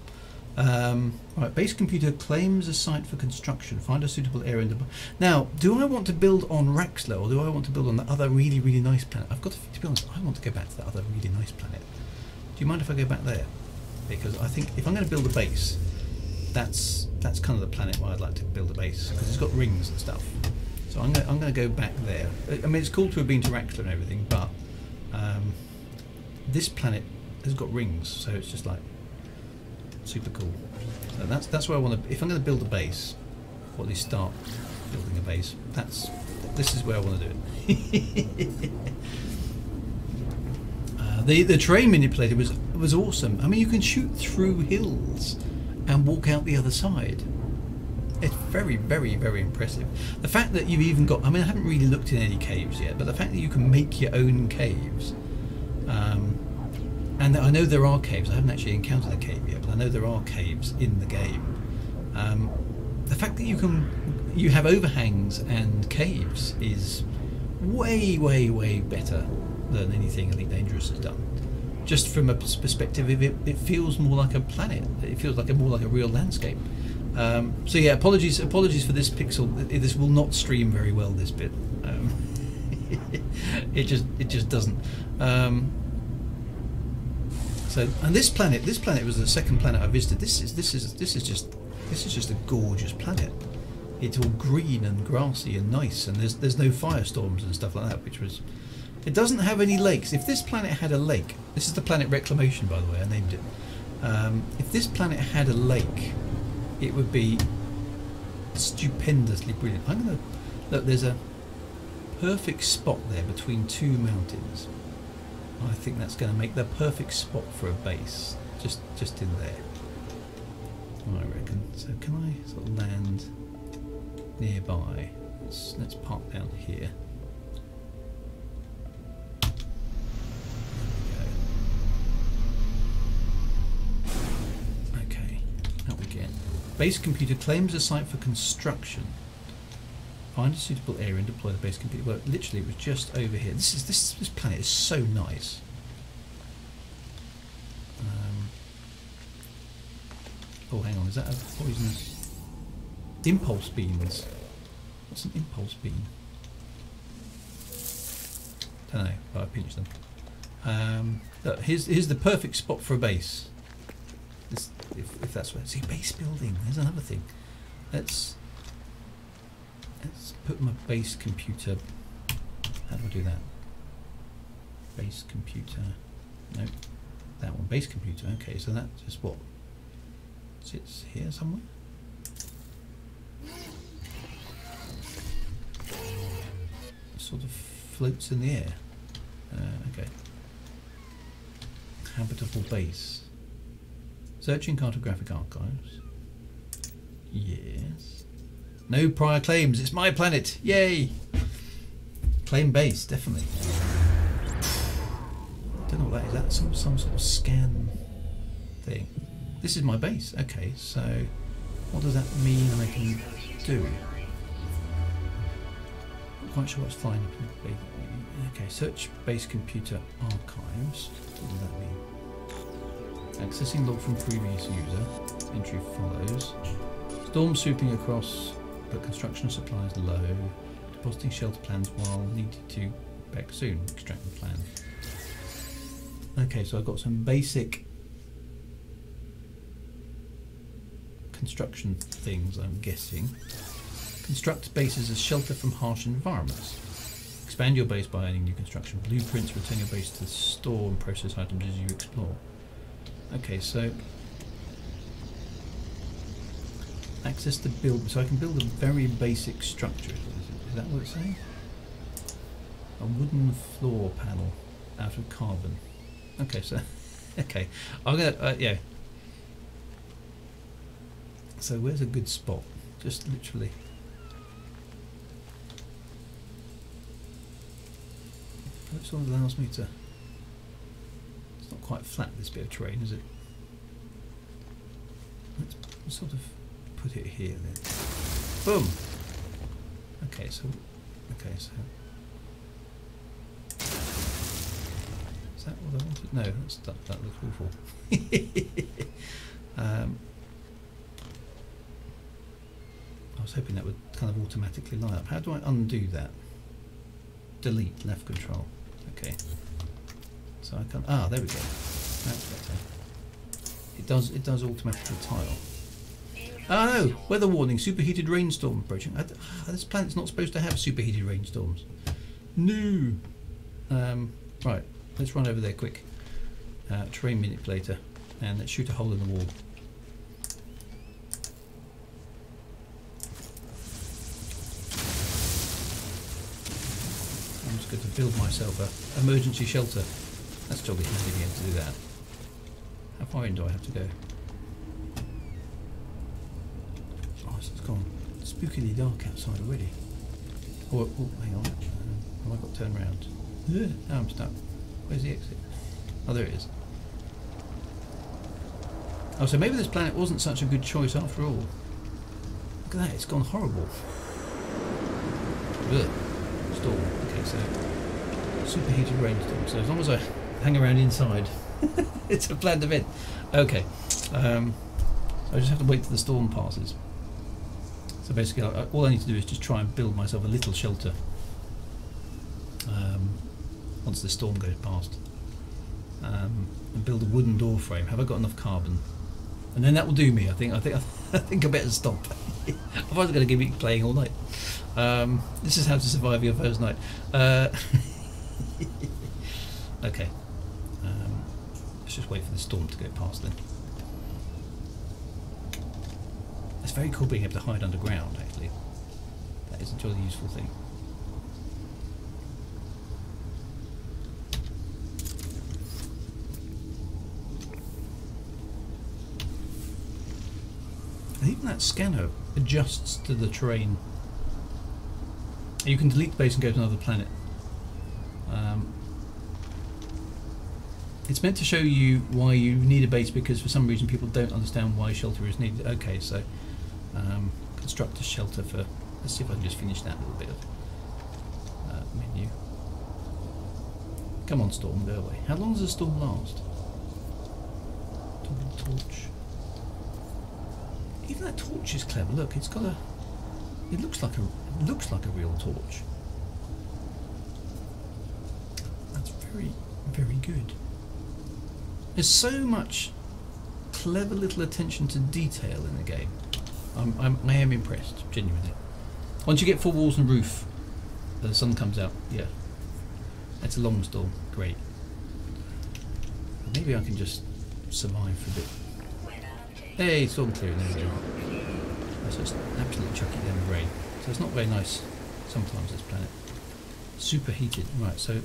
Right, base computer claims a site for construction. Find a suitable area in the... Now, do I want to build on Raxler, or do I want to build on the other really, really nice planet? I've got to be honest, I want to go back to that other really nice planet. Do you mind if I go back there? Because I think if I'm going to build a base, that's kind of the planet where I'd like to build a base, because it's got rings and stuff. So I'm going to go back there. I mean, it's cool to have been to Raxler and everything, but this planet has got rings, so it's just like super cool. So that's where I want to. If I'm going to build a base, or at least start building a base, this is where I want to do it. The terrain manipulator was awesome. I mean, you can shoot through hills and walk out the other side. It's very, very, very impressive. The fact that you've even got, I mean, I haven't really looked in any caves yet, but the fact that you can make your own caves, and I know there are caves, I haven't actually encountered a cave yet, but I know there are caves in the game. The fact that you have overhangs and caves is way, way, way better than anything Elite Dangerous has done. Just from a perspective of it feels more like a planet. It feels like more like a real landscape. So yeah, apologies for this pixel. This will not stream very well, this bit. It just doesn't. So, and this planet was the second planet I visited. This is just a gorgeous planet. It's all green and grassy and nice, and there's no firestorms and stuff like that, which was. It doesn't have any lakes. If this planet had a lake, this is the planet Reclamation, by the way, I named it. If this planet had a lake, it would be stupendously brilliant. I'm gonna look. There's a perfect spot there between two mountains. I think that's going to make the perfect spot for a base, just in there, I reckon. So can I sort of land nearby? Let's park down here. There we go. Okay, out we get. Base computer claims a site for construction. Find a suitable area and deploy the base computer. Well, literally, it was just over here. This planet is so nice. Oh, hang on. Is that a poisonous impulse beams? What's an impulse beam? Don't know. But I pinched them. Look, here's the perfect spot for a base. If that's where. See, base building. There's another thing. Let's put my base computer. How do I do that? Base computer. Nope. That one. Base computer. Okay, so that just what? Sits here somewhere? Sort of floats in the air. Okay. Habitable base. Searching cartographic archives. Yes. No prior claims. It's my planet. Yay! Claim base, definitely. Don't know what that is. That's some sort of scan thing. This is my base. Okay, so what does that mean I can do? Not quite sure what's flying up in the. Okay, search base computer archives. What does that mean? Accessing log from previous user. Entry follows. Storm swooping across, but construction supplies low. Depositing shelter plans while needed to back soon. Extract the plan. Okay, so I've got some basic construction things, I'm guessing. Construct bases as shelter from harsh environments. Expand your base by adding new construction blueprints. Return your base to store and process items as you explore. Okay, so access to build, so I can build a very basic structure. Is that what it's saying? A wooden floor panel out of carbon. Okay, so okay, I'm gonna yeah. So where's a good spot? Just literally. That sort of allows me to. It's not quite flat, this bit of terrain, is it? Let's sort of put it here then. Boom. Okay, so. Is that what I wanted? No, that looks awful. was hoping that would kind of automatically light up. How do I undo that? Delete, left control. Okay. So I can. Ah, there we go. That's better. It does automatically tile. Oh no! Weather warning: superheated rainstorm approaching. This planet's not supposed to have superheated rainstorms. No. Right. Let's run over there quick. Terrain manipulator, and let's shoot a hole in the wall. I'm just going to build myself a emergency shelter. That's jolly handy to be able to do that. How far in do I have to go? Oh, it's gone spookily dark outside already. Oh, hang on. Have I got to turn around? Yeah. No, I'm stuck. Where's the exit? Oh, there it is. Oh, so maybe this planet wasn't such a good choice after all. Look at that, it's gone horrible. Ugh. Storm. Okay, so superheated rainstorm. So as long as I hang around inside, it's a planned event. Okay. So I just have to wait till the storm passes. So basically, all I need to do is just try and build myself a little shelter once the storm goes past. And build a wooden door frame. Have I got enough carbon? And then that will do me. I think I better stop. Otherwise, I'm going to keep playing all night. This is how to survive your first night. Okay. Let's just wait for the storm to go past then. It's very cool being able to hide underground. Actually, that is a jolly useful thing. And even that scanner adjusts to the terrain. You can delete the base and go to another planet. It's meant to show you why you need a base, because for some reason people don't understand why shelter is needed. Okay, so construct a shelter for. Let's see if I can just finish that little bit of menu. Come on, storm, go away. How long does a storm last? Torch. Even that torch is clever. Look, it's got a. It looks like a real torch. That's very, very good. There's so much clever little attention to detail in the game. I am impressed, genuinely. Once you get full walls and roof, the sun comes out. Yeah, that's a long storm. Great. Maybe I can just survive for a bit. Hey, storm clearing. There we go. Let's just absolutely chuck it down the rain. So it's not very nice sometimes, this planet. Superheated. Right, so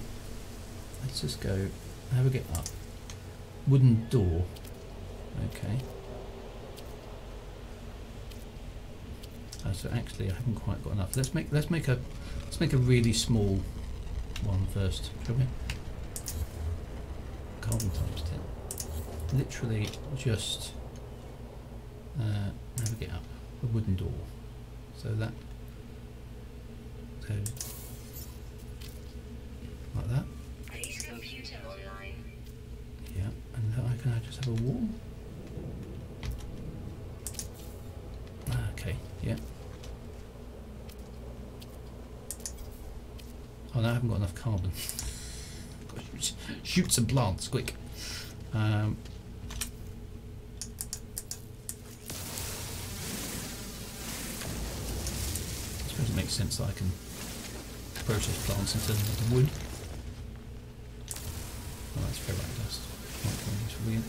let's just go. How do we get up? Wooden door. Okay. So actually, I haven't quite got enough. Let's make a really small one first, shall we? Carbon times 10. Literally just navigate up a wooden door. So that. So like that. Yeah, and can I just have a wall? Okay, yeah. Oh no, I haven't got enough carbon. Got to shoot some plants, quick. I suppose it makes sense that I can process plants and turn them into wood. Oh, that's ferrite dust. Brilliant.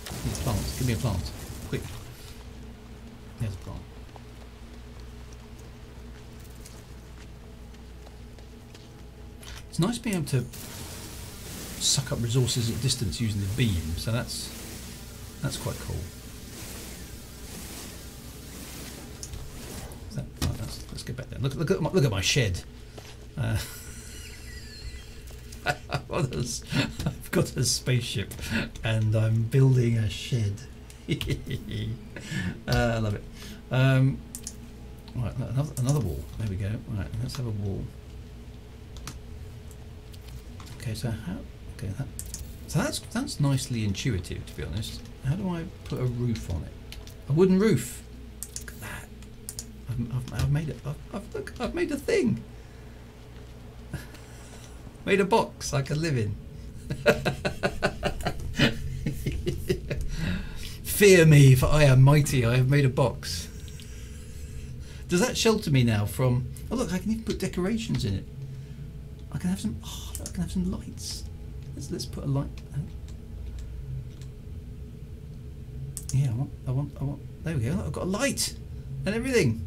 Give me a plant. Give me a plant. Quick. There's a plant. It's nice being able to suck up resources at distance using the beam, so that's quite cool. Is that, right, let's get back there. Look at my shed. I've got a spaceship and I'm building a shed. I love it. Right, another wall. There we go. Right, let's have a wall. Okay, so how? Okay, that's nicely intuitive, to be honest. How do I put a roof on it? A wooden roof. I've made it. Look, I've made a thing. Made a box I can live in. Fear me, for I am mighty. I have made a box. Does that shelter me now from? Oh look, I can even put decorations in it. I can have some. Oh, I can have some lights. Let's put a light. Yeah, I want. There we go. Look, I've got a light and everything.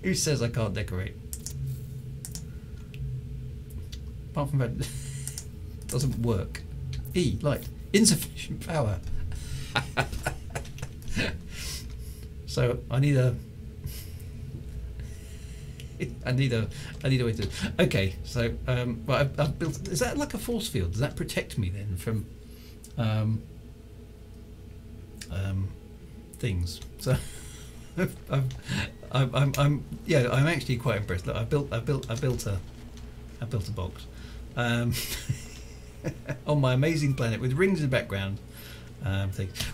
Who says I can't decorate? Apart from that, it doesn't work. E, light, insufficient power. So I need a way to. Okay, so well, I've built. Is that like a force field? Does that protect me then from things? So I'm actually quite impressed. Look, I built a box on my amazing planet with rings in the background.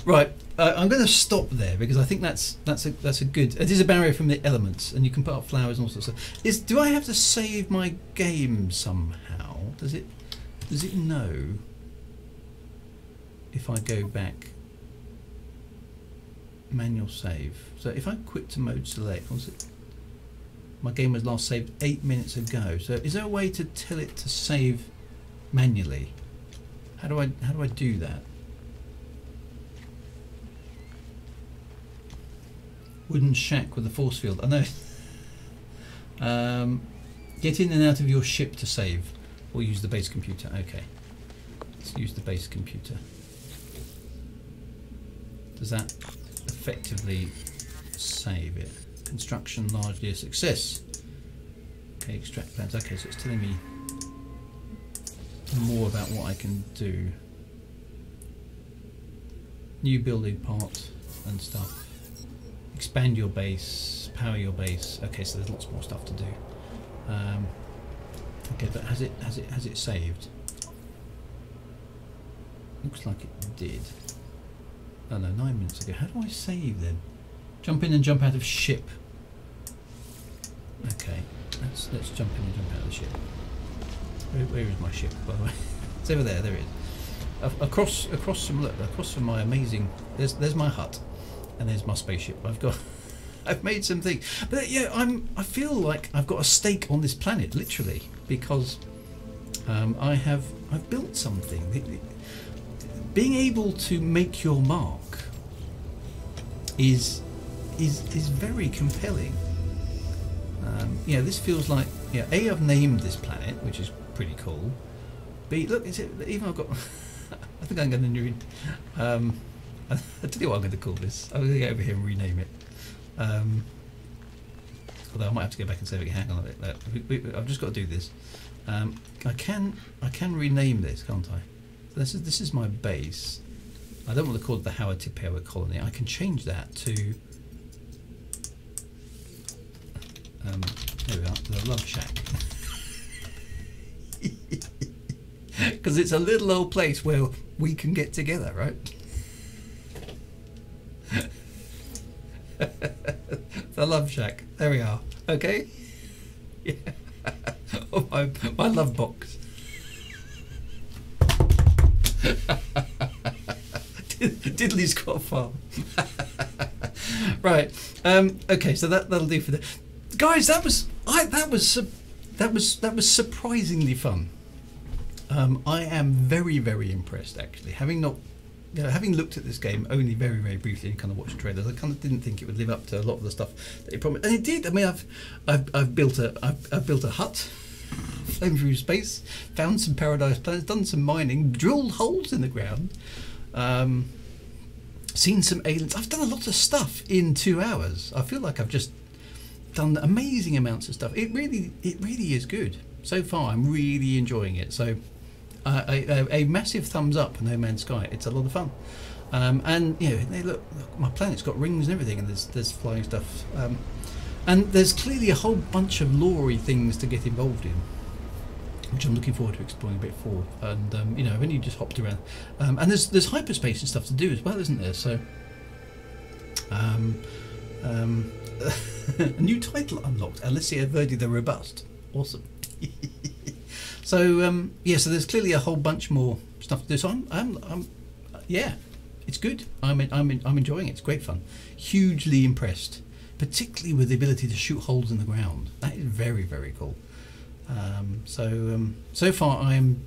Right, I'm going to stop there because I think that's a good. It is a barrier from the elements, and you can put up flowers and all sorts of stuff. Do I have to save my game somehow? Does it know if I go back? Manual save. So if I quit to mode select, was it? My game was last saved 8 minutes ago. So is there a way to tell it to save manually? How do I do that? Wooden shack with a force field. I know. Get in and out of your ship to save, or use the base computer. Okay, let's use the base computer. Does that effectively save it? Construction largely a success. Okay, extract plans. Okay, so it's telling me more about what I can do. New building part and stuff. Expand your base, power your base. Okay, so there's lots more stuff to do. Okay, but has it saved? Looks like it did. Oh no, 9 minutes ago. How do I save then? Jump in and jump out of ship. Okay, let's jump in and jump out of the ship. Where is my ship, by the way? It's over there. There it is. Across from my amazing. There's my hut, and there's my spaceship. I've made some things, but yeah, I feel like I've got a stake on this planet, literally, because I've built something. Being able to make your mark is very compelling. Yeah, this feels like, yeah, A, I've named this planet, which is pretty cool. B, look, even I've got. I think I'm going to I tell you what I'm going to call this. I'm going to go over here and rename it. Although I might have to go back and say, hang on a bit. I've just got to do this. I can rename this, can't I? So this is my base. I don't want to call it the Howard Tippewa colony. I can change that to. There we are, the Love Shack. Because it's a little old place where we can get together, right? The Love Shack. There we are. Okay. Yeah. Oh, my love box. Diddley's got a farm. Right. Okay. So that'll do for the guys. That was surprisingly fun. I am very, very impressed, actually. Having looked at this game only very, very briefly and kind of watched trailers, I kind of didn't think it would live up to a lot of the stuff that it promised, and it did. I mean, I've built a hut, flown through space, found some paradise planets, done some mining, drilled holes in the ground, seen some aliens. I've done a lot of stuff in 2 hours. I feel like I've just done amazing amounts of stuff. It really is good so far. I'm really enjoying it. So. A massive thumbs up, No Man's Sky. It's a lot of fun, and you know, look, my planet's got rings and everything, and there's flying stuff, and there's clearly a whole bunch of lore-y things to get involved in, which I'm looking forward to exploring a bit forward. And you know, I've only just hopped around, and there's hyperspace and stuff to do as well, isn't there? So A new title unlocked. Alicia Verdi the Robust. Awesome. So yeah, so there's clearly a whole bunch more stuff to do. So I'm yeah, it's good. I'm enjoying it. It's great fun. Hugely impressed, particularly with the ability to shoot holes in the ground. That is very, very cool. So far I'm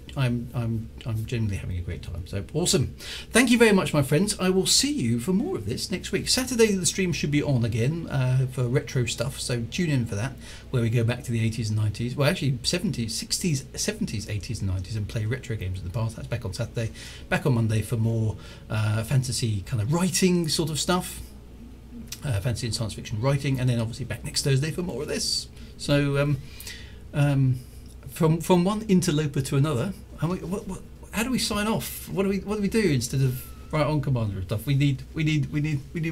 generally having a great time. So awesome. Thank you very much, my friends. I will see you for more of this next week. Saturday the stream should be on again for retro stuff, so tune in for that, where we go back to the 80s and 90s, well actually 70s, 60s, 70s, 80s and 90s and play retro games of the past. That's back on Saturday. Back on Monday for more fantasy kind of writing sort of stuff, fantasy and science fiction writing, and then obviously back next Thursday for more of this. So from one interloper to another, how do we sign off? What do we do instead of write on Commander and stuff? We need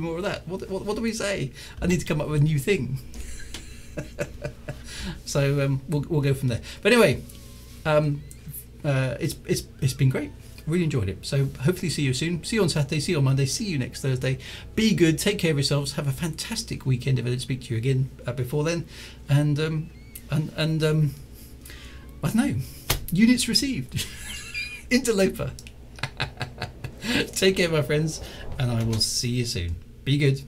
more of that. What do we say? I need to come up with a new thing. So we'll go from there. But anyway, it's been great. Really enjoyed it. So hopefully see you soon. See you on Saturday. See you on Monday. See you next Thursday. Be good. Take care of yourselves. Have a fantastic weekend if I don't speak to you again before then. And I don't know. Units received. Interloper. Take care, my friends, and I will see you soon. Be good.